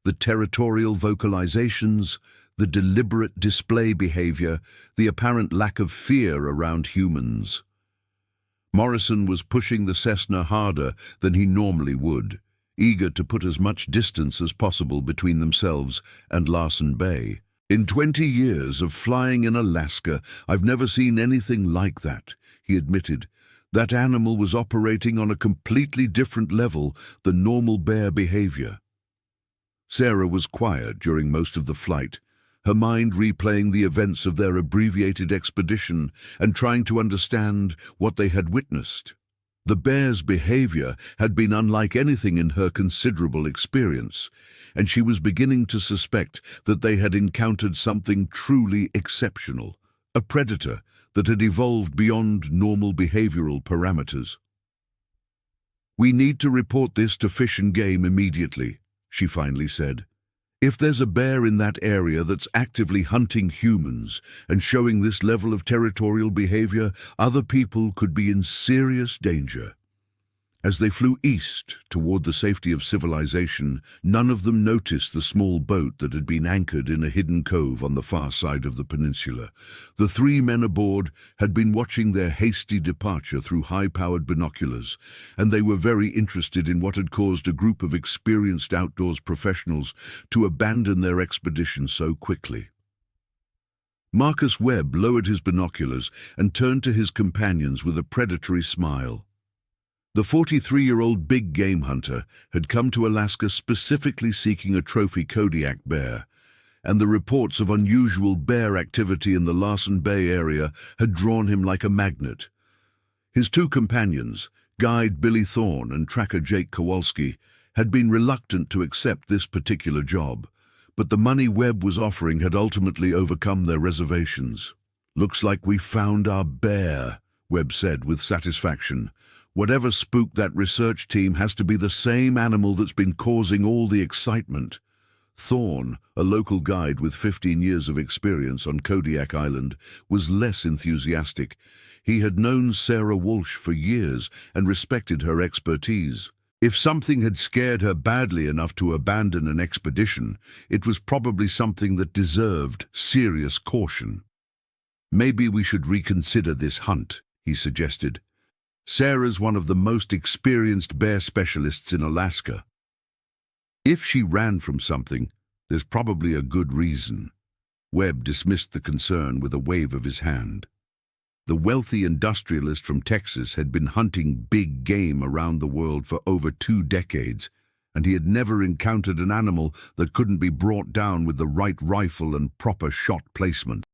The territorial vocalizations, the deliberate display behavior, the apparent lack of fear around humans." Morrison was pushing the Cessna harder than he normally would, eager to put as much distance as possible between themselves and Larsen Bay. "In 20 years of flying in Alaska, I've never seen anything like that," he admitted. "That animal was operating on a completely different level than normal bear behavior." Sarah was quiet during most of the flight, her mind replaying the events of their abbreviated expedition and trying to understand what they had witnessed. The bear's behavior had been unlike anything in her considerable experience, and she was beginning to suspect that they had encountered something truly exceptional, a predator that had evolved beyond normal behavioral parameters. "We need to report this to Fish and Game immediately," she finally said. "If there's a bear in that area that's actively hunting humans and showing this level of territorial behavior, other people could be in serious danger." As they flew east toward the safety of civilization, none of them noticed the small boat that had been anchored in a hidden cove on the far side of the peninsula. The 3 men aboard had been watching their hasty departure through high-powered binoculars, and they were very interested in what had caused a group of experienced outdoors professionals to abandon their expedition so quickly. Marcus Webb lowered his binoculars and turned to his companions with a predatory smile. The 43-year-old big game hunter had come to Alaska specifically seeking a trophy Kodiak bear, and the reports of unusual bear activity in the Larsen Bay area had drawn him like a magnet. His 2 companions, guide Billy Thorne and tracker Jake Kowalski, had been reluctant to accept this particular job, but the money Webb was offering had ultimately overcome their reservations. "Looks like we found our bear," Webb said with satisfaction. "Whatever spooked that research team has to be the same animal that's been causing all the excitement." Thorne, a local guide with 15 years of experience on Kodiak Island, was less enthusiastic. He had known Sarah Walsh for years and respected her expertise. If something had scared her badly enough to abandon an expedition, it was probably something that deserved serious caution. "Maybe we should reconsider this hunt," he suggested. "Sarah's one of the most experienced bear specialists in Alaska. If she ran from something, there's probably a good reason." Webb dismissed the concern with a wave of his hand. The wealthy industrialist from Texas had been hunting big game around the world for over 2 decades, and he had never encountered an animal that couldn't be brought down with the right rifle and proper shot placement.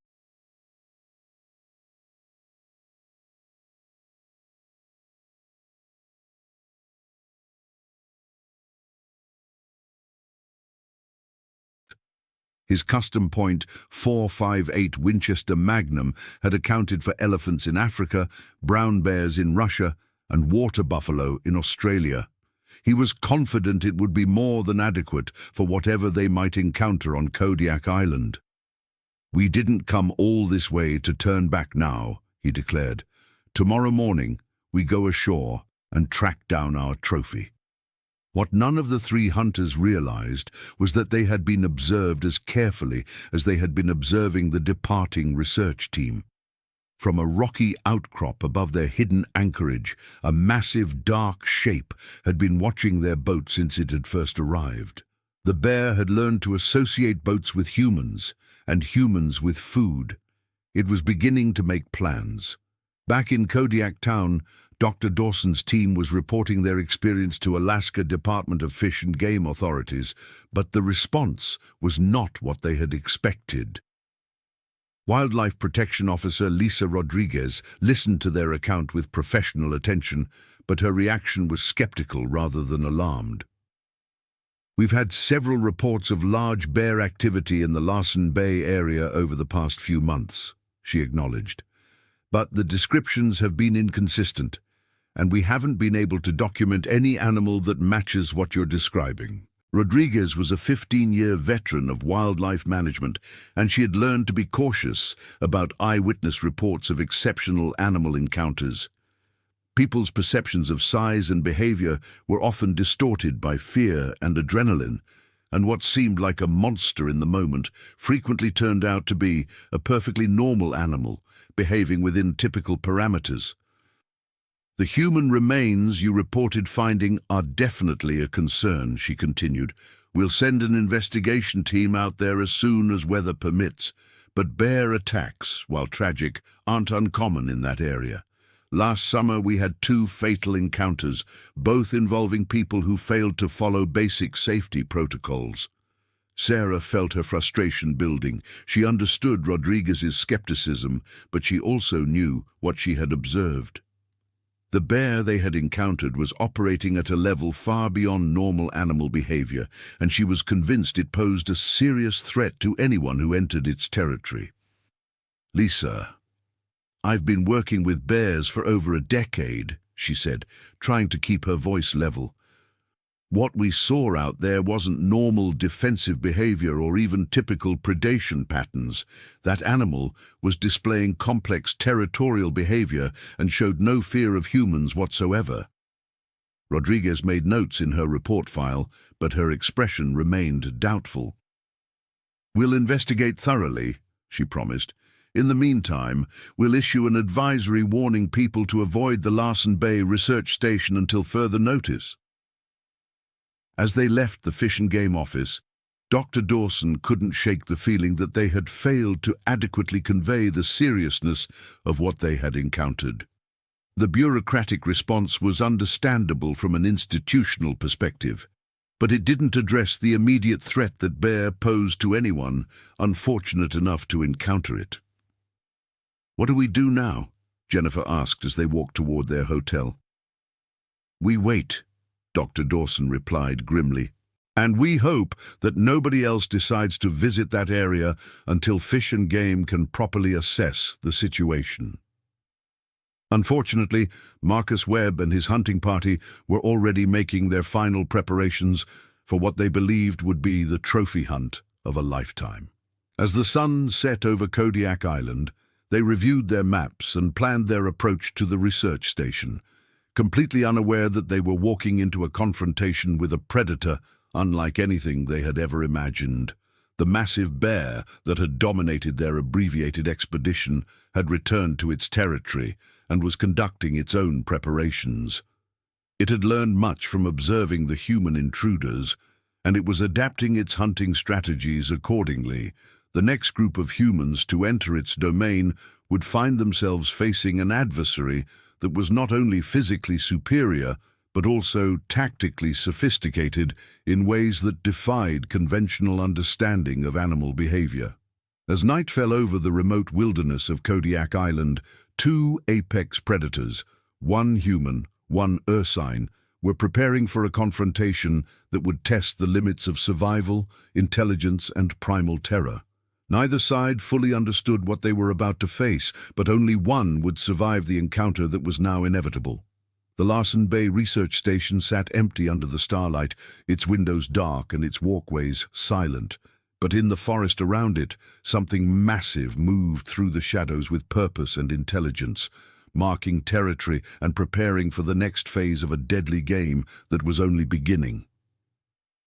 His custom point .458 Winchester Magnum had accounted for elephants in Africa, brown bears in Russia, and water buffalo in Australia. He was confident it would be more than adequate for whatever they might encounter on Kodiak Island. "We didn't come all this way to turn back now," he declared. "Tomorrow morning, we go ashore and track down our trophy." What none of the 3 hunters realized was that they had been observed as carefully as they had been observing the departing research team. From a rocky outcrop above their hidden anchorage, a massive dark shape had been watching their boat since it had first arrived. The bear had learned to associate boats with humans, and humans with food. It was beginning to make plans. Back in Kodiak Town, Dr. Dawson's team was reporting their experience to Alaska Department of Fish and Game authorities, but the response was not what they had expected. Wildlife Protection Officer Lisa Rodriguez listened to their account with professional attention, but her reaction was skeptical rather than alarmed. "We've had several reports of large bear activity in the Larsen Bay area over the past few months," she acknowledged. "But the descriptions have been inconsistent, and we haven't been able to document any animal that matches what you're describing." Rodriguez was a 15-year veteran of wildlife management, and she had learned to be cautious about eyewitness reports of exceptional animal encounters. People's perceptions of size and behavior were often distorted by fear and adrenaline, and what seemed like a monster in the moment frequently turned out to be a perfectly normal animal, behaving within typical parameters. "The human remains you reported finding are definitely a concern," she continued. "We'll send an investigation team out there as soon as weather permits, but bear attacks, while tragic, aren't uncommon in that area. Last summer we had 2 fatal encounters, both involving people who failed to follow basic safety protocols." Sarah felt her frustration building. She understood Rodriguez's skepticism, but she also knew what she had observed. The bear they had encountered was operating at a level far beyond normal animal behavior, and she was convinced it posed a serious threat to anyone who entered its territory. "Lisa, I've been working with bears for over a decade," she said, trying to keep her voice level. "What we saw out there wasn't normal defensive behavior or even typical predation patterns. That animal was displaying complex territorial behavior and showed no fear of humans whatsoever." Rodriguez made notes in her report file, but her expression remained doubtful. "We'll investigate thoroughly," she promised. "In the meantime, we'll issue an advisory warning people to avoid the Larsen Bay research station until further notice." As they left the Fish and Game office, Dr. Dawson couldn't shake the feeling that they had failed to adequately convey the seriousness of what they had encountered. The bureaucratic response was understandable from an institutional perspective, but it didn't address the immediate threat that bear posed to anyone unfortunate enough to encounter it. "What do we do now?" Jennifer asked as they walked toward their hotel. "We wait," Dr. Dawson replied grimly, "and we hope that nobody else decides to visit that area until Fish and Game can properly assess the situation." Unfortunately, Marcus Webb and his hunting party were already making their final preparations for what they believed would be the trophy hunt of a lifetime. As the sun set over Kodiak Island, they reviewed their maps and planned their approach to the research station, completely unaware that they were walking into a confrontation with a predator unlike anything they had ever imagined. The massive bear that had dominated their abbreviated expedition had returned to its territory and was conducting its own preparations. It had learned much from observing the human intruders, and it was adapting its hunting strategies accordingly. The next group of humans to enter its domain would find themselves facing an adversary that was not only physically superior, but also tactically sophisticated in ways that defied conventional understanding of animal behavior. As night fell over the remote wilderness of Kodiak Island, two apex predators, one human, one ursine, were preparing for a confrontation that would test the limits of survival, intelligence, and primal terror. Neither side fully understood what they were about to face, but only one would survive the encounter that was now inevitable. The Larsen Bay research station sat empty under the starlight, its windows dark and its walkways silent. But in the forest around it, something massive moved through the shadows with purpose and intelligence, marking territory and preparing for the next phase of a deadly game that was only beginning.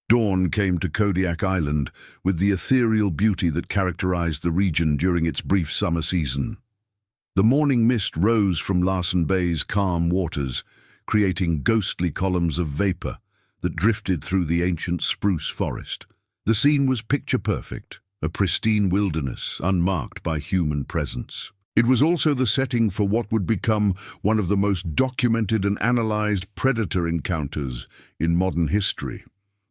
Dawn came to Kodiak Island with the ethereal beauty that characterized the region during its brief summer season. The morning mist rose from Larsen Bay's calm waters, creating ghostly columns of vapor that drifted through the ancient spruce forest. The scene was picture-perfect, a pristine wilderness unmarked by human presence. It was also the setting for what would become one of the most documented and analyzed predator encounters in modern history.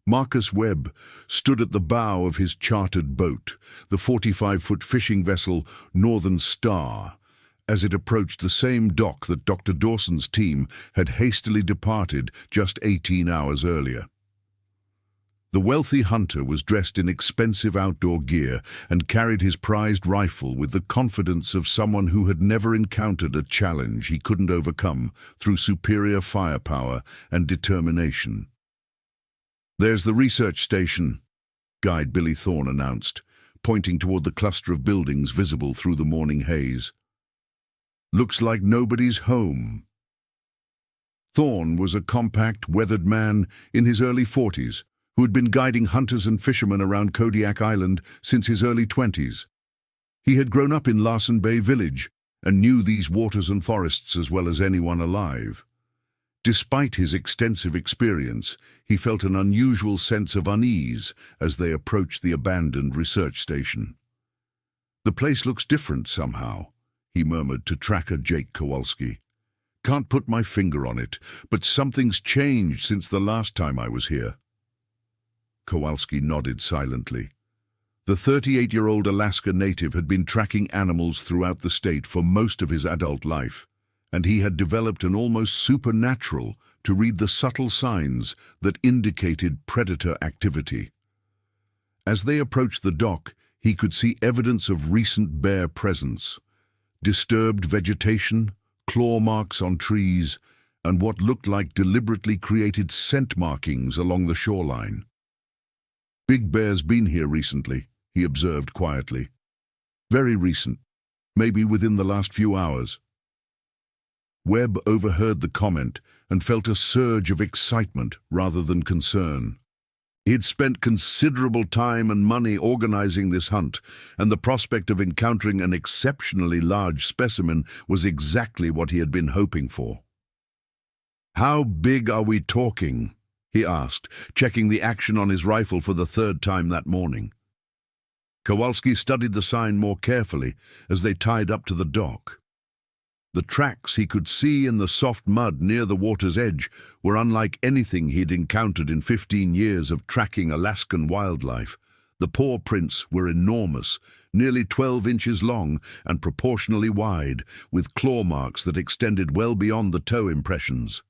Marcus Webb stood at the bow of his chartered boat, the 45-foot fishing vessel Northern Star, as it approached the same dock that Dr. Dawson's team had hastily departed just 18 hours earlier. The wealthy hunter was dressed in expensive outdoor gear and carried his prized rifle with the confidence of someone who had never encountered a challenge he couldn't overcome through superior firepower and determination. "There's the research station," Guide Billy Thorne announced, pointing toward the cluster of buildings visible through the morning haze. "Looks like nobody's home." Thorne was a compact, weathered man in his early 40s who had been guiding hunters and fishermen around Kodiak Island since his early 20s. He had grown up in Larsen Bay Village and knew these waters and forests as well as anyone alive. Despite his extensive experience, he felt an unusual sense of unease as they approached the abandoned research station. "The place looks different somehow," he murmured to tracker Jake Kowalski. "Can't put my finger on it, but something's changed since the last time I was here." Kowalski nodded silently. The 38-year-old Alaska native had been tracking animals throughout the state for most of his adult life, and he had developed an almost supernatural to read the subtle signs that indicated predator activity. As they approached the dock, he could see evidence of recent bear presence: disturbed vegetation, claw marks on trees, and what looked like deliberately created scent markings along the shoreline. "Big Bear's been here recently," he observed quietly. "Very recent, maybe within the last few hours." Webb overheard the comment and felt a surge of excitement rather than concern. He'd spent considerable time and money organizing this hunt, and the prospect of encountering an exceptionally large specimen was exactly what he had been hoping for. "How big are we talking?" he asked, checking the action on his rifle for the third time that morning. Kowalski studied the sign more carefully as they tied up to the dock. The tracks he could see in the soft mud near the water's edge were unlike anything he'd encountered in 15 years of tracking Alaskan wildlife. The paw prints were enormous, nearly 12 inches long and proportionally wide, with claw marks that extended well beyond the toe impressions.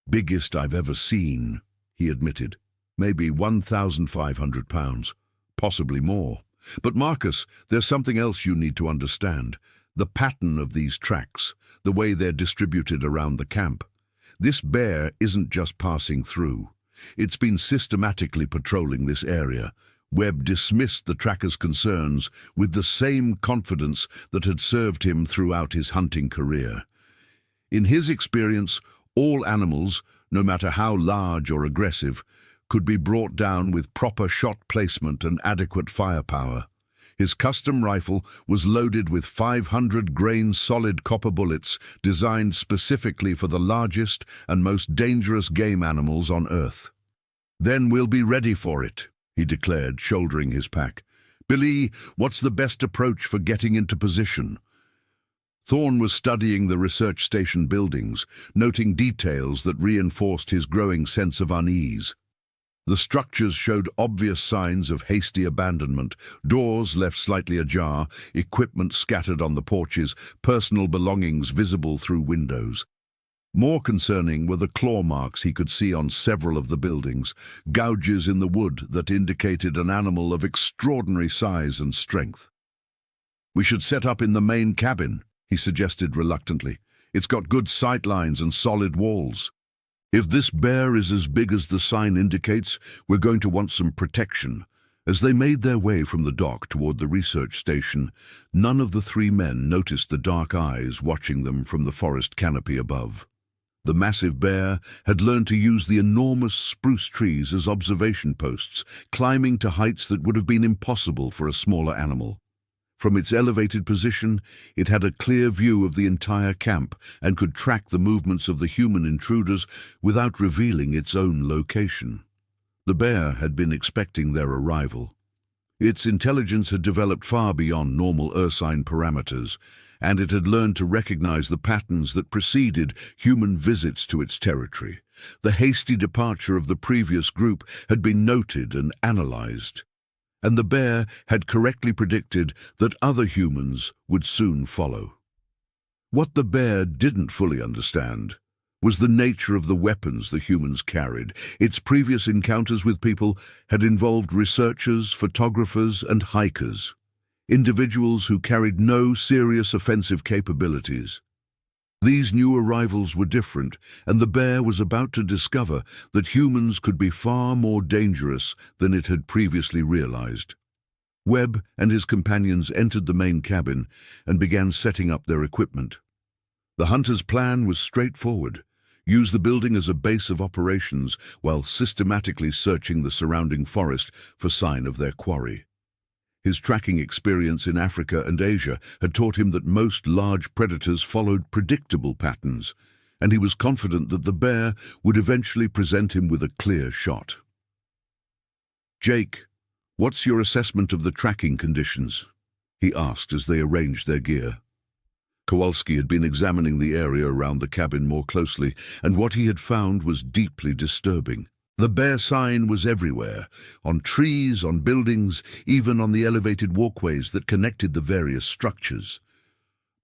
"Biggest I've ever seen," he admitted. "Maybe 1,500 pounds, possibly more. But Marcus, there's something else you need to understand. The pattern of these tracks, the way they're distributed around the camp. This bear isn't just passing through. It's been systematically patrolling this area." Webb dismissed the tracker's concerns with the same confidence that had served him throughout his hunting career. In his experience, all animals, no matter how large or aggressive, could be brought down with proper shot placement and adequate firepower. His custom rifle was loaded with 500-grain solid copper bullets designed specifically for the largest and most dangerous game animals on Earth. "Then we'll be ready for it," he declared, shouldering his pack. "Billy, what's the best approach for getting into position?" Thorne was studying the research station buildings, noting details that reinforced his growing sense of unease. The structures showed obvious signs of hasty abandonment: doors left slightly ajar, equipment scattered on the porches, personal belongings visible through windows. More concerning were the claw marks he could see on several of the buildings, gouges in the wood that indicated an animal of extraordinary size and strength. "We should set up in the main cabin," he suggested reluctantly. "It's got good sight lines and solid walls." "If this bear is as big as the sign indicates, we're going to want some protection." As they made their way from the dock toward the research station, none of the three men noticed the dark eyes watching them from the forest canopy above. The massive bear had learned to use the enormous spruce trees as observation posts, climbing to heights that would have been impossible for a smaller animal. From its elevated position, it had a clear view of the entire camp and could track the movements of the human intruders without revealing its own location. The bear had been expecting their arrival. Its intelligence had developed far beyond normal ursine parameters, and it had learned to recognize the patterns that preceded human visits to its territory. The hasty departure of the previous group had been noted and analyzed, and the bear had correctly predicted that other humans would soon follow. What the bear didn't fully understand was the nature of the weapons the humans carried. Its previous encounters with people had involved researchers, photographers, and hikers, individuals who carried no serious offensive capabilities. These new arrivals were different, and the bear was about to discover that humans could be far more dangerous than it had previously realized. Webb and his companions entered the main cabin and began setting up their equipment. The hunter's plan was straightforward: use the building as a base of operations while systematically searching the surrounding forest for sign of their quarry. His tracking experience in Africa and Asia had taught him that most large predators followed predictable patterns, and he was confident that the bear would eventually present him with a clear shot. "Jake, what's your assessment of the tracking conditions?" he asked as they arranged their gear. Kowalski had been examining the area around the cabin more closely, and what he had found was deeply disturbing. The bear sign was everywhere, on trees, on buildings, even on the elevated walkways that connected the various structures.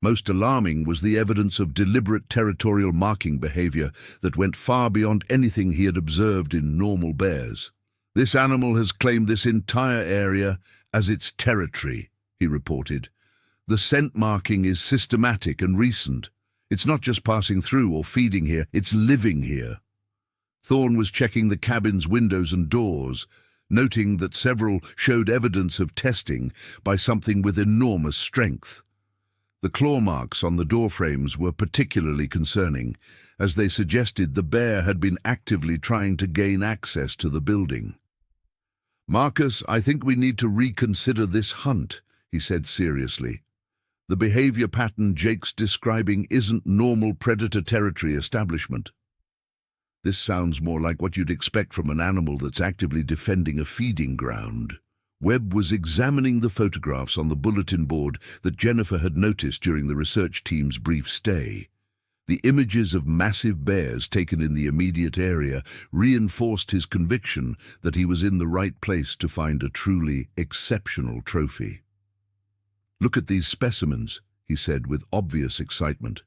Most alarming was the evidence of deliberate territorial marking behavior that went far beyond anything he had observed in normal bears. "This animal has claimed this entire area as its territory," he reported. "The scent marking is systematic and recent. It's not just passing through or feeding here, it's living here." Thorne was checking the cabin's windows and doors, noting that several showed evidence of testing by something with enormous strength. The claw marks on the doorframes were particularly concerning, as they suggested the bear had been actively trying to gain access to the building. "Marcus, I think we need to reconsider this hunt," he said seriously. "The behavior pattern Jake's describing isn't normal predator territory establishment. This sounds more like what you'd expect from an animal that's actively defending a feeding ground." Webb was examining the photographs on the bulletin board that Jennifer had noticed during the research team's brief stay. The images of massive bears taken in the immediate area reinforced his conviction that he was in the right place to find a truly exceptional trophy. "Look at these specimens," he said with obvious excitement.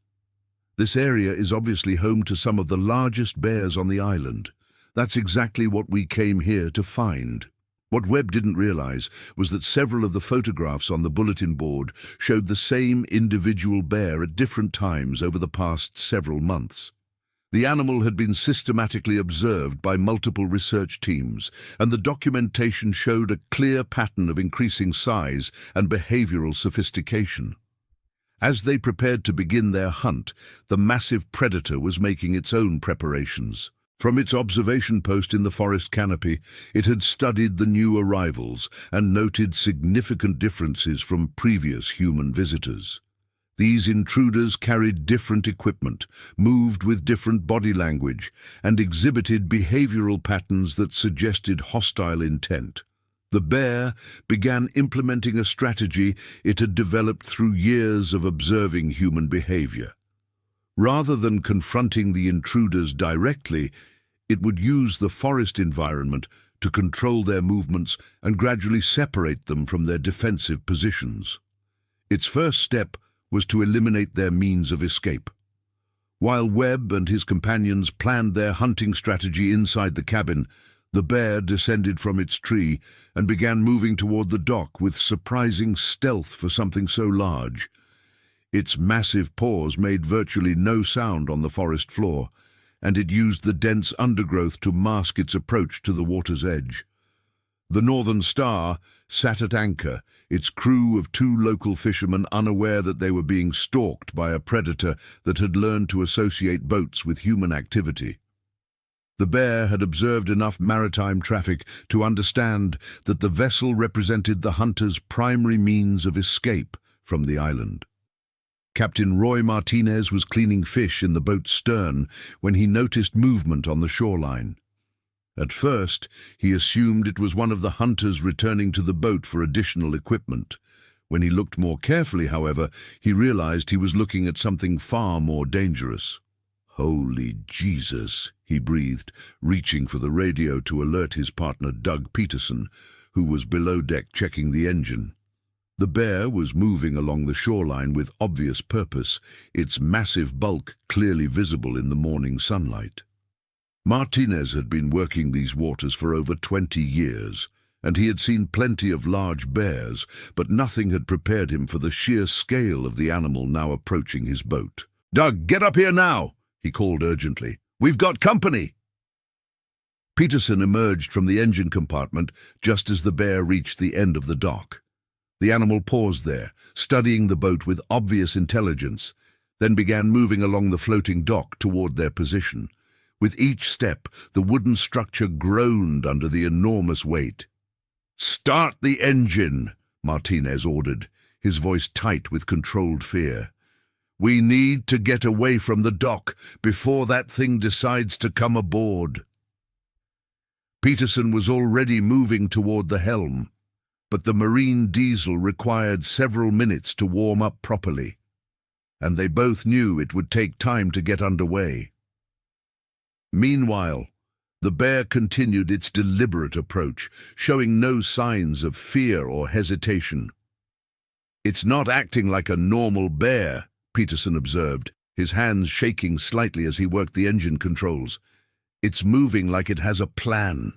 "This area is obviously home to some of the largest bears on the island. That's exactly what we came here to find." What Webb didn't realize was that several of the photographs on the bulletin board showed the same individual bear at different times over the past several months. The animal had been systematically observed by multiple research teams, and the documentation showed a clear pattern of increasing size and behavioral sophistication. As they prepared to begin their hunt, the massive predator was making its own preparations. From its observation post in the forest canopy, it had studied the new arrivals and noted significant differences from previous human visitors. These intruders carried different equipment, moved with different body language, and exhibited behavioral patterns that suggested hostile intent. The bear began implementing a strategy it had developed through years of observing human behavior. Rather than confronting the intruders directly, it would use the forest environment to control their movements and gradually separate them from their defensive positions. Its first step was to eliminate their means of escape. While Webb and his companions planned their hunting strategy inside the cabin, the bear descended from its tree and began moving toward the dock with surprising stealth for something so large. Its massive paws made virtually no sound on the forest floor, and it used the dense undergrowth to mask its approach to the water's edge. The Northern Star sat at anchor, its crew of 2 local fishermen unaware that they were being stalked by a predator that had learned to associate boats with human activity. The bear had observed enough maritime traffic to understand that the vessel represented the hunter's primary means of escape from the island. Captain Roy Martinez was cleaning fish in the boat's stern when he noticed movement on the shoreline. At first, he assumed it was one of the hunters returning to the boat for additional equipment. When he looked more carefully, however, he realized he was looking at something far more dangerous. "Holy Jesus," he breathed, reaching for the radio to alert his partner Doug Peterson, who was below deck checking the engine. The bear was moving along the shoreline with obvious purpose, its massive bulk clearly visible in the morning sunlight. Martinez had been working these waters for over 20 years, and he had seen plenty of large bears, but nothing had prepared him for the sheer scale of the animal now approaching his boat. "Doug, get up here now!" he called urgently. "We've got company!" Peterson emerged from the engine compartment just as the bear reached the end of the dock. The animal paused there, studying the boat with obvious intelligence, then began moving along the floating dock toward their position. With each step, the wooden structure groaned under the enormous weight. "Start the engine," Martinez ordered, his voice tight with controlled fear. "We need to get away from the dock before that thing decides to come aboard." Peterson was already moving toward the helm, but the marine diesel required several minutes to warm up properly, and they both knew it would take time to get underway. Meanwhile, The bear continued its deliberate approach, showing no signs of fear or hesitation. "It's not acting like a normal bear," Peterson observed, his hands shaking slightly as he worked the engine controls. "It's moving like it has a plan."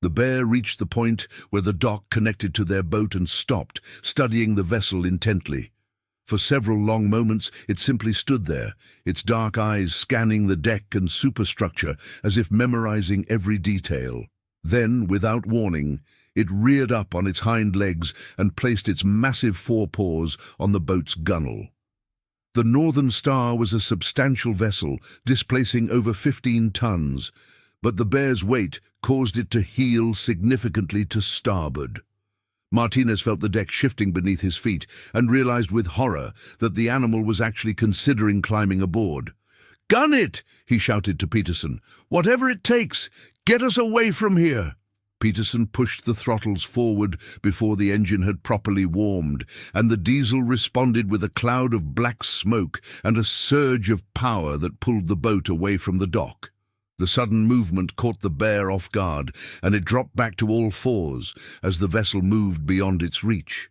The bear reached the point where the dock connected to their boat and stopped, studying the vessel intently. For several long moments it simply stood there, its dark eyes scanning the deck and superstructure as if memorizing every detail. Then, without warning, it reared up on its hind legs and placed its massive forepaws on the boat's gunwale. The Northern Star was a substantial vessel, displacing over 15 tons, but the bear's weight caused it to heel significantly to starboard. Martinez felt the deck shifting beneath his feet and realized with horror that the animal was actually considering climbing aboard. "Gun it!" he shouted to Peterson. "Whatever it takes, get us away from here!" Peterson pushed the throttles forward before the engine had properly warmed, and the diesel responded with a cloud of black smoke and a surge of power that pulled the boat away from the dock. The sudden movement caught the bear off guard, and it dropped back to all fours as the vessel moved beyond its reach.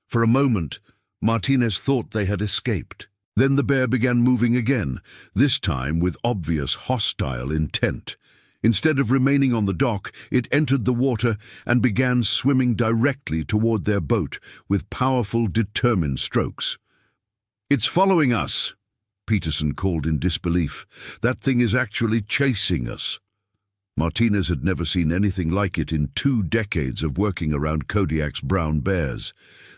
For a moment, Martinez thought they had escaped. Then the bear began moving again, this time with obvious hostile intent. Instead of remaining on the dock, it entered the water and began swimming directly toward their boat with powerful, determined strokes. "It's following us," Peterson called in disbelief. "That thing is actually chasing us." Martinez had never seen anything like it in 2 decades of working around Kodiak's brown bears.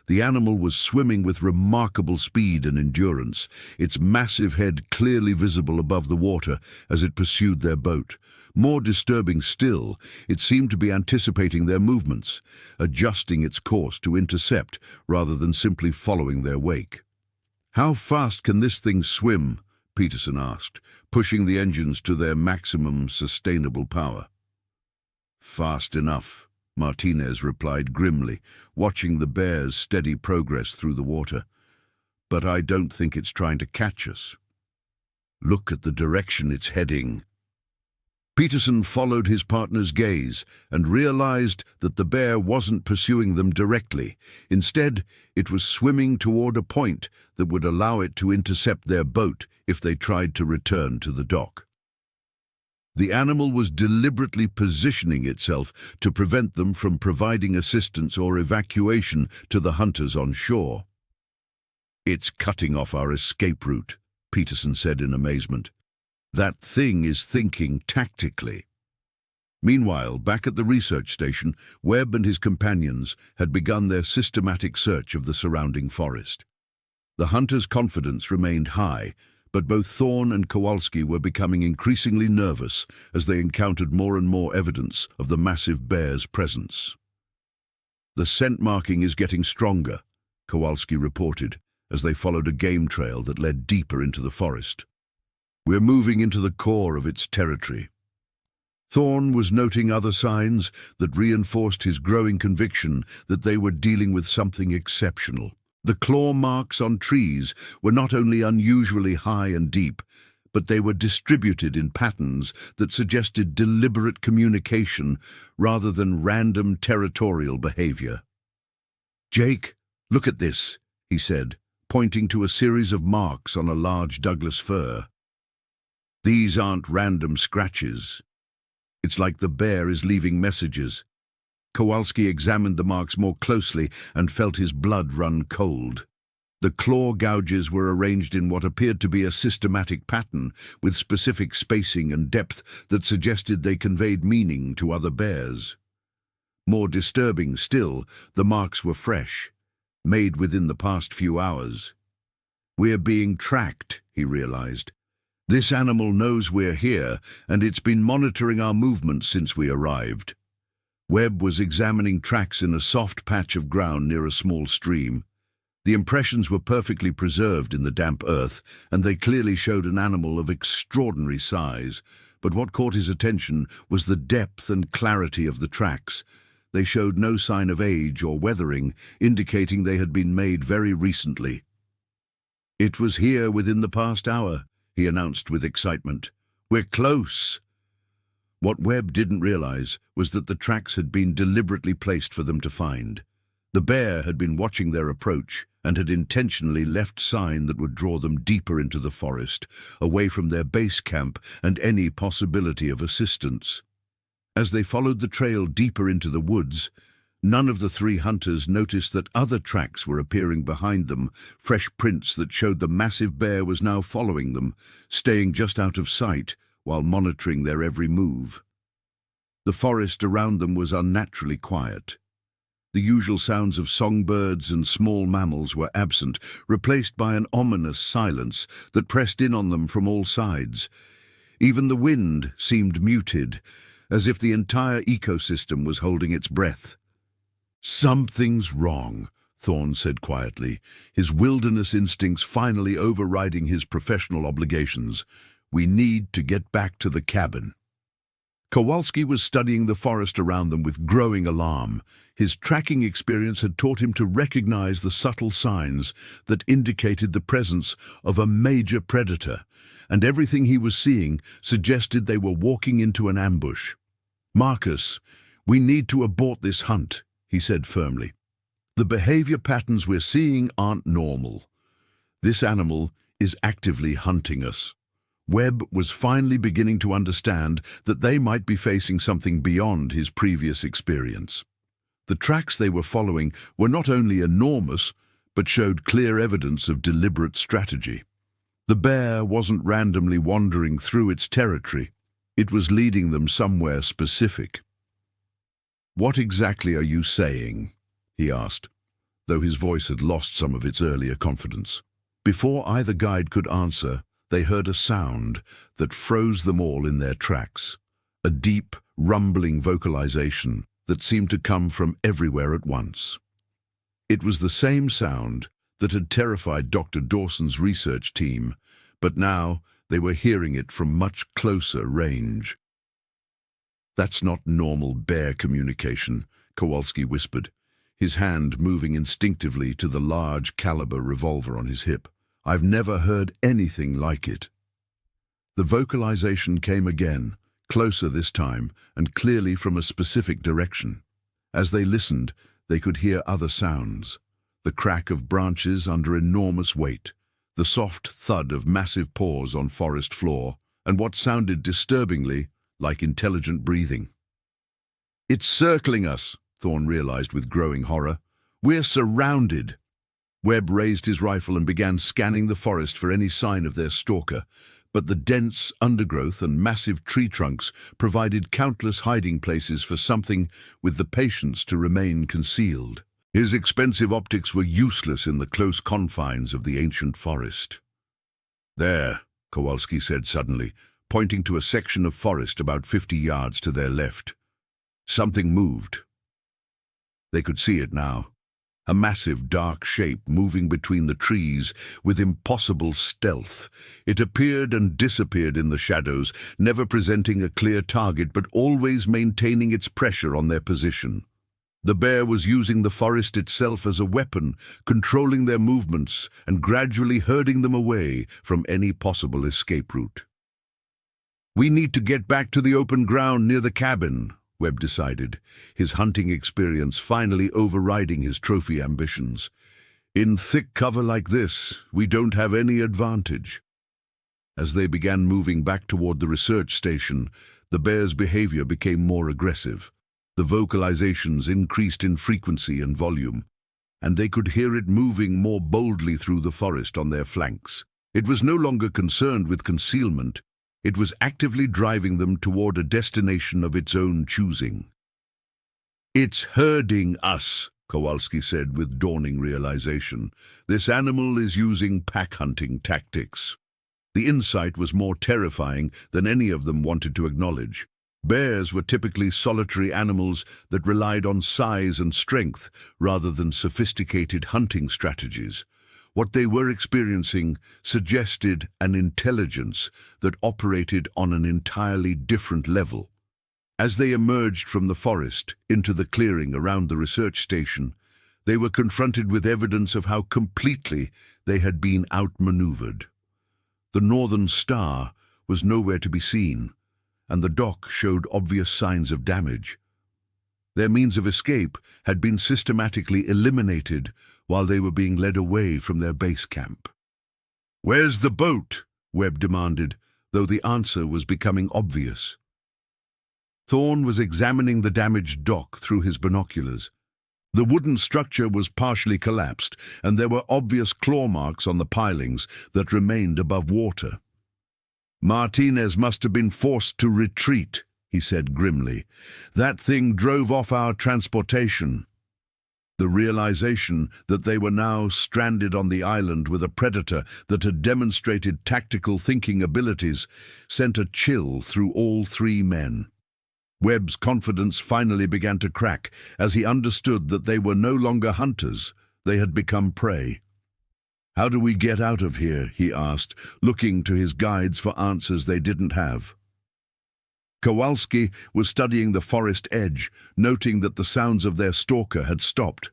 The animal was swimming with remarkable speed and endurance, its massive head clearly visible above the water as it pursued their boat. More disturbing still, it seemed to be anticipating their movements, adjusting its course to intercept rather than simply following their wake. "How fast can this thing swim?" Peterson asked, pushing the engines to their maximum sustainable power. "Fast enough," Martinez replied grimly, watching the bear's steady progress through the water. "But I don't think it's trying to catch us. Look at the direction it's heading." Peterson followed his partner's gaze and realized that the bear wasn't pursuing them directly. Instead, it was swimming toward a point that would allow it to intercept their boat if they tried to return to the dock. The animal was deliberately positioning itself to prevent them from providing assistance or evacuation to the hunters on shore. "It's cutting off our escape route," Peterson said in amazement. "That thing is thinking tactically." Meanwhile, back at the research station, Webb and his companions had begun their systematic search of the surrounding forest. The hunters' confidence remained high, but both Thorne and Kowalski were becoming increasingly nervous as they encountered more and more evidence of the massive bear's presence. "The scent marking is getting stronger," Kowalski reported as they followed a game trail that led deeper into the forest. "We're moving into the core of its territory." Thorne was noting other signs that reinforced his growing conviction that they were dealing with something exceptional. The claw marks on trees were not only unusually high and deep, but they were distributed in patterns that suggested deliberate communication rather than random territorial behavior. "Jake, look at this," he said, pointing to a series of marks on a large Douglas fir. "These aren't random scratches. It's like the bear is leaving messages." Kowalski examined the marks more closely and felt his blood run cold. The claw gouges were arranged in what appeared to be a systematic pattern, with specific spacing and depth that suggested they conveyed meaning to other bears. More disturbing still, the marks were fresh, made within the past few hours. "We're being tracked," he realized. "This animal knows we're here, and it's been monitoring our movements since we arrived." Webb was examining tracks in a soft patch of ground near a small stream. The impressions were perfectly preserved in the damp earth, and they clearly showed an animal of extraordinary size. But what caught his attention was the depth and clarity of the tracks. They showed no sign of age or weathering, indicating they had been made very recently. "It was here within the past hour," he announced with excitement. "We're close." What Webb didn't realize was that the tracks had been deliberately placed for them to find. The bear had been watching their approach and had intentionally left sign that would draw them deeper into the forest, away from their base camp and any possibility of assistance. As they followed the trail deeper into the woods, none of the three hunters noticed that other tracks were appearing behind them, fresh prints that showed the massive bear was now following them, staying just out of sight while monitoring their every move. The forest around them was unnaturally quiet. The usual sounds of songbirds and small mammals were absent, replaced by an ominous silence that pressed in on them from all sides. Even the wind seemed muted, as if the entire ecosystem was holding its breath. "Something's wrong," Thorne said quietly, his wilderness instincts finally overriding his professional obligations. "We need to get back to the cabin." Kowalski was studying the forest around them with growing alarm. His tracking experience had taught him to recognize the subtle signs that indicated the presence of a major predator, and everything he was seeing suggested they were walking into an ambush. "Marcus, we need to abort this hunt," he said firmly. "The behavior patterns we're seeing aren't normal. This animal is actively hunting us." Webb was finally beginning to understand that they might be facing something beyond his previous experience. The tracks they were following were not only enormous, but showed clear evidence of deliberate strategy. The bear wasn't randomly wandering through its territory. It was leading them somewhere specific. "What exactly are you saying?" he asked, though his voice had lost some of its earlier confidence. Before either guide could answer, they heard a sound that froze them all in their tracks, a deep, rumbling vocalization that seemed to come from everywhere at once. It was the same sound that had terrified Dr. Dawson's research team, but now they were hearing it from much closer range. "That's not normal bear communication," Kowalski whispered, his hand moving instinctively to the large caliber revolver on his hip. "I've never heard anything like it." The vocalization came again, closer this time, and clearly from a specific direction. As they listened, they could hear other sounds: the crack of branches under enormous weight, the soft thud of massive paws on forest floor, and what sounded disturbingly like intelligent breathing. "It's circling us," Thorne realized with growing horror. "We're surrounded." Webb raised his rifle and began scanning the forest for any sign of their stalker, but the dense undergrowth and massive tree trunks provided countless hiding places for something with the patience to remain concealed. His expensive optics were useless in the close confines of the ancient forest. "There," Kowalski said suddenly, pointing to a section of forest about 50 yards to their left. Something moved. They could see it now. A massive dark shape moving between the trees with impossible stealth. It appeared and disappeared in the shadows, never presenting a clear target but always maintaining its pressure on their position. The bear was using the forest itself as a weapon, controlling their movements and gradually herding them away from any possible escape route. "We need to get back to the open ground near the cabin," Webb decided, his hunting experience finally overriding his trophy ambitions. "In thick cover like this, we don't have any advantage." As they began moving back toward the research station, the bear's behavior became more aggressive. The vocalizations increased in frequency and volume, and they could hear it moving more boldly through the forest on their flanks. It was no longer concerned with concealment. It was actively driving them toward a destination of its own choosing. "It's herding us," Kowalski said with dawning realization. "This animal is using pack-hunting tactics." The insight was more terrifying than any of them wanted to acknowledge. Bears were typically solitary animals that relied on size and strength rather than sophisticated hunting strategies. What they were experiencing suggested an intelligence that operated on an entirely different level. As they emerged from the forest into the clearing around the research station, they were confronted with evidence of how completely they had been outmaneuvered. The Northern Star was nowhere to be seen, and the dock showed obvious signs of damage. Their means of escape had been systematically eliminated while they were being led away from their base camp. "Where's the boat?" Webb demanded, though the answer was becoming obvious. Thorne was examining the damaged dock through his binoculars. The wooden structure was partially collapsed, and there were obvious claw marks on the pilings that remained above water. "Martinez must have been forced to retreat," he said grimly. "That thing drove off our transportation." The realization that they were now stranded on the island with a predator that had demonstrated tactical thinking abilities sent a chill through all three men. Webb's confidence finally began to crack as he understood that they were no longer hunters, they had become prey. "How do we get out of here?" he asked, looking to his guides for answers they didn't have. Kowalski was studying the forest edge, noting that the sounds of their stalker had stopped.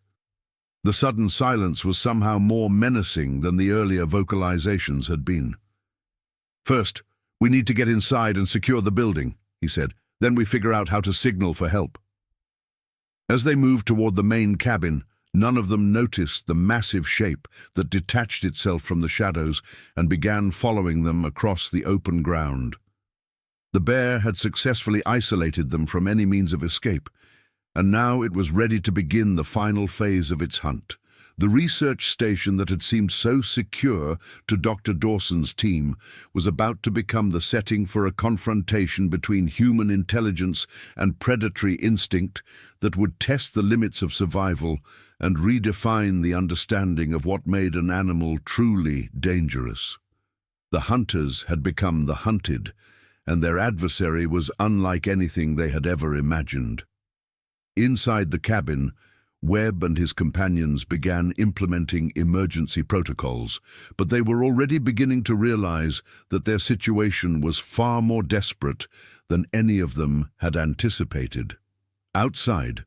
The sudden silence was somehow more menacing than the earlier vocalizations had been. "First, we need to get inside and secure the building," he said. "Then we figure out how to signal for help." As they moved toward the main cabin, none of them noticed the massive shape that detached itself from the shadows and began following them across the open ground. The bear had successfully isolated them from any means of escape, and now it was ready to begin the final phase of its hunt. The research station that had seemed so secure to Dr. Dawson's team was about to become the setting for a confrontation between human intelligence and predatory instinct that would test the limits of survival and redefine the understanding of what made an animal truly dangerous. The hunters had become the hunted, and their adversary was unlike anything they had ever imagined. Inside the cabin, Webb and his companions began implementing emergency protocols, but they were already beginning to realize that their situation was far more desperate than any of them had anticipated. Outside,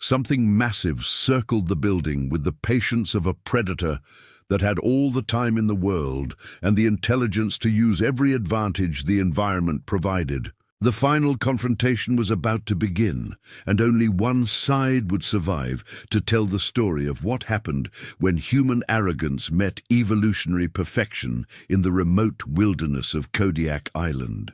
something massive circled the building with the patience of a predator that had all the time in the world and the intelligence to use every advantage the environment provided. The final confrontation was about to begin, and only one side would survive to tell the story of what happened when human arrogance met evolutionary perfection in the remote wilderness of Kodiak Island.